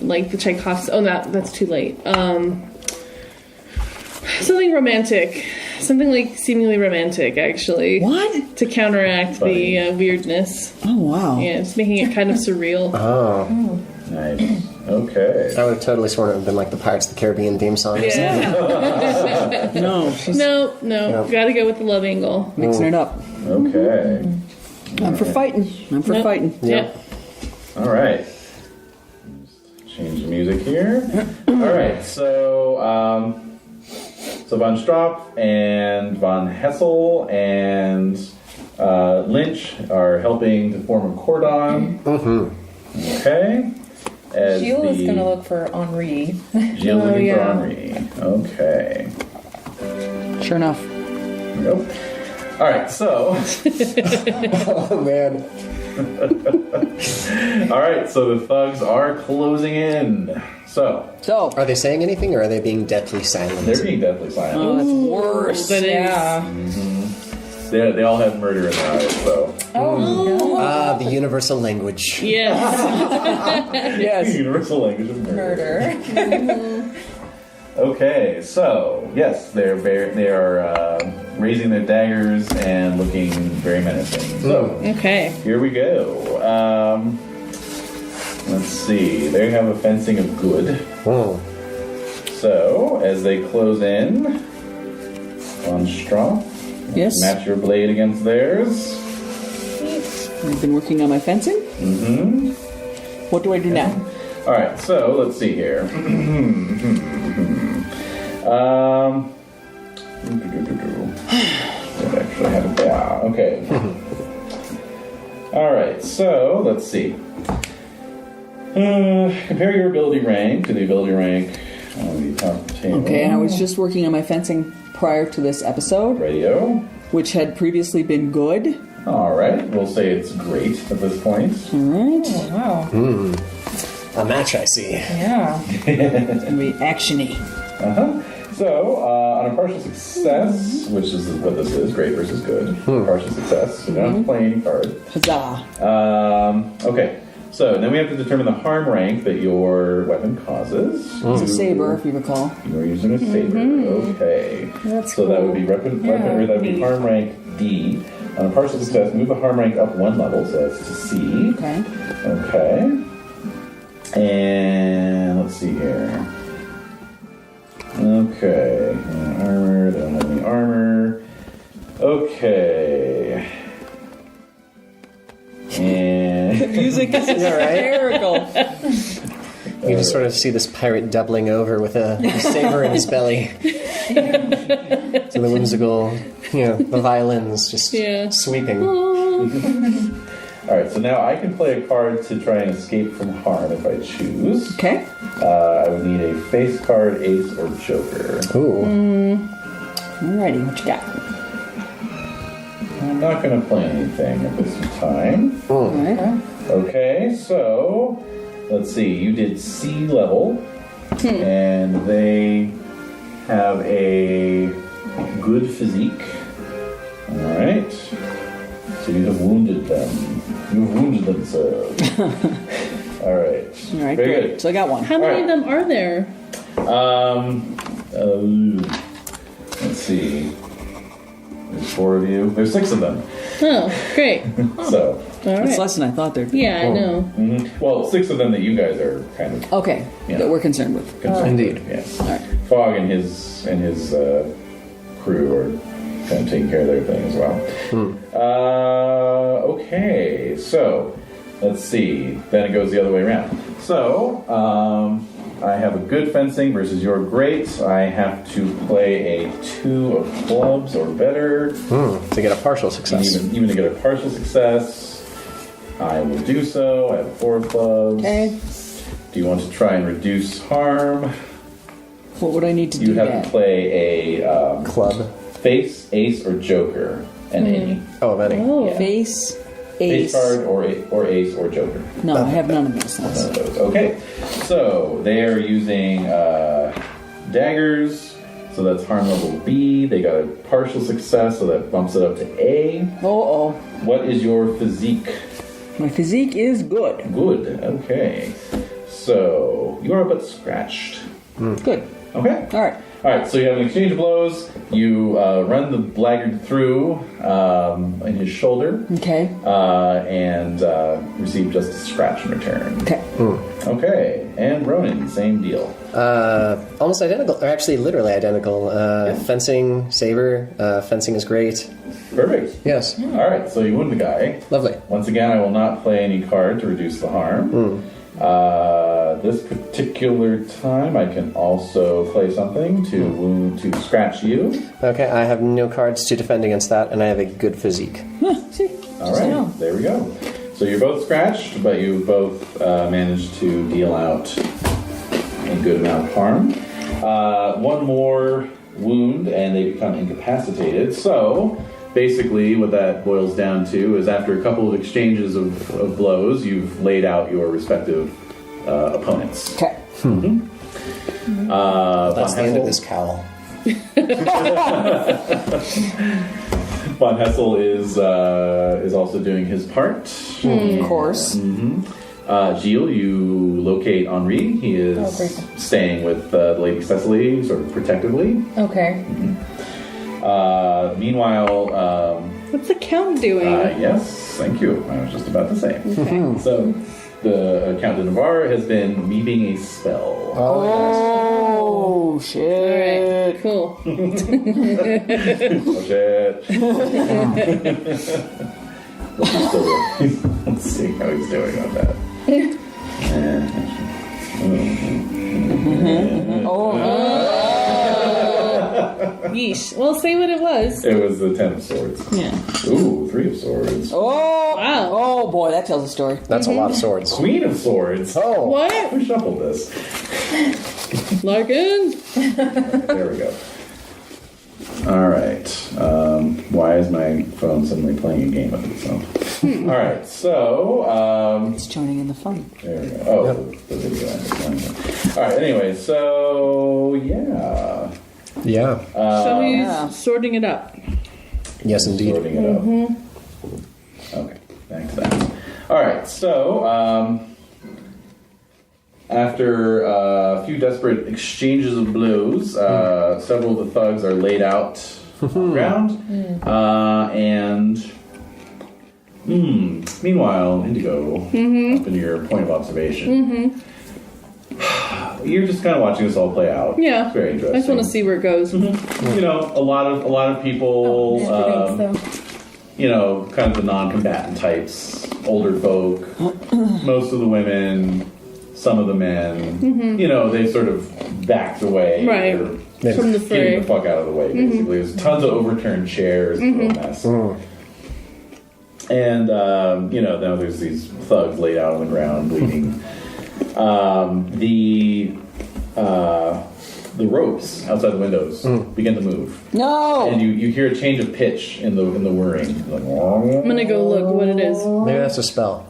like the Tchaikovsky. Oh, that's too late. Something romantic, something like seemingly romantic, actually. What? To counteract the weirdness. Oh, wow. Yeah, it's making it kind of surreal. Nice. Okay. I would have totally sworn it would have been like the Pirates of the Caribbean theme song. Yeah. No, she's No. Gotta go with the love angle. mixing it up. Okay. I'm for fighting. I'm for Nope. fighting. Yep. All right. Change the music here. All right. So von Straub and von Hessel and Lynch are helping to form a cordon. Okay. As Gilles is the- going to look for Henri. Gilles looking yeah. for Henri. Okay. Sure enough. Nope. All right. So. Oh, man. All right. So the thugs are closing in. So So, Are they saying anything, or are they being deathly silent? they're being deathly silent. oh, that's worse. That is. Yeah. They all have murder in their eyes. So. Ah, the universal language. Yes. Yes. Universal language of murder. Murder. Okay, so yes, they are raising their daggers and looking very menacing. So Okay. here we go. Let's see. They have a fencing of good. Oh. So as they close in, von Straub, Yes. match your blade against theirs. I've been working on my fencing. Mm-hmm. What do I do now? All right, so let's see here. What actually happened? Yeah, okay. All right, so let's see. Compare your ability rank to the ability rank on the top of the table. Okay, and I was just working on my fencing prior to this episode, Radio. which had previously been good. All right, we'll say it's great at this point. All right. Wow. A match, I see. Yeah. It's going to be actiony. So, on a partial success, which is what this is, great versus good, partial success, so you don't have to play any card. Huzzah. Okay, so now we have to determine the harm rank that your weapon causes. It's a saber, if you recall. You're using a saber. Okay. That's so that cool. would be weapon, or that would be harm rank D. On a partial success, move the harm rank up one level, so that's to C. Okay. Okay. And let's see here. Okay. Armor, they don't have any armor. Okay. And Music is hysterical. You just sort of see this pirate doubling over with a saber in his belly. So the whimsical, the violins just Yeah. sweeping. All right, so now I can play a card to try and escape from harm if I choose. Okay. I would need a face card, ace, or joker. Ooh. Alrighty, what you got? I'm not going to play anything at this time. Alright. Okay, so let's see. You did sea level, and they have a good physique. All right. So you have wounded them. You've wounded themselves. All right. Alright, Very great. good. So I got one. How many of them are there? Let's see. There's 4 of you. There's 6 of them. Oh, great. So, All It's right. less than I thought there'd be. Yeah, I know. well, 6 of them that you guys are kind of Okay, Yeah. that we're concerned with. concerned Indeed. with. Yes. Alright. Fog and his crew are kind of taking care of their thing as well. Okay, so let's see. Then it goes the other way around. So I have a good fencing versus your great. I have to play a 2 of clubs or better, To get a partial and success. even to get a partial success. I will do so. I have 4 of clubs. Okay. Do you want to try and reduce harm? What would I need to do You have that? to play a Club. face, ace, or joker, and any. Oh, of any. Oh, Face, Face ace. card or ace or joker. No, I have none of those None things. of those. Okay, so they are using daggers, so that's harm level B. They got a partial success, so that bumps it up to A. Oh, What is your physique? my physique is good. Good. Okay, so you are but scratched. Good. Okay. All right. All right, so you have an exchange of blows. You run the blackguard through in his shoulder Okay. and receive just a scratch in return. Okay. Okay, and Ronan, same deal. Almost identical, or actually literally identical. Fencing, saber. Fencing is great. Perfect. Yes. All right, so you wound the guy. Lovely. Once again, I will not play any card to reduce the harm. This particular time, I can also play something to wound, to scratch you. Okay, I have no cards to defend against that, and I have a good physique. See? All right, there we go. So you're both scratched, but you both managed to deal out a good amount of harm. One more wound, and they become incapacitated. So basically, what that boils down to is after a couple of exchanges of blows, you've laid out your respective opponents. Okay. That's the end of this cowl. Von Hessel is also doing his part. Of course. Gilles, you locate Henri. He is great. staying with Lady Cecily, sort of protectively. Okay. Meanwhile, what's the count doing? yes, thank you. I was just about to say. So, the Count de Navarre has been weaving a spell. Oh, shit. Alright, cool. Oh, shit. Let's see how he's doing on that. Yeesh. Well, say what it was. It was the 10 of swords. Yeah. Ooh, 3 of swords. Oh, Wow. oh boy, that tells a story. That's a lot of swords. Queen of swords. Oh. What? Who shuffled this? Larkin? There we go. All right. Why is my phone suddenly playing a game of itself? All right. So, It's joining in the fun. there we go. Oh, the video ended. All right. Anyway, so yeah. Yeah. So he's Yeah. sorting it up. Yes, indeed. Sorting it up. Okay, back to that. All right, so after a few desperate exchanges of blows, several of the thugs are laid out on the ground, and meanwhile, Indigo, up in your point of observation, you're just kind of watching this all play out. Yeah. It's very I interesting. just want to see where it goes. You know, a lot of people. You know, kind of the non-combatant types, older folk, most of the women, some of the men. You know, they sort of backed away. Right. They're From the fray. getting the fuck out of the way, basically. There's tons of overturned chairs. It's a real mess. And, now there's these thugs laid out on the ground bleeding. The ropes outside the windows begin to move. No! And you hear a change of pitch in the whirring. Like, I'm gonna go look what it is. Maybe that's a spell.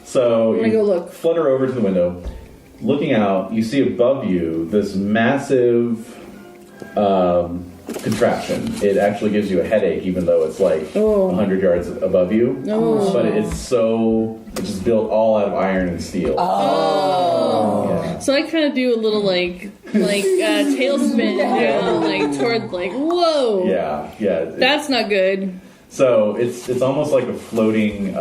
So I'm gonna go look. Flutter over to the window. Looking out, you see above you this massive contraption. It actually gives you a headache, even though it's like 100 yards above you. Oh. But it's just built all out of iron and steel. Oh. Yeah. So I kind of do a little like tailspin down, like toward like whoa. Yeah. That's not good. So it's almost like a floating.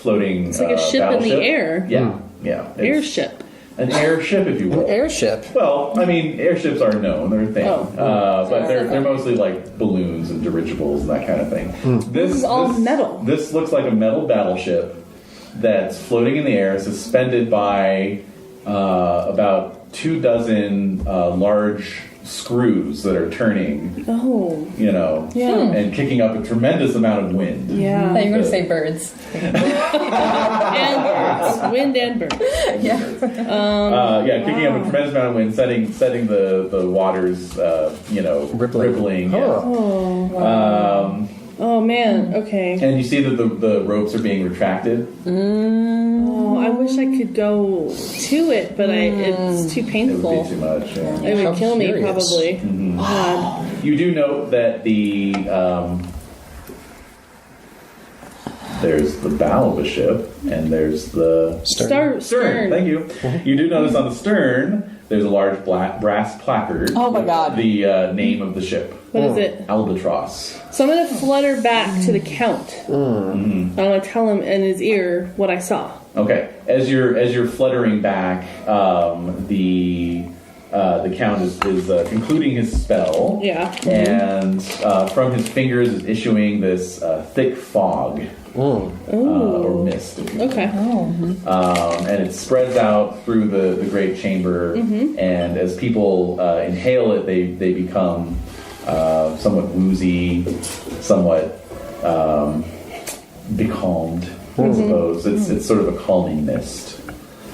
It's like a ship in the air. Yeah. It's Airship. An airship, if you will. An airship. Well, I mean, airships are known; they're a thing. But they're mostly like balloons and dirigibles and that kind of thing. This is all metal. This looks like a metal battleship that's floating in the air, suspended by about 24 large screws that are turning. Oh. Yeah. And kicking up a tremendous amount of wind. Yeah. I thought you were going to say birds. And birds. Wind and birds. Kicking up a tremendous amount of wind, setting the waters, rippling. Oh man. Okay. And you see that the ropes are being retracted. Oh, I wish I could go to it, but it's too It painful. would be too much. Yeah. It would How kill me curious. probably. God. You do note that there's the bow of a ship and there's the Stern. Thank you. You do notice on the stern there's a large brass placard. Oh my God. The name of the ship. What is it? Albatross. So I'm gonna flutter back to the Count. I'm gonna tell him in his ear what I saw. Okay. As you're fluttering back, the Count is concluding his spell. Yeah. And from his fingers is issuing this thick fog. Or mist. If you will. Okay. And it spreads out through the great chamber, and as people inhale it, they become somewhat woozy, somewhat becalmed, I suppose. It's sort of a calming mist.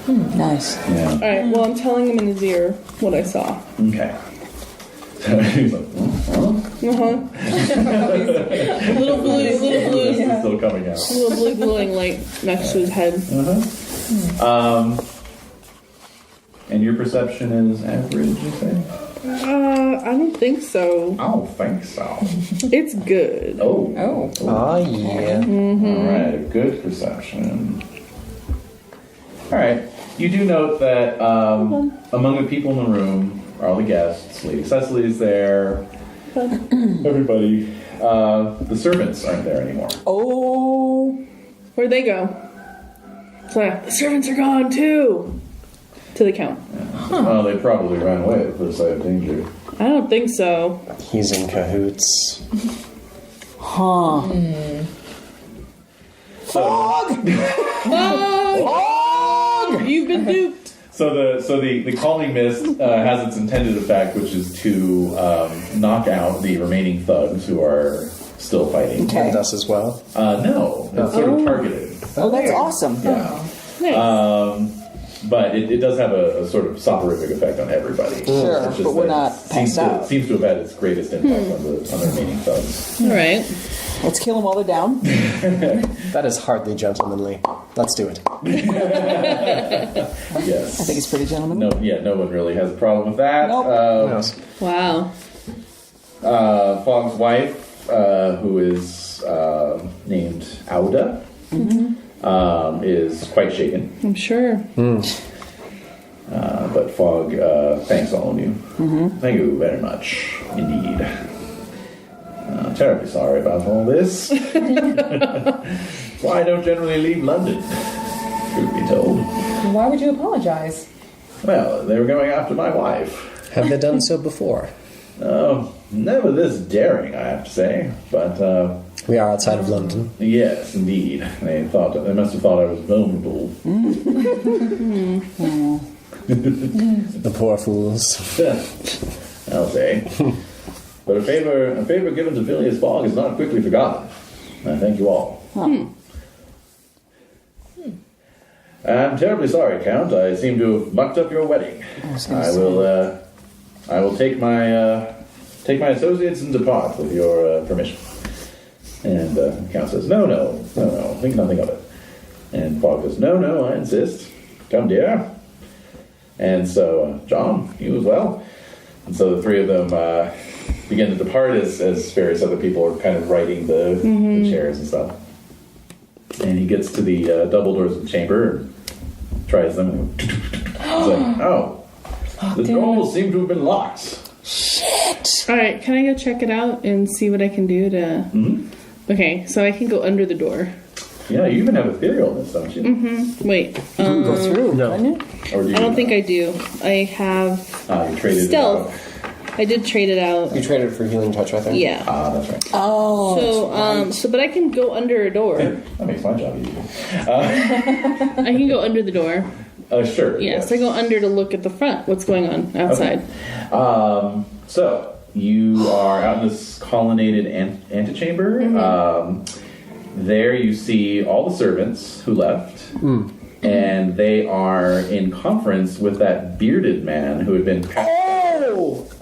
Nice. Yeah. All right. Well, I'm telling him in his ear what I saw. Okay. He's like, Little blue. This is still coming out. Little blue glowing light next to his head. And your perception is average, you say? I don't think so. I don't think so. It's good. Oh, Oh, yeah. all right, a good perception. All right, you do note that among the people in the room are all the guests. Lady Cecily's there. Everybody. The servants aren't there anymore. Oh. Where'd they go? So the servants are gone too. To the Count. Well, they probably ran away at the first sight of danger. I don't think so. He's in cahoots. Huh. Fog! Fog! You've been duped. So the calming mist has its intended effect, which is to knock out the remaining thugs who are still fighting. Okay. And us as well. No, it's sort of targeted. Oh, that's awesome. Yeah. Nice. But it does have a sort of soporific effect on everybody. Sure, It's just but we're that not it passed out. seems to have had its greatest impact on the remaining thugs. All right. Let's kill them while they're down. That is hardly gentlemanly. Let's do it. Yes. I think it's pretty gentlemanly. No one really has a problem with that. Nope. Yes. Wow. Fogg's wife, who is named Auda, is quite shaken. I'm sure. But Fogg thanks all of you. Thank you very much indeed. Terribly sorry about all this. Why I don't generally leave London, truth be told. Why would you apologize? Well, they were going after my wife. Have they done so before? Never this daring, I have to say. But We are outside of London. yes, indeed. They must have thought I was vulnerable. The poor fools. I'll say. But a favor given to Phileas Fogg is not quickly forgotten. Thank you all. I'm terribly sorry, Count. I seem to have mucked up your wedding. I will take my associates and depart with your permission. And Count says, no, think nothing of it. And Fog goes, no, I insist. Come, dear. And so, John, you as well. And so the three of them begin to depart as various other people are kind of righting the chairs and stuff. And he gets to the double doors of the chamber and tries them. And he's like, the doors seem to have been locked. Shit! Alright, can I go check it out and see what I can do to... Okay, so I can go under the door. Yeah, you even have etherealness, don't you? Wait. You can go through, couldn't you? Or do you I don't think I do. I have you traded stealth. it out. I did trade it out. You traded for healing touch right there? Yeah. That's right. Oh. But I can go under a door. That makes my job easier. I can go under the door. Sure. Yes, I go under to look at the front. What's going on outside? Okay. So you are out in this colonnaded antechamber. There you see all the servants who left, and they are in conference with that bearded man who had been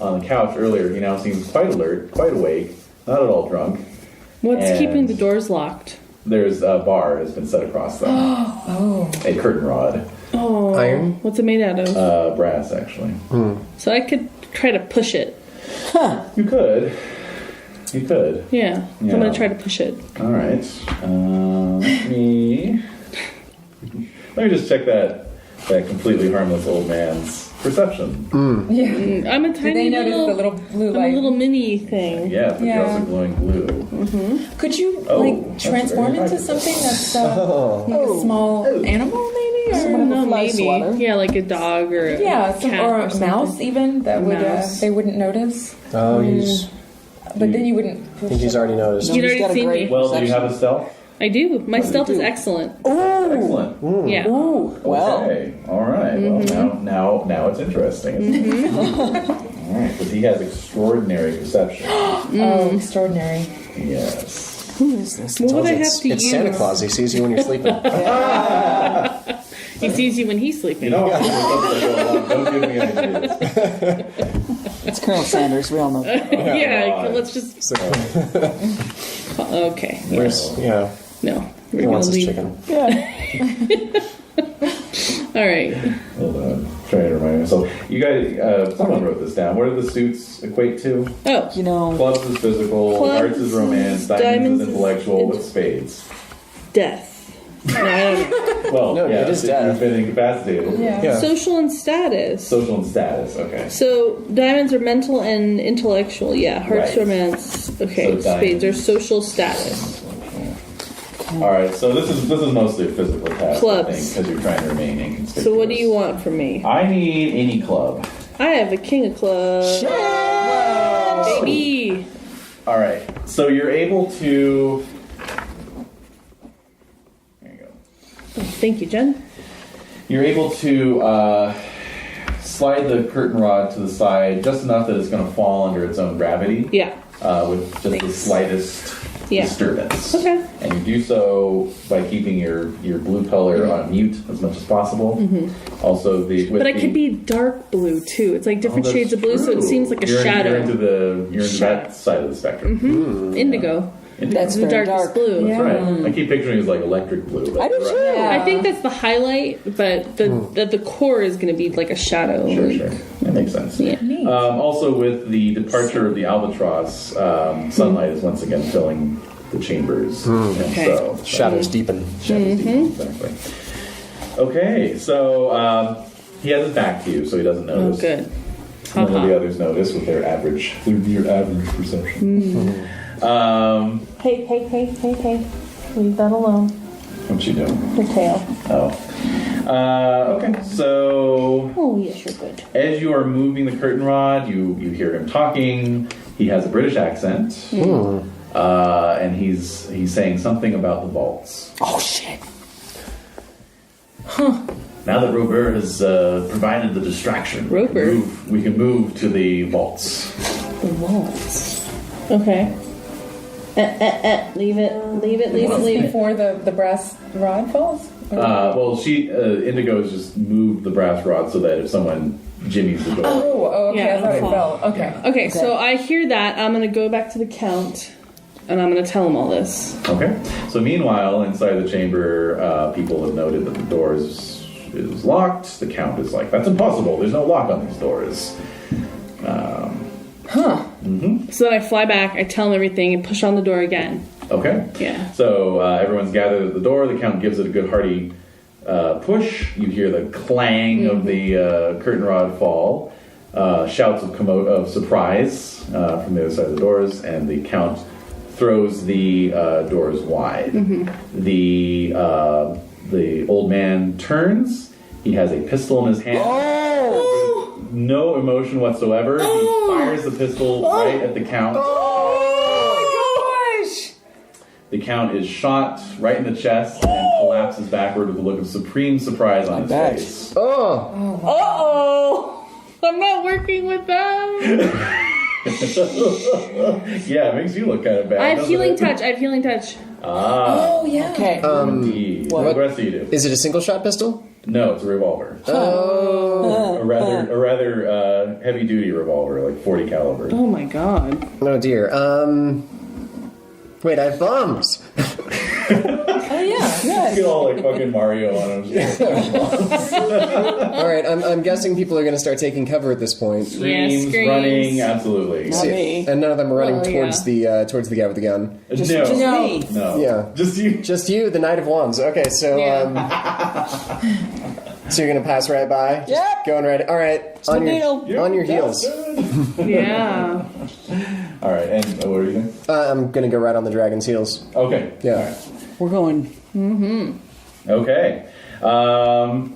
on the couch earlier. He now seems quite alert, quite awake, not at all drunk. What's keeping the doors locked? There's a bar has been set across them. A curtain rod. Oh, Iron? What's it made out of? Brass, actually. So I could try to push it. You could. You could. Yeah. So I'm gonna try to push it. All right. Let me just check that completely harmless old man's perception. I'm a Do tiny they notice little, the little blue I'm light? a little mini thing. Yeah, but you're Yeah. also glowing blue. Could you that's transform very into nice. something that's like a small animal, maybe? Or No, fly maybe. swatter. Yeah, like a dog or a cat or a something. mouse even that would Mouse. they wouldn't notice. Oh, he's... But then you wouldn't. I think he's already noticed. You'd He's already got a seen great- me. Well, do you have a stealth? I do. My stealth is do? excellent. Excellent. Yeah. Ooh, well. Okay. All right. Well, now it's interesting. All right, because he has extraordinary perception. Oh, extraordinary. Yes. Who is this? What would I have It's to use? Santa Claus. He sees you when you're sleeping. He sees you when he's sleeping. You know, don't give me ideas. It's Colonel Sanders. We all know that. Yeah, God. let's just. So, Okay. where's... Yeah. No. He We're wants gonna his leave. chicken. All right. Hold on. Trying to remind myself. You guys, someone wrote this down. What do the suits equate to? Oh. You know, Clubs is physical, Clubs, hearts is romance, diamonds is intellectual, with spades. Death. No, I don't know. Well, No, yeah, it is if death. you've been incapacitated. Yeah. Social and status. Social and status, okay. So diamonds are mental and intellectual. Yeah. Hearts, Right. romance. Okay. So Spades are social status. Alright, so this is mostly a physical task, Clubs. I think, because you're trying to remain inconspicuous. So what do you want from me? I need any club. I have a king of clubs. Baby. Alright, so you're able to... There you go. Thank you, Jen. You're able to slide the curtain rod to the side just enough that it's going to fall under its own gravity. Yeah. With just the Thanks. slightest Yeah. disturbance. Okay. And you do so by keeping your blue color on mute as much as possible. Also, But I could be dark blue too. It's like different shades of blue, so it seems like a shadow. You're into that side of the spectrum. Indigo. that's The very darkest dark. blue. That's right. I keep picturing it as like electric blue. But I do you're too. right. I think that's the highlight, but the core is going to be like a shadow. Sure. That makes sense. Yeah. Also, with the departure of the albatross, sunlight is once again filling the chambers. And Okay. so, Shadows deepen. Exactly. Okay, so he has his back to you, so he doesn't Oh, notice. good. None of the Haha. others notice with their average perception. Hey. Leave that alone. What's she doing? Her tail. Oh. Okay, so Oh, yes, you're good. as you are moving the curtain rod, you hear him talking. He has a British accent. And he's saying something about the vaults. Oh shit! Now that Robert has provided the distraction, Roper? we can move to the vaults. The walls. Okay. Leave it. Before the brass rod falls? Well, Indigo's just moved the brass rod so that if someone jimmies the door. Oh, okay. Yeah, I thought it fall. fell. Okay. Okay, so I hear that. I'm going to go back to the Count, and I'm going to tell him all this. Okay. So meanwhile, inside the chamber, people have noted that the door is locked. The Count is like, that's impossible. There's no lock on these doors. So then I fly back, I tell him everything, and push on the door again. Okay. Yeah. So everyone's gathered at the door. The Count gives it a good hearty push. You hear the clang of the curtain rod fall. Shouts of surprise from the other side of the doors, and the Count throws the doors wide. The old man turns. He has a pistol in his hand. No emotion whatsoever. He fires the pistol right at the Count. Oh my gosh! The Count is shot right in the chest and collapses backward with a look of supreme surprise on his face. Uh-oh! I'm not working with them! Yeah, it makes you look kind of bad. I have doesn't healing it? touch. Oh, yeah. Okay. Indeed. What the rest of you do? Is it a single shot pistol? No, it's a revolver. A rather heavy duty revolver, like 40 caliber. Oh my god. Oh dear. Wait, I have bombs. Oh, yeah. Get all like fucking Mario on him. All right, I'm guessing people are going to start taking cover at this point. Screams, screams. running, absolutely. Not me. And none of them are running Well, towards the guy with the gun. Just no. me. No. Yeah. Just you. Just you, the Knight of Wands. Okay, so so you're gonna pass right by? Just Yep. Going right. All right. the needle. On your heels. Yeah. All right, and what are you doing? I'm gonna go right on the dragon's heels. Okay. Yeah. All right. We're going. Okay. All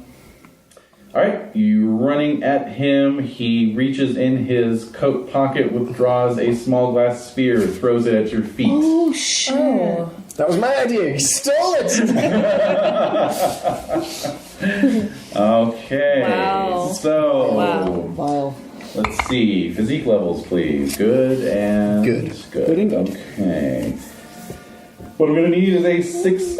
right. You're running at him. He reaches in his coat pocket, withdraws a small glass sphere, throws it at your feet. Oh, shit. Oh. That was my idea. You stole it. Okay. Wow. So, Vile. let's see. Physique levels, please. Good and Good. Good and good. Okay. What I'm going to need is a 6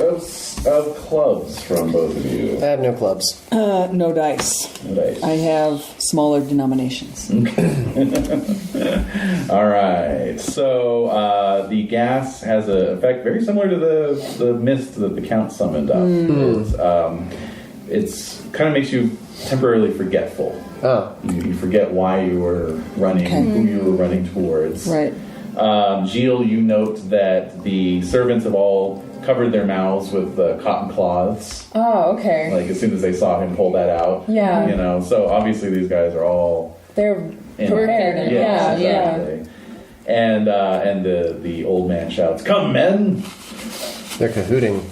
of clubs from both of you. I have no clubs. No dice. No dice. I have smaller denominations. All right. So the gas has an effect very similar to the mist that the Count summoned up. It's kind of makes you temporarily forgetful. Oh. You forget why you were running, who you were running towards. Right. Gilles, you note that the servants have all covered their mouths with cotton cloths. Oh, okay. Like as soon as they saw him pull that out. Yeah. You know, so obviously these guys are all They're prepared. Yes, Yeah. exactly. And the old man shouts, "Come, men!" They're cahooting.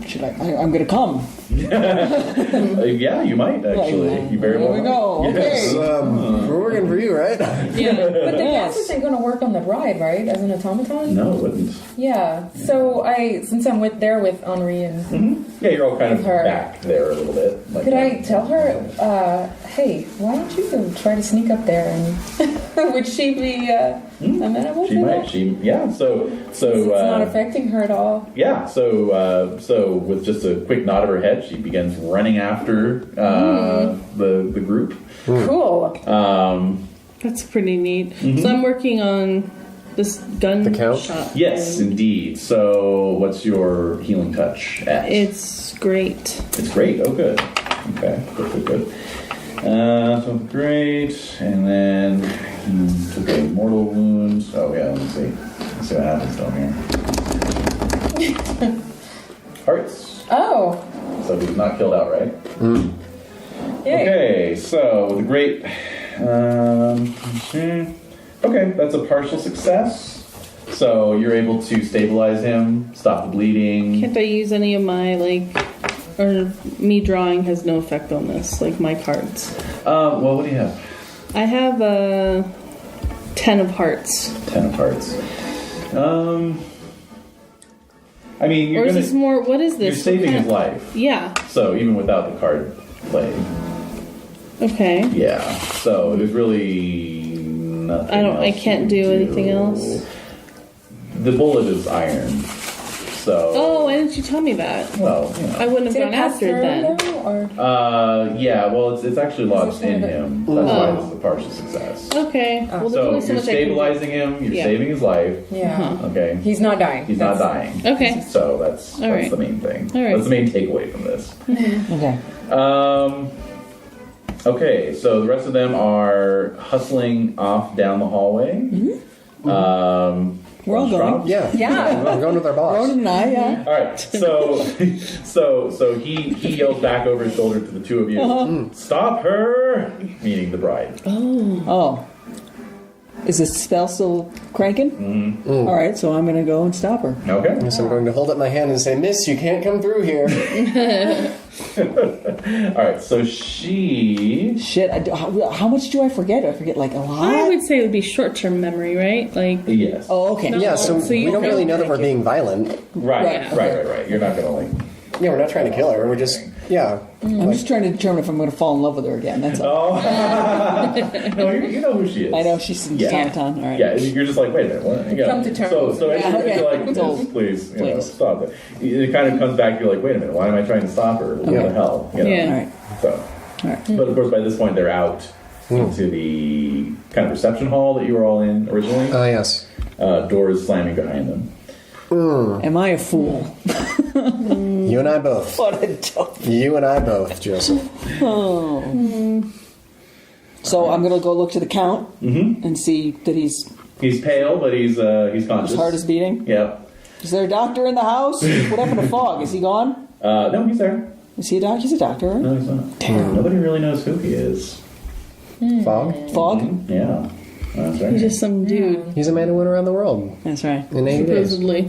Should I'm going to come. Yeah, you might actually. You very well. There we go. might. Yes. Okay. We're working for you, right? Yeah. But the gas isn't going to work on the bride, right? As an automaton? No, it wouldn't. Yeah. So since I'm there with Henri and Yeah, you're all kind of With her. back there a little bit. Like could I tell her, hey, why don't you go try to sneak up there and would she be amenable She to might. that? So It's not affecting her at all. yeah. So with just a quick nod of her head, she begins running after the group. Cool. That's pretty neat. So I'm working on this gun The Count? shot. Yes, thing. indeed. So what's your healing touch at? It's great. It's great. Oh, good. Okay, good. So great, and then you took a mortal wound. Oh yeah, let me see. Let's see what happens down here. Hearts. Oh. So he's not killed outright. Yay. Okay, so the great. Okay, that's a partial success. So you're able to stabilize him, stop the bleeding. Can't I use any of my, or me drawing has no effect on this, like my cards? Well, what do you have? I have 10 of hearts. 10 of hearts. I mean, you're Or is gonna, this more, what is you're this? saving What his kind life. Yeah, So even without the card play, okay. yeah. So there's really nothing. I else can't you do anything else? The bullet is iron. So. Oh, why didn't you tell me that? Well, I wouldn't have Did it gone pass after through it then. though, or? Yeah, well, it's actually lodged in him. That's why Oh. this is a partial success. Okay. Well, there's So only so you're much I can do. stabilizing him, you're Yeah. saving his life. Yeah. Okay. He's not dying. He's not dying. Okay. So that's All right. the main thing. All right. That's the main takeaway from this. Okay. Okay, so the rest of them are hustling off down the hallway. We're all going. Yeah. Yeah. I'm going with our boss. Ronan and I, yeah. All right, so he yells back over his shoulder to the two of you. Stop her, meaning the bride. Oh. Is this spell still cranking? All right, so I'm going to go and stop her. Okay. So I'm going to hold up my hand and say, Miss, you can't come through here. All right, so she. Shit, how much do I forget? Do I forget like a lot? I would say it would be short-term memory, right? Like, Yes. Oh, okay. Yeah, so So we you don't can- really know that we're being violent. Right. Right. You're not gonna like. Yeah, we're not trying to kill her. We're just, yeah. I'm just trying to determine if I'm going to fall in love with her again. That's all. Oh. No, you know who she is. I know she's in Swanton. All right. Yeah, you're just like, wait a minute. What? You know, Come to terms. So as Yeah, you're okay. like, So, please, you know, please. stop it. It kind of comes back. You're like, wait a minute. Why am I trying to stop her? What the hell? You know? Yeah. All right. So, All right. but of course, by this point, they're out into the kind of reception hall that you were all in originally. Yes. Doors slamming behind them. Am I a fool? You and I both. What a dope. You and I both, Joseph. So I'm going to go look to the count and see that his He's pale, but he's conscious. heart is beating. Yep. Is there a doctor in the house? What happened to Fog? Is he gone? No, he's there. Is he a doctor? He's a doctor. Right? No, he's not. Damn. Nobody really knows who he is. Fog? Fog? Yeah. That's right. he's just some dude, He's a man who went around the world That's right. in 80 days. supposedly.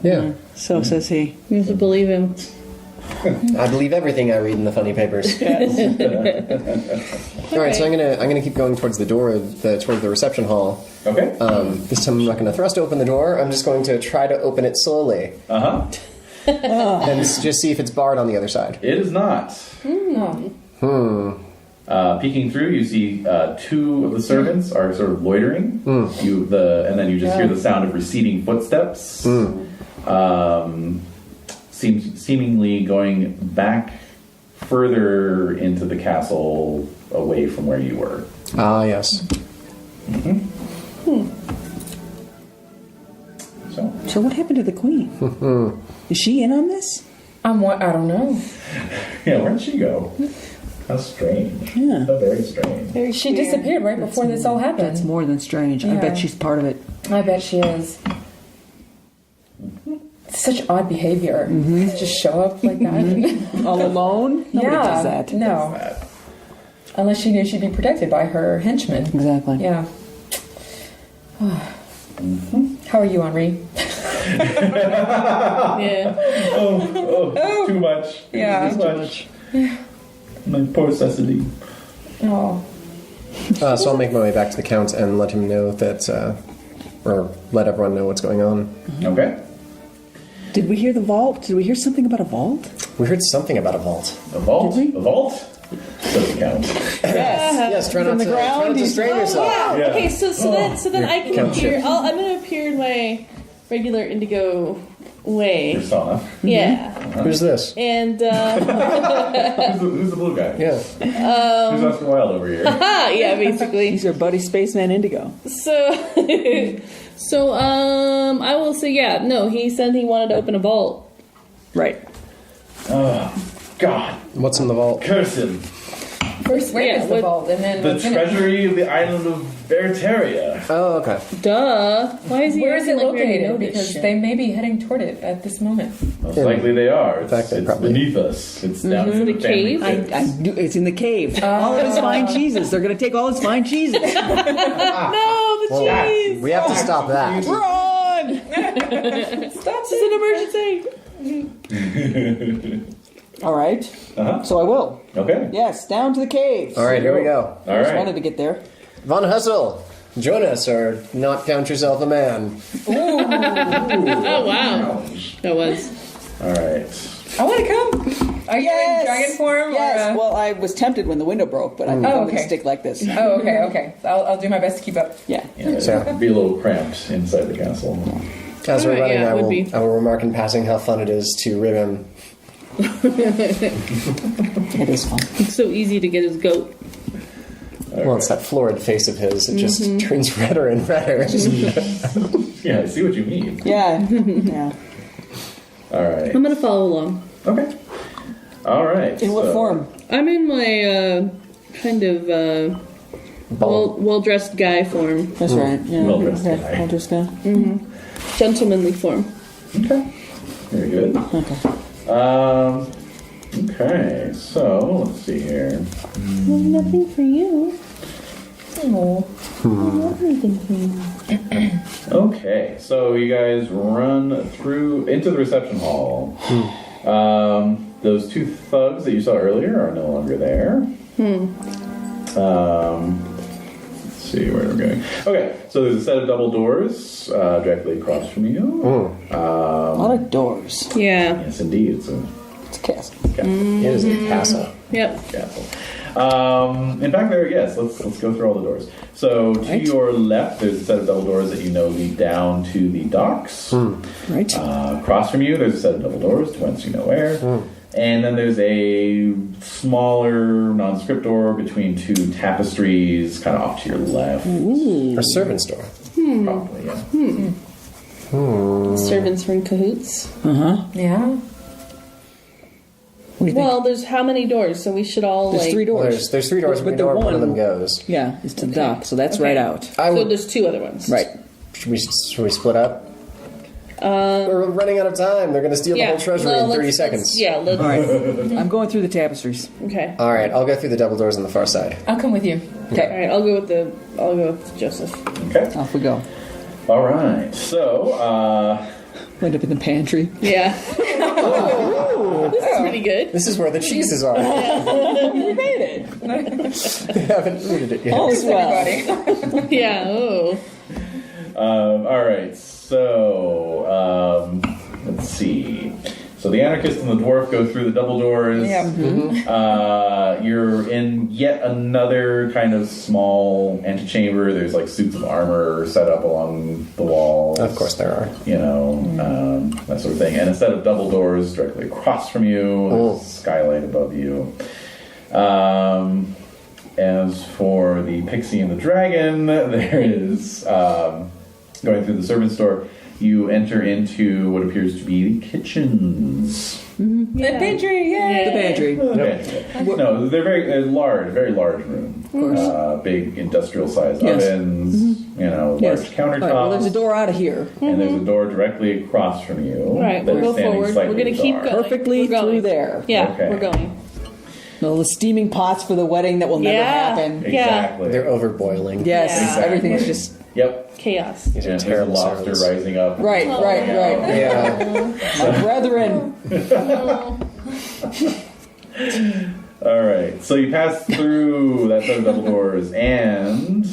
Yeah. So says he. You have to believe him. I believe everything I read in the funny papers. All right, so I'm gonna keep going towards the door, towards the reception hall. Okay. This time I'm not gonna thrust open the door. I'm just going to try to open it slowly Uh-huh. and just see if it's barred on the other side. It is not. Peeking through, you see two of the servants are sort of loitering. And then you just hear the sound of receding footsteps. Seemingly going back further into the castle, away from where you were. Ah, yes. So what happened to the queen? Is she in on this? I don't know. Yeah, where'd she go? How strange. Yeah. How very strange. She disappeared right before this all happened. That's more than strange. I Yeah. bet she's part of it. I bet she is. Such odd behavior. To just show up like that. All alone? Nobody Yeah. does that. No. Unless she knew she'd be protected by her henchmen. Exactly. Yeah. How are you, Henri? Yeah. Oh, too much. Yeah. Too much. My poor Cecily. Oh. So I'll make my way back to the Count and let him know that, or let everyone know what's going on. Okay. Did we hear the vault? Did we hear something about a vault? We heard something about a vault. A vault? Did we? A vault? Doesn't count. Yes, try not the to, ground, try not to he's- strain yourself. Wow. Yeah. Okay, so then I can Count appear. shift. I'm going to appear in my regular indigo way. Persona. Yeah. Who's this? And Who's the blue guy? Yeah. Who's Oscar Wilde over here? yeah, basically. He's our buddy Spaceman Indigo. So I will say no. He said he wanted to open a vault. Right. Oh, God. What's in the vault? Curse him. First, where is the what- vault? And then The what's in it? treasury of the island of Barataria. Oh, okay. Duh. Why is he? Where is it acting like we already know located? this Because shit? they may be heading toward it at this moment. Most likely they are. In fact, they It's probably- beneath us. It's down Is in it the a family cave? crypt. I do, it's in the cave. All of his fine cheeses. They're going to take all his fine cheeses. No, the cheese. We have to stop that. Run! Stop This is an emergency. All right. Uh-huh. So I will. Okay. Yes, down to the cave. All right, here we go. All I just right. wanted to get there. Von Hustle, join us or not count yourself a man. Oh wow, that was. All right. I want to come. Are you in dragon form? Yes. Or, Well, I was tempted when the window broke, but I think I'm going okay. to stick like this. Oh, okay. So I'll do my best to keep up. Yeah. Yeah, So- it'd be a little cramped inside the castle. As we're running, yeah, it would be. I will remark in passing how fun it is to rib him. It is fun. It's so easy to get his goat. Well, it's that florid face of his. It just turns redder and redder. Yeah, I see what you mean. Yeah. Yeah. All right. I'm gonna follow along. Okay. All right. In what form? I'm in my kind of well-dressed guy form, That's right. Yeah. Well-dressed Okay. guy. Well-dressed guy. gentlemanly form. Okay. Very good. Okay, so let's see here. Nothing for you. Okay, so you guys run through into the reception hall. Those two thugs that you saw earlier are no longer there. Let's see where we're going. Okay, so there's a set of double doors directly across from you. A lot of doors. Yeah. Yes, indeed, it's a It's a castle. castle. It is a castle. Yep. Castle. In fact, let's go through all the doors. So to Right. your left, there's a set of double doors that you know lead down to the docks. Right. Across from you, there's a set of double doors to whence you know where. And then there's a smaller nondescript door between two tapestries, kind of off to your left. A servant's door. Probably, yeah. Servants from cahoots. Yeah. What do you think? Well, there's how many doors? So we should all There's like. 3 doors. Well, there's 3 doors, but we the know where one of them goes. Yeah, it's to the dock, so that's Okay. right out. So there's 2 other ones. Right. Should we split up? We're running out of time. They're going to steal the whole treasury in 30 seconds. Let's. All right. I'm going through the tapestries. Okay. All right, I'll go through the double doors on the far side. I'll come with you. All right. I'll go with Joseph. Okay. Off we go. All right. So, Wind up in the pantry. Yeah. This is pretty good. This is where the cheeses are. We made it. We haven't needed it yet. All's well. Yeah. Oh. all right. So, let's see. So the anarchist and the dwarf go through the double doors. You're in yet another kind of small antechamber. There's like suits of armor set up along the walls. Of course there are. You know, that sort of thing. And a set of double doors directly across from you. There's a skylight above you. As for the pixie and the dragon, there is, going through the servant's door, you enter into what appears to be the kitchens. The pantry, yay! The pantry. No, they're very large room. Of course. Big industrial-sized Yes. ovens, you know, large Yes. countertops. All right, well, there's a door out of here. And there's a door directly across from you. All right. that We'll is go standing forward. slightly We're gonna keep ajar. going. Perfectly We're going. through there. Yeah. Okay. We're going. The steaming pots for the wedding that will never Yeah. happen. Exactly. They're overboiling. Yes, Yeah. everything's just Yep. Chaos. These are And there's a terrible lobster servants. rising up. right. Yeah. My brethren. All right, so you pass through that set of double doors, and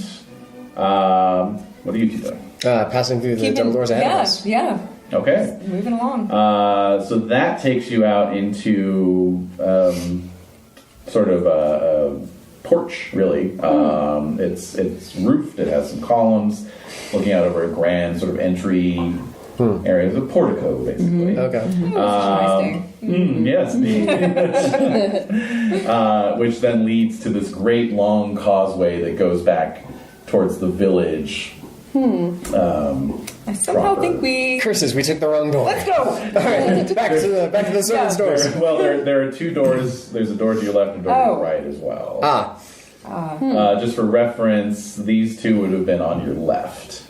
what are you two doing? Passing through the double doors ahead of us. Yeah. Okay, Moving along. so that takes you out into sort of a porch, really. It's roofed. It has some columns, looking out over a grand sort of entry area. It's a portico, basically. Okay. Yes, which then leads to this great long causeway that goes back towards the village. I somehow proper. think we. Curses, we took the wrong door. Let's go! All right, back to the servants' doors. Well, there are 2 doors. There's a door to your left and a door to your right as well. Just for reference, these 2 would have been on your left.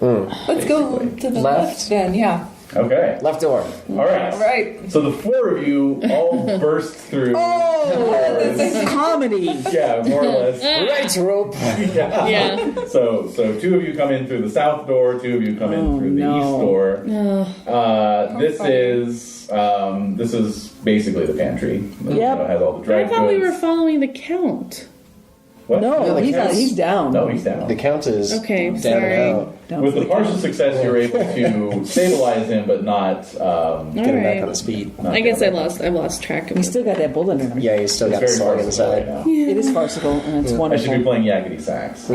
Let's go to the left then, yeah. Okay. Left door. All right. All right. So the 4 of you all burst through. Comedy. Yeah, more or less. Right rope. Yeah. So 2 of you come in through the south door, 2 of you come in through the east door. This is basically the pantry. Yep. It has all the dry I thought we were goods. following the count. What? No, he's down. No, he's down. The count is Okay, down sorry. and out. Down With for the the partial success, you're able to stabilize him, but not. Get him back Alright. on his feet. not I guess get him I've lost track of He's it. still got that bullet in him. Yeah, he's still It's got a very slug farcical right inside. now. It is farcical, and it's I should be wonderful. playing yakety sax.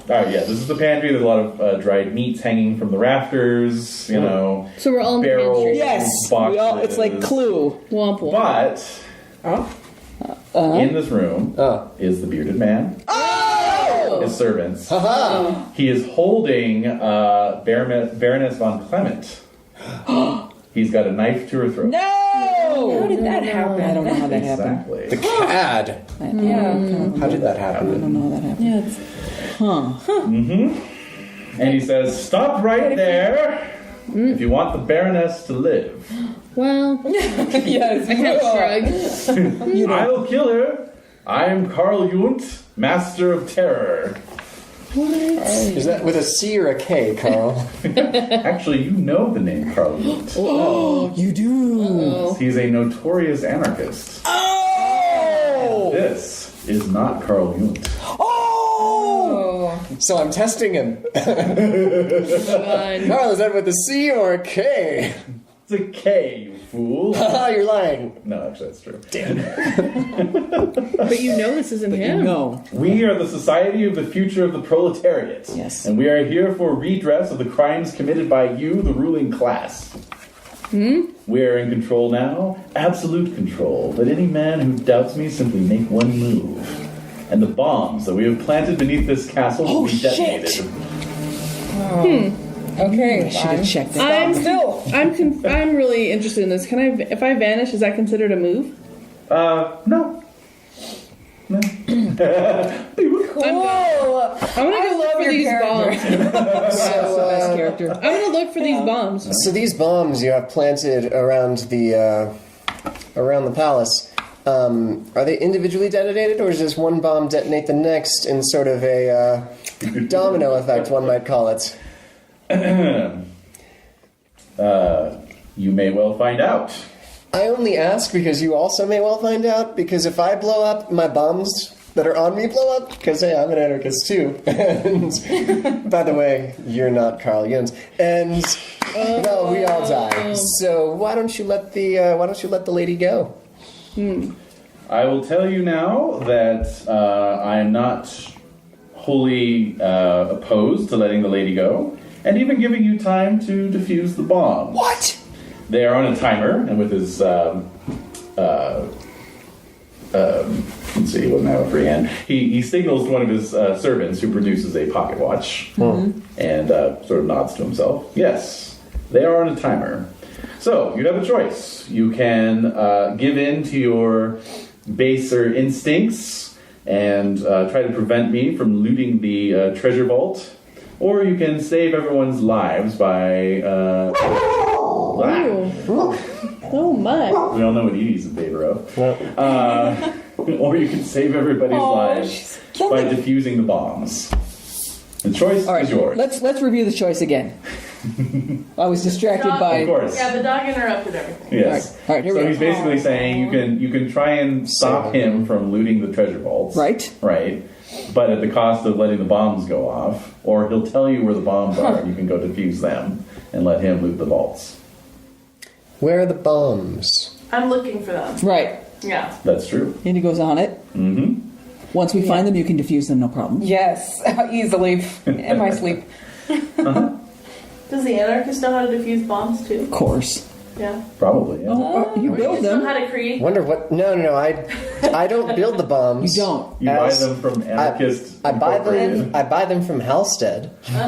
Alright, yeah, this is the pantry. There's a lot of dried meats hanging from the rafters, you know. So we're all in the barrels, pantry. Yes, we all, it's like boxes. Clue. Womp womp. But in this room is the bearded man. His servants. He is holding Baroness von Clement. He's got a knife to her throat. No! How did that happen? I don't know how that happened. Exactly. The cad. Yeah. How did that I happen? don't know how that happened. Yeah. It's, And he says, "Stop right there if you want the Baroness to live. Well, yes. I can't shrug. I'll kill her. I am Karl Junt, Master of Terror." Is that with a C or a K, Carl? Actually, you know the name Karl Junt. Oh, you do. He's a notorious anarchist. Oh! This is not Karl Junt. Oh! So I'm testing him. God. Carl, is that with a C or a K? It's a K, you fool. Haha, you're lying. No, actually, that's true. But you know this isn't him. No. We are the Society of the Future of the Proletariat. Yes. And we are here for redress of the crimes committed by you, the ruling class. We are in control now, absolute control. Let any man who doubts me simply make one move. And the bombs that we have planted beneath this castle will be detonated. okay. I should have checked that. I'm really interested in this. Can I, if I vanish, is that considered a move? No. No. I'm gonna go look for these bombs. That's the best character. I'm gonna look for these bombs. So these bombs you have planted around the palace, are they individually detonated, or does this one bomb detonate the next in sort of a domino effect, one might call it? You may well find out. I only ask because you also may well find out, because if I blow up, my bombs that are on me blow up, because hey, I'm an anarchist too. And by the way, you're not Karl Jens. And well, we all die. So why don't you let the lady go? I will tell you now that I am not wholly opposed to letting the lady go, and even giving you time to defuse the bomb. What? They are on a timer, and with his let's see, he wasn't have a free hand. He signals to one of his servants, who produces a pocket watch, and sort of nods to himself. Yes, they are on a timer. So you have a choice. You can give in to your baser instincts and try to prevent me from looting the treasure vault, or you can save everyone's lives by. Oh my! We all know what Edie's in favor of. Or you can save everybody's lives by defusing the bombs. The choice All right, is yours. let's review the choice again. I was distracted by. Of course. Yeah, the dog interrupted everything. Yes. All right, here we So go. he's basically saying you can try and stop him from looting the treasure vaults. Right. Right. But at the cost of letting the bombs go off, or he'll tell you where the bombs are, and you can go defuse them and let him loot the vaults. Where are the bombs? I'm looking for them. Right. Yeah. That's true. Indy goes on it. Mm-hmm. Once we find them, you can defuse them, no problem. Yes, easily in my sleep. Does the anarchist know how to defuse bombs too? Of course. Yeah. Probably. Yeah. You build Know them. how to create. Wonder what? No. I don't build the bombs. You don't. You buy them from anarchists. I buy them. Incorporated. I buy them from Halstead. So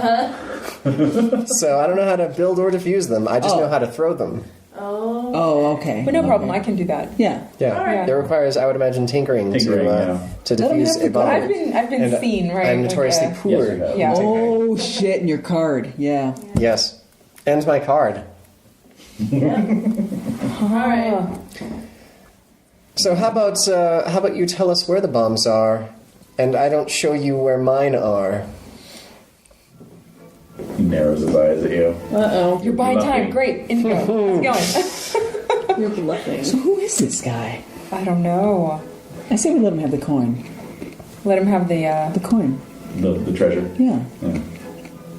I don't know how to build or defuse them. I just know how to throw them. Oh. Oh, okay. But no problem, I can do that. Yeah. Yeah, Alright. it requires, I would imagine, tinkering to defuse a bomb. I've been And seen, right? I'm with, notoriously Yes, poor. you have. Yeah. Oh shit! And your card. Yeah. Yes, and my card. All right. So how about you tell us where the bombs are, and I don't show you where mine are. He narrows his eyes at you. Uh-oh. You're buying Lucky. time. Great. Indigo. Let's go. You're bluffing. So who is this guy? I don't know. I say we let him have the coin. Let him have the. The coin. The treasure. Yeah. Yeah.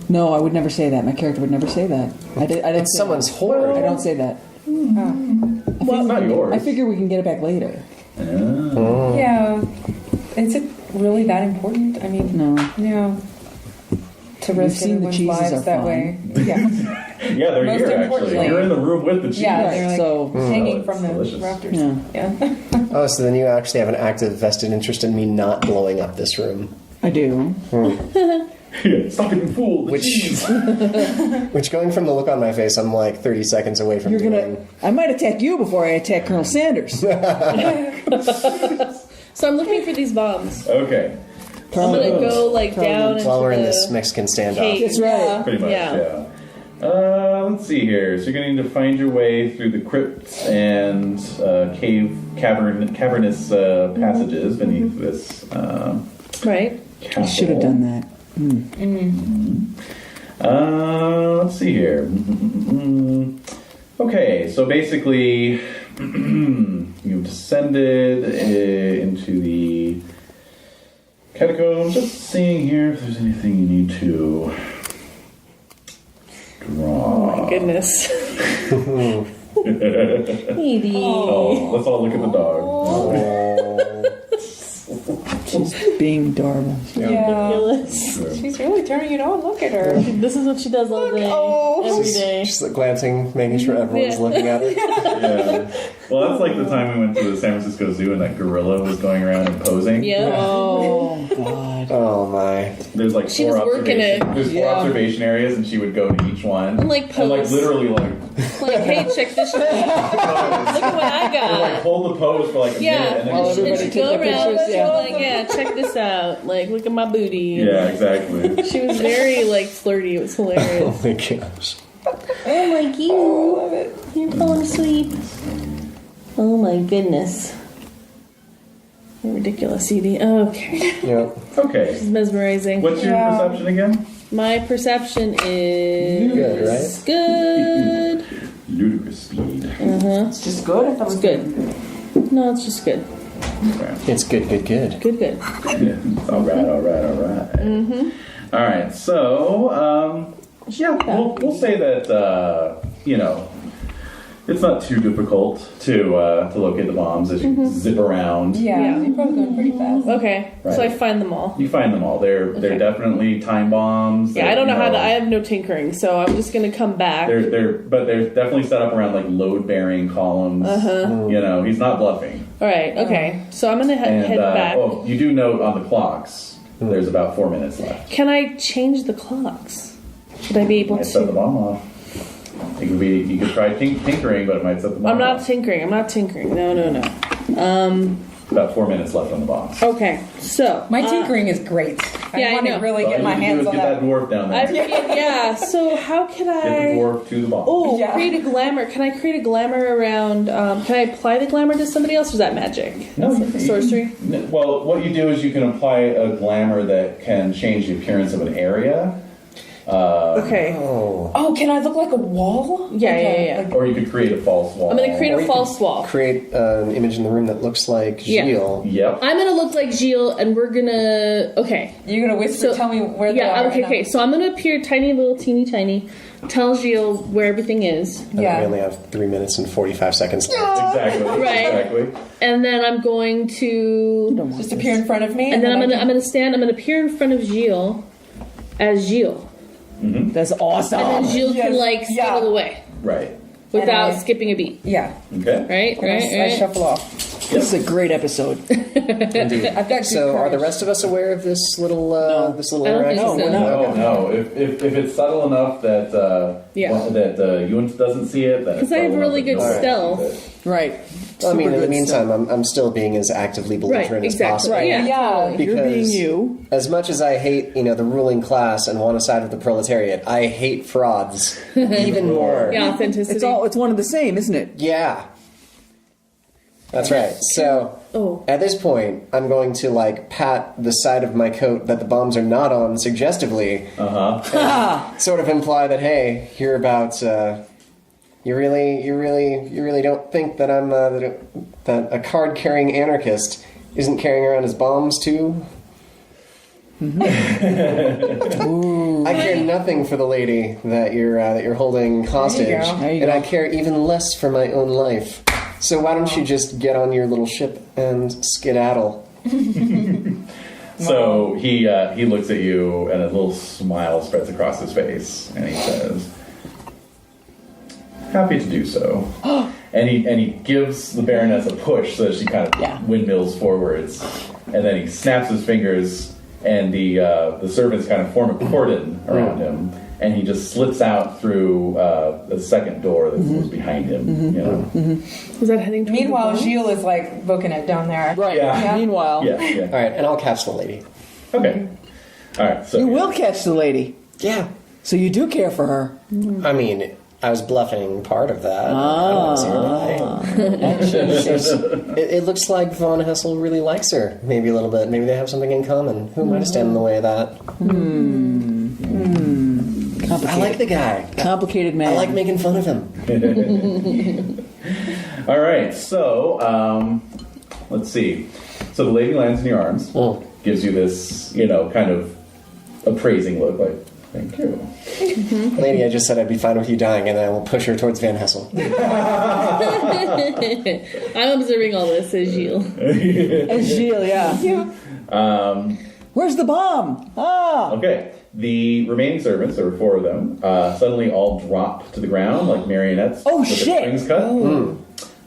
No, I would never say that. My character would never say that. I didn't. It's say someone's that. hoard. I don't say that. Well, it's not yours. I figure we can get it back later. Oh. Yeah. Is it really that important? I mean, No. yeah. to risk seen the everyone's cheeses lives are that fine. way. Yeah, Yeah, they're Most here actually. importantly- You're in the room with the cheese. yeah, they're like So- hanging Oh, from the it's delicious. rafters. Yeah. Yeah. Oh, so then you actually have an active vested interest in me not blowing up this room. I do. Yeah, stop being fooled. Which, which going from the look on my face, I'm like 30 seconds away from You're doing. gonna. I might attack you before I attack Colonel Sanders. So I'm looking for these bombs. Okay, I'm gonna go like down into While we're in the this Mexican standoff. cave. That's right. pretty much. Yeah. Let's see here. So you're going to need to find your way through the crypts and cavernous passages beneath this Right. castle. I should have done that. Let's see here. Okay, so basically, you've descended into the catacombs. Just seeing here if there's anything you need to draw. Oh my goodness. Edie. Oh, let's all look at the dog. She's being adorable. Yeah. Ridiculous. She's really turning it on. Look at her. This is what she does all day, every day. Just like glancing, making sure everyone's Yeah. looking at her. Yeah. Well, that's like the time we went to the San Francisco Zoo and that gorilla was going around and posing. Yeah. Oh God. Oh my. There's like She four was working observation. it. There's four Yeah. observation areas, and she would go to each one And, like, and like pose. literally like Like, hey, check this shit. Look at what I like got. hold the pose for like a minute, Yeah. and then While just- everybody And she'd take go their around. pictures, She'd yeah. like, yeah, check this out. Like, look at my booty. yeah, exactly. She was very like flirty. It was hilarious. Oh my gosh. Oh my god. Oh, I love it. You're falling asleep. Oh my goodness. You're ridiculous, Edie. Okay. Yeah. Okay. It's mesmerizing. What's your Yeah. perception again? My perception is Good, right? good. Ludicrous speed. It's just good. I thought it It's was good. No, it's just good. Okay. It's good, good, good. Good, good. Yeah. All right. Mm-hmm. All right. So, yeah, we'll say that it's not too difficult to locate the bombs as you zip around. Yeah, you're probably going pretty fast. Okay, so I Right. find them all. You find them all. They're Okay. definitely time bombs. Yeah, I don't know how to. I have no tinkering, so I'm just gonna come back. But they're definitely set up around like load bearing columns. He's not bluffing. All right. Okay. So I'm gonna And head back. you do note on the clocks there's about 4 minutes left. Can I change the clocks? Should I be able Might set the to? bomb off. You could try tinkering, but it might set the bomb I'm not off. tinkering. I'm not tinkering. No. About 4 minutes left on the box. Okay. So My tinkering is great. yeah, I I want know. to really So get all my you need to do hands is on get that that. dwarf down there. yeah. So how can Get the I? dwarf to the bomb. Oh, Yeah. create a glamour. Can I create a glamour around? Can I apply the glamour to somebody else, or is that magic? No, Sorcery. Well, what you do is you can apply a glamour that can change the appearance of an area. Okay. Oh, can I look like a wall? Yeah, Like yeah, yeah. Or you could create a false wall. I'm gonna create Or a you false wall. Create an image in the room that looks like Yeah. Gilles. Yep. I'm gonna look like Gilles, and we're gonna. Okay. You're gonna whisper, So- tell me where they Yeah. are. Okay. Okay. So I'm gonna appear tiny, little, teeny, tiny. Tell Gilles where everything is, And Yeah. we only have 3 minutes and 45 seconds left. Exactly. Right. Exactly. and then I'm going to. Just appear in front of me. And then I'm I gonna can- stand. I'm gonna appear in front of Gilles as Gilles, That's awesome. and then Gilles can Yes. like Yeah. scuttle away Right. without And I- skipping a beat. Yeah. Okay. Right. And I Right. shuffle off. This is a great episode. I've got good So, are the courage. rest of us aware of this little No. this little I don't think interaction? so. No, we're No. If it's subtle enough that Yeah. Yunt doesn't see it, then Because I have really good stealth. Right. I mean, in Super the good meantime, I'm still being as actively belligerent Right, as exactly. possible. Right. Yeah. Yeah. You're being Because you. as much as I hate, the ruling class and want to side with the proletariat, I hate frauds even more. Yeah, authenticity. It's one and the same, isn't it? Yeah. That's right. So, Oh. at this point, I'm going to pat the side of my coat that the bombs are not on suggestively, sort of imply that, hey, you're about. You really don't think that I'm that a card-carrying anarchist isn't carrying around his bombs too? I care nothing for the lady that you're holding hostage, There you go. There you and go. I care even less for my own life. So why don't you just get on your little ship and skedaddle? So he looks at you, and a little smile spreads across his face, and he says, "Happy to do so." and he gives the Baroness a push so that she kind of windmills forwards, and then he snaps his fingers, and the servants kind of form a cordon around him, and he just slips out through the second door that was behind him. You know. Was that heading? Meanwhile, Gilles is like booking it down there. Right. Yeah. Meanwhile, Yeah. All right, and I'll catch the lady. Okay. All right. So you will catch the lady. Yeah. So you do care for her. I mean, I was bluffing part of that. It looks like Von Hessel really likes her. Maybe a little bit. Maybe they have something in common. Who am I to stand in the way of that? Complicated. I like the guy. Complicated man. I like making fun of him. All right, so let's see. So the lady lands in your arms, gives you this, kind of appraising look, like, "Thank you." Lady, I just said I'd be fine with you dying, and I will push her towards Van Hessel. I'm observing all this as Gilles. As Gilles, yeah. Where's the bomb? Okay, the remaining servants, there were 4 of them, suddenly all drop to the ground like marionettes with shit. their strings cut,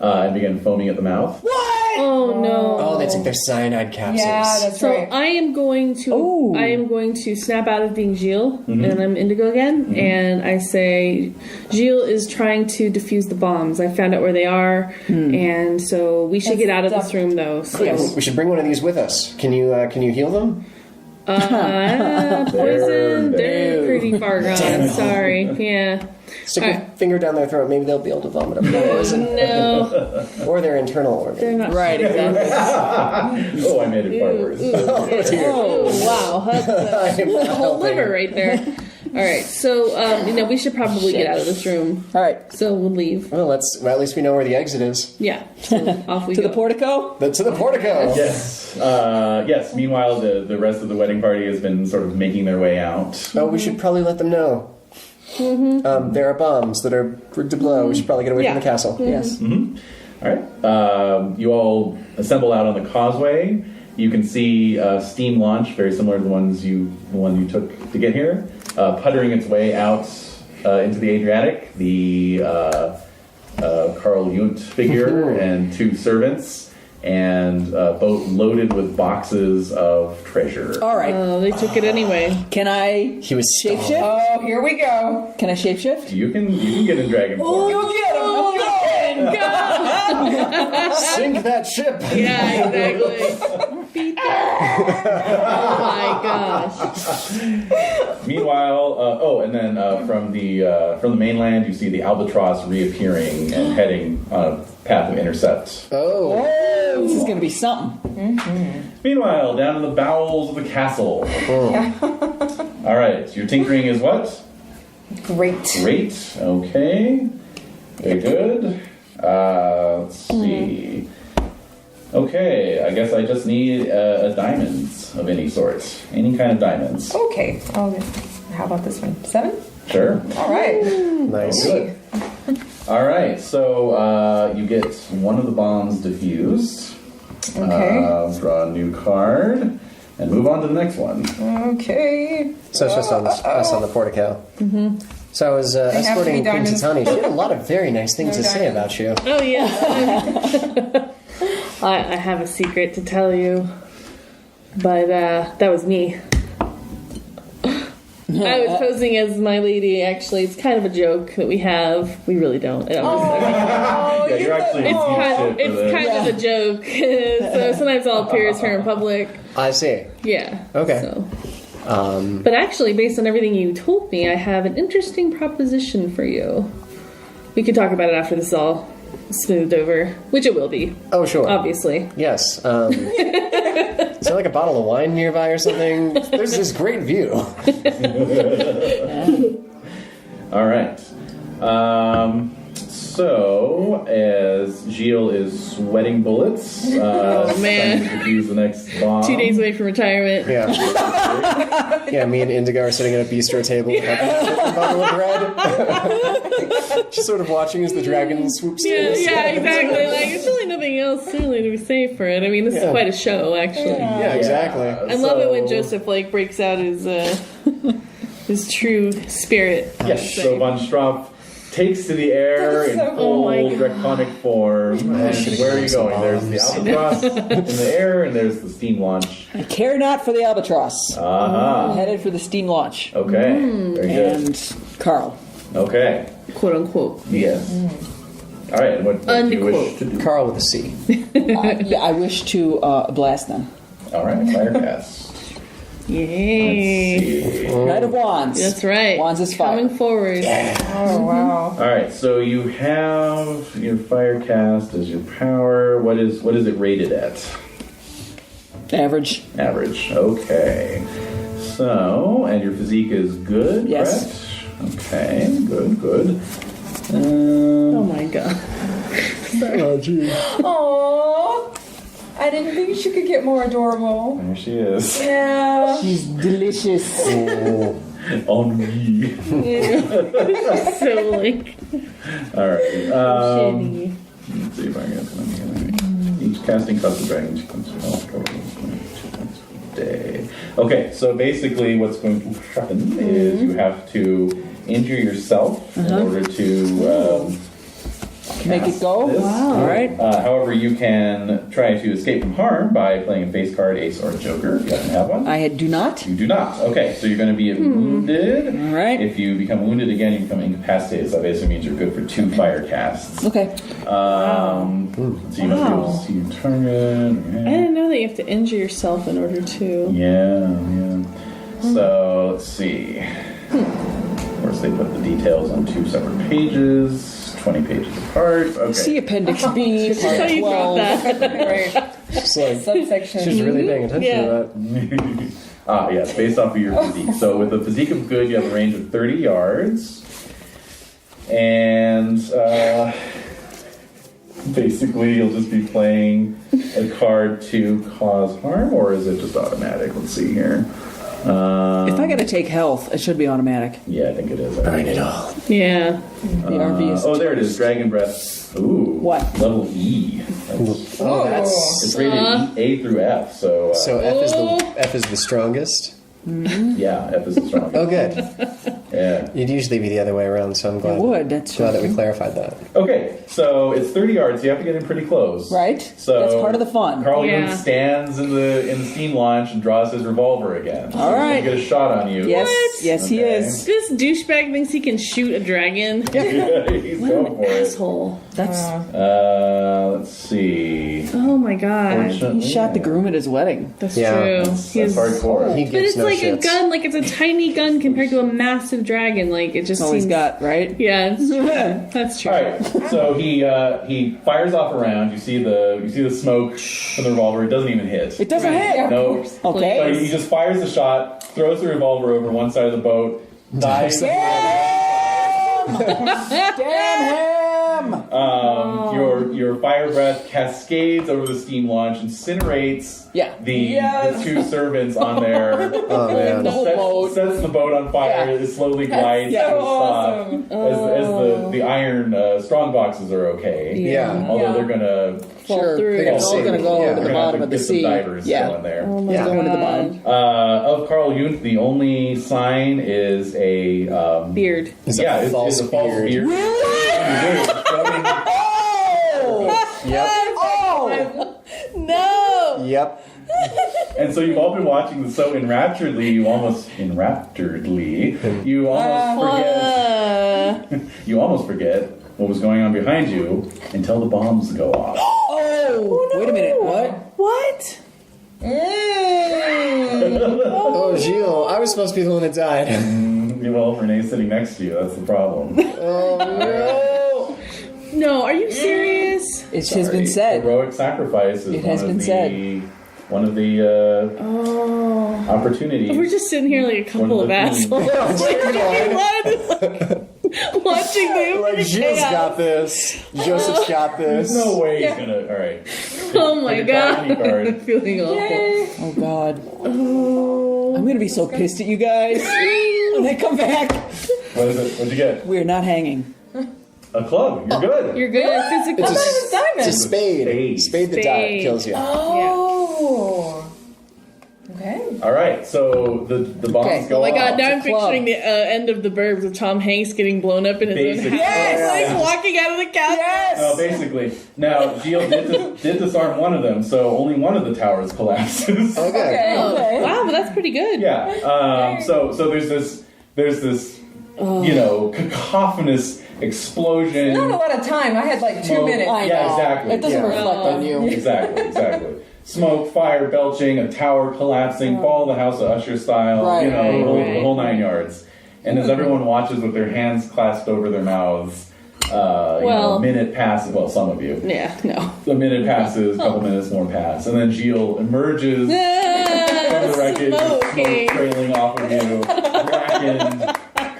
and begin foaming at the mouth. What? Oh no! Oh, they took their cyanide capsules. Yeah, that's So right. I am going to snap out of being Gilles, and I'm Indigo again, and I say, Gilles is trying to defuse the bombs. I found out where they are, and so we should get out of this room, though. So. Yes. We should bring one of these with us. Can you heal them? Poison, they're pretty far gone. Sorry. Yeah. Stick your finger down their throat. Maybe they'll be able to vomit up the poison. No. Or their internal organs. They're not. Right, exactly. Oh, I made it far worse. Oh, wow. That's a whole liver right there. All right. So, we should probably get out of this room. All right. So we'll leave. Well, at least we know where the exit is. Yeah. So off we To go. the portico? To the portico. Yes. Yes. Meanwhile, the rest of the wedding party has been sort of making their way out. Oh, we should probably let them know. There are bombs that are to blow. We should probably get away from the castle. Yes. All right. You all assemble out on the causeway. You can see a steam launch, very similar to the one you took to get here, puttering its way out into the Adriatic. The Carl Junt figure and 2 servants, and a boat loaded with boxes of treasure. All right. Oh, they took it anyway. Can I He was shapeshift? Oh, here we go. Can I shapeshift? You can get in dragon form. Go get him. Sink that ship. Yeah, exactly. Beat them. Oh my gosh. Meanwhile, and then from the mainland, you see the albatross reappearing and heading on a path of intercept. Oh. This is going to be something. Meanwhile, down in the bowels of the castle. All right, your tinkering is what? Great. Great. Okay. Very good. Let's see. Okay, I guess I just need a diamonds of any sort. Any kind of diamonds. Okay. How about this one? 7? Sure. All right. Nice. Good. All right, so you get one of the bombs diffused. Okay. Draw a new card and move on to the next one. Okay. So it's just us on the portico. So I was have to escorting be Queen diamonds. Titani. She had a lot of very nice things to say about you. Oh yeah. I have a secret to tell you, but that was me. I was posing as my lady. Actually, it's kind of a joke that we have. We really don't. Yeah, you're actually It's kind of a joke. So sometimes I'll appear as her in public. I see. Yeah. Okay. So. But actually, based on everything you told me, I have an interesting proposition for you. We could talk about it after this is all smoothed over, which it will be. Oh, sure. Obviously. Yes. Is there like a bottle of wine nearby or something? There's this great view. All right. So So, as Gilles is sweating bullets, man. trying to defuse the next bomb. 2 days away from retirement. Yeah. Yeah, me and Indigo are sitting at a bistro table with a bottle of red. Just sort of watching as the dragon swoops in. Yeah, exactly. Like, there's really nothing else really to be safe for it. I mean, this is quite a show, actually. Yeah, exactly. I love it when Joseph, like, breaks out his his true spirit. Yes, so Von Strumpf takes to the air in full draconic form. And where are you going? There's the albatross in the air, and there's the steam launch. I care not for the albatross. Uh-huh. Headed for the steam launch. Okay, very good. And Carl. Okay, Quote unquote. yes. All right, what do you wish to do? Carl with a C. Yeah, I wish to blast them. All right, fire cast. Yay. Let's see. Knight of Wands. That's right. Wands is fire. Coming forward. Oh, wow. All right, so you have your fire cast as your power. What is it rated at? Average. Average. Okay. So, and your physique is good, Yes. correct? Okay, good. Oh my god. Oh, gee. Aww. I didn't think she could get more adorable. There she is. Yeah. She's delicious. Ennui. So, like, All right. shitty. Let's see if I can get something. Each casting costs the dragon 2 points of health, 2 points per day. Okay, so basically what's going to happen is you have to injure yourself in order to Make it go. this. All right. However, you can try to escape from harm by playing a face card, ace, or a joker. If you happen to have one. I do not. You do not. Okay, so you're going to be wounded. All right. If you become wounded again, you become incapacitated. So that basically means you're good for 2 fire casts. Okay. So you must be able to see your target. I didn't know that you have to injure yourself in order to. Yeah. So let's see. Of course, they put the details on 2 separate pages, 20 pages apart. Okay. See Appendix B, So Part you brought 12. that. Right. She's like, Subsection. she's really paying attention Yeah. to that. Yes, based off of your physique. So with a physique of good, you have a range of 30 yards. And basically, you'll just be playing a card to cause harm, or is it just automatic? Let's see here. If I got to take health, it should be automatic. Yeah, I think it is. Burn it all. Yeah. The RV is. Oh, there it is. Dragon Breath. Ooh. What? Level E. Oh, that's... It's rated A through F, so, So F is the strongest. yeah, F is the strongest. Oh, good. Yeah. You'd usually be the other way around, so I'm glad. It would, that's glad that we right. clarified that. Okay, so it's 30 yards. So you have to get in pretty close, Right. So That's part of the fun. Carl Yeah. Jung stands in the steam launch and draws his revolver again. All right. He's gonna get a shot on you. Yes, What? yes, he Okay. is. This douchebag thinks he can shoot a dragon. He's What going an for it. asshole. That's Let's see. Oh my god. he shot the groom at his wedding. That's Yeah, true. That's He's- hardcore. He But gives it's no like shits. a gun, like it's a tiny gun compared to a massive dragon. Like it just That's all he's seems. got, right? Yeah, it's true. That's true. All right, so he fires off a round. You see the smoke from the revolver. It doesn't even hit. It doesn't hit. No. Okay. So he just fires the shot, throws the revolver over one side of the boat, dives. Damn him! Your fire breath cascades over the steam launch, incinerates Yeah. the 2 servants on there. Oh, man. The whole boat. Sets the boat on fire. Yeah. It slowly glides Yeah. to a stop. Awesome. As the iron strong boxes are okay. Yeah. Although they're gonna Sure. through. They're all Sink. going to go Yeah. to the We're gonna bottom have of to the get some sea. divers Yeah. going there. Oh my Yeah. god. Going to the bottom. Of Carl Jung, the only sign is a Beard. It's yeah, a false beard. Yep. Oh! No. Yep. And so you've all been watching this so enrapturedly, you almost forget what was going on behind you until the bombs go off. Oh! Wait a minute. What? What? Oh, Gilles, I was supposed to be the one that died. Well, Renae's sitting next to you. That's the problem. No, are you serious? It has been said. Heroic sacrifice is It has been said. one of the opportunities. We're just sitting here like a couple One of of the assholes. Like, what? What watching the Like, Gilles chaos. got this. Joseph's got this. There's no way he's gonna. All right. Oh my Pick a top god. card. I'm feeling awful. Oh God. I'm gonna be so pissed at you guys when they come back. What is it? What'd you get? We're not hanging. A club. You're good. You're good at physical. It's a, It's diamond. it's a spade. Spade. Spade the die Spade. kills you. Oh. Okay. All right. So the bombs Okay. go Oh my god, off. now I'm club. picturing the end of The Burbs with Tom Hanks getting blown up in his own Basically. house. Yes! Like walking out of the castle. Basically. Now, Gilles did disarm one of them, so only one of the towers collapses. Okay. Okay. Wow, but that's pretty good. Yeah. So there's this cacophonous explosion. Not a lot of time. I had like 2 Smoke. minutes. I Yeah, know. exactly. It doesn't Yeah. reflect on you. Exactly. Smoke, fire belching, a tower collapsing, fall of the House of Usher style, Right, the right. whole 9 yards. And as everyone watches with their hands clasped over their mouths, a minute passes. Well, some of you. Yeah, no. A minute passes, a couple minutes more pass, and then Gilles emerges from the wreckage, with smoke Smoking. trailing off of you, blackened,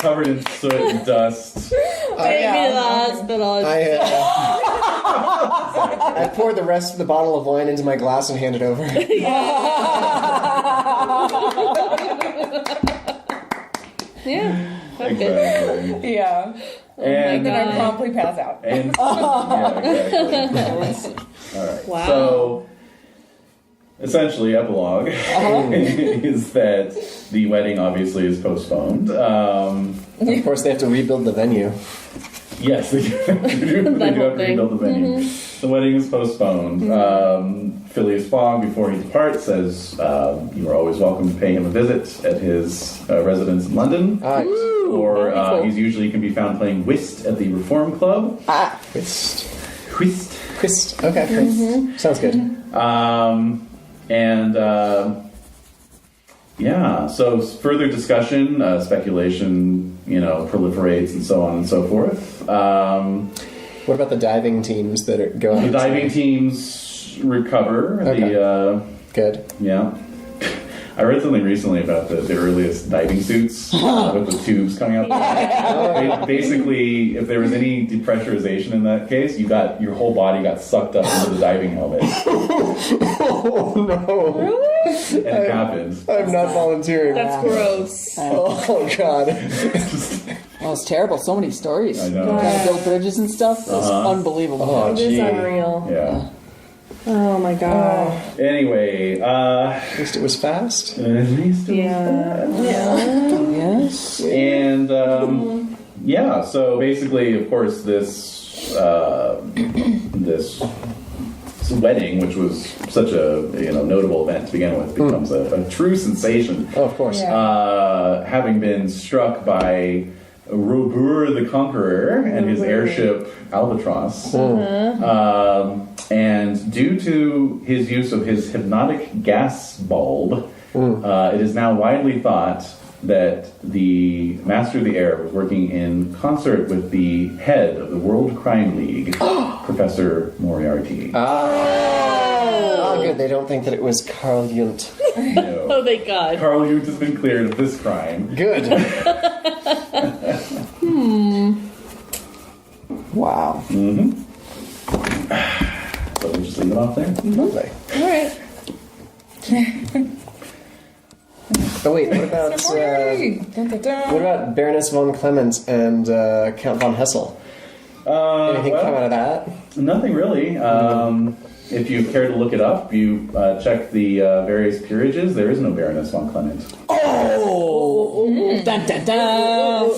covered in soot and dust. Take me to the hospital. I poured the rest of the bottle of wine into my glass and handed over. Yeah. Okay. Exactly. Yeah. And Then I God. promptly pass out. And yeah, exactly. All right. Wow. So essentially, epilogue is that the wedding obviously is postponed. Of course, they have to rebuild the venue. Yes, they do have to rebuild the venue. The wedding is postponed. Phileas Fogg, before he departs, says you are always welcome to pay him a visit at his residence in London. Or he's usually can be found playing whist at the Reform Club. Whist. Whist. Whist. Okay, great. Sounds good. Yeah, so further discussion, speculation, proliferates and so on and so forth. What about the diving teams that go out? The diving teams recover. Okay. Good. Yeah. I read something recently about the earliest diving suits with the tubes coming out. Basically, if there was any depressurization in that case, your whole body got sucked up into the diving helmet. Oh no! And it happened. I'm not volunteering. That's gross. Oh god. Oh, it's terrible. So many stories. I know. Trying to build bridges and stuff. It's unbelievable. Oh, It is gee. unreal. Yeah. Oh my god. Anyway, At least it was fast. at least it was Yes. And yeah, so basically, of course, this wedding, which was such a notable event to begin with, becomes a true sensation. Oh, of course. Yeah. Having been struck by Robur the Conqueror and his airship Albatross, and due to his use of his hypnotic gas bulb, it is now widely thought that the Master of the Air was working in concert with the head of the World Crime League, Professor Moriarty. Oh, good. They don't think that it was Carl Jung. No. Oh thank god. Carl Jung has been cleared of this crime. Good. Wow. So we'll just leave it off there. Lovely. Alright. Oh wait, what about what about Baroness von Clemens and Count von Hessel? Anything come out of that? Nothing really. If you care to look it up, you check the various peerages. There is no Baroness von Clemens. Oh. Dun, dun, dun.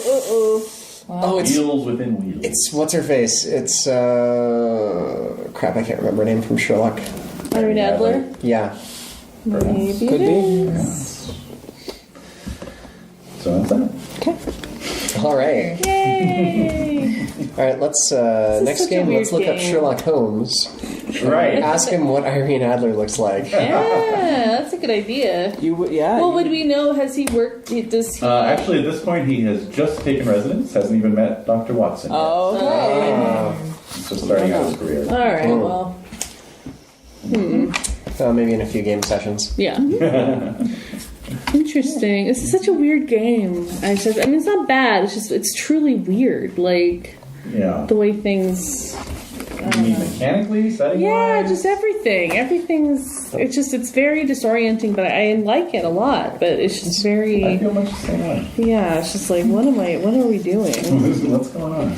Oh, it's Wheels within wheels. it's what's her face? It's crap. I can't remember her name from Sherlock. Irene Adler? Yeah, Maybe could it be. is. So that's that. All right. Yay! All right, let's next such a game. Let's look weird up game. Sherlock Holmes. Right. Ask him what Irene Adler looks like. Yeah, that's a good idea. Yeah. Well, would we know? Has he worked? Does he? Actually, at this point, he has just taken residence. Hasn't even met Dr. Watson. Yet. Okay. He's just starting out his career. All right. Well, Maybe in a few game sessions. yeah. Interesting. It's such a weird game. I mean, it's not bad. It's just it's truly weird. Like Yeah. the way things. You mean mechanically, setting Yeah, just everything. Everything's. It's very disorienting, but I like it a lot. But it's just I very. feel much the same way. Yeah, it's just like what are we doing? What's going on?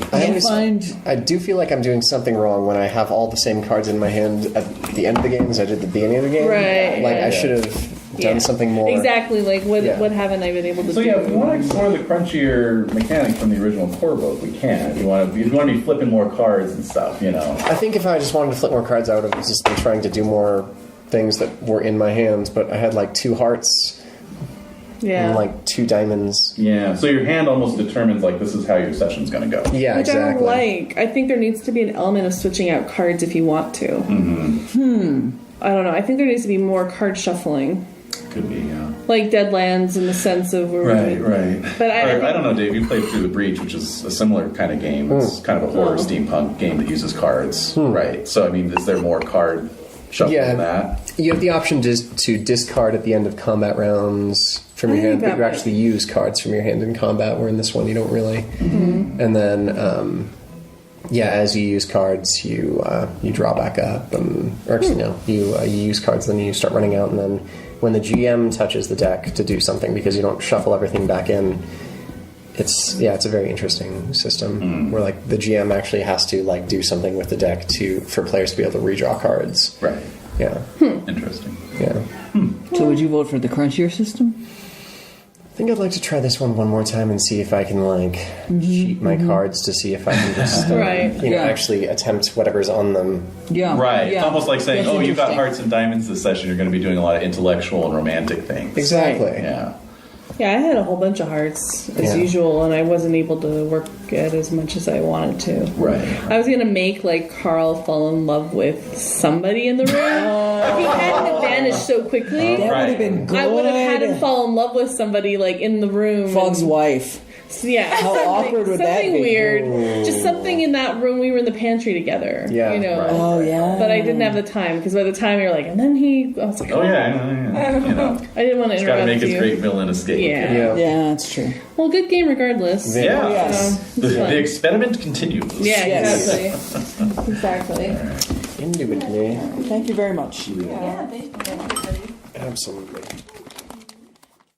I do feel like I'm doing something wrong when I have all the same cards in my hand at the end of the game as I did at the beginning of the game. Right, Like yeah. I should have done something more. Exactly. Like what Yeah. what haven't I been able to So do? yeah, if we want to explore the crunchier mechanics from the original core book, we can. If you want to be flipping more cards and stuff, you know. I think if I just wanted to flip more cards, I would have just been trying to do more things that were in my hands. But I had like 2 hearts Yeah. and like 2 diamonds. Yeah. So your hand almost determines like this is how your session's going to go. Yeah, Which I don't exactly. like. I think there needs to be an element of switching out cards if you want to. I don't know. I think there needs to be more card shuffling. Could be. Yeah. Like Deadlands in the sense of where Right. But I don't know, Dave. You played Through the Breach, which is a similar kind of game. It's kind of a horror steampunk game that uses cards, right? So I mean, is there more card shuffling Yeah. than that? You have the option to discard at the end of combat rounds from your I think hand, but that you might- actually use cards from your hand in combat, where in this one you don't really. And then, as you use cards, you draw back up, or actually no, you use cards, then you start running out, and then when the GM touches the deck to do something, because you don't shuffle everything back in, it's a very interesting system where like the GM actually has to like do something with the deck for players to be able to redraw cards. Right. Yeah. Interesting. Yeah. So would you vote for the crunchier system? I think I'd like to try this one more time and see if I can like cheat my cards to see if I can just Right. Yeah. actually attempt whatever's on them. Yeah. Right. Yeah. It's almost like saying, That's "Oh, you've got interesting. hearts and diamonds this session. You're going to be doing a lot of intellectual and romantic things." Exactly. Yeah. Yeah, I had a whole bunch of hearts as Yeah. usual, and I wasn't able to work it as much as I wanted to. Right. I was gonna make like Carl fall in love with somebody in the room. If he hadn't vanished so quickly, That would have been good. I would have had him fall in love with somebody like in the room. Fog's and- wife. Yeah. How awkward would that something be? weird. Just something in that room. We were in the pantry together. Yeah, You know. right. Oh yeah. But I didn't have the time because by the time you're like, and then I was like, Oh yeah. You know, I didn't want to it's got to interrupt make its you. great villain escape. Yeah. Yeah. Yeah, that's true. Well, good game regardless. Yeah. Yes. The experiment continues. Yeah, Yes. exactly. Exactly. Indubitably. Thank you very much. Yeah, thank you. Absolutely.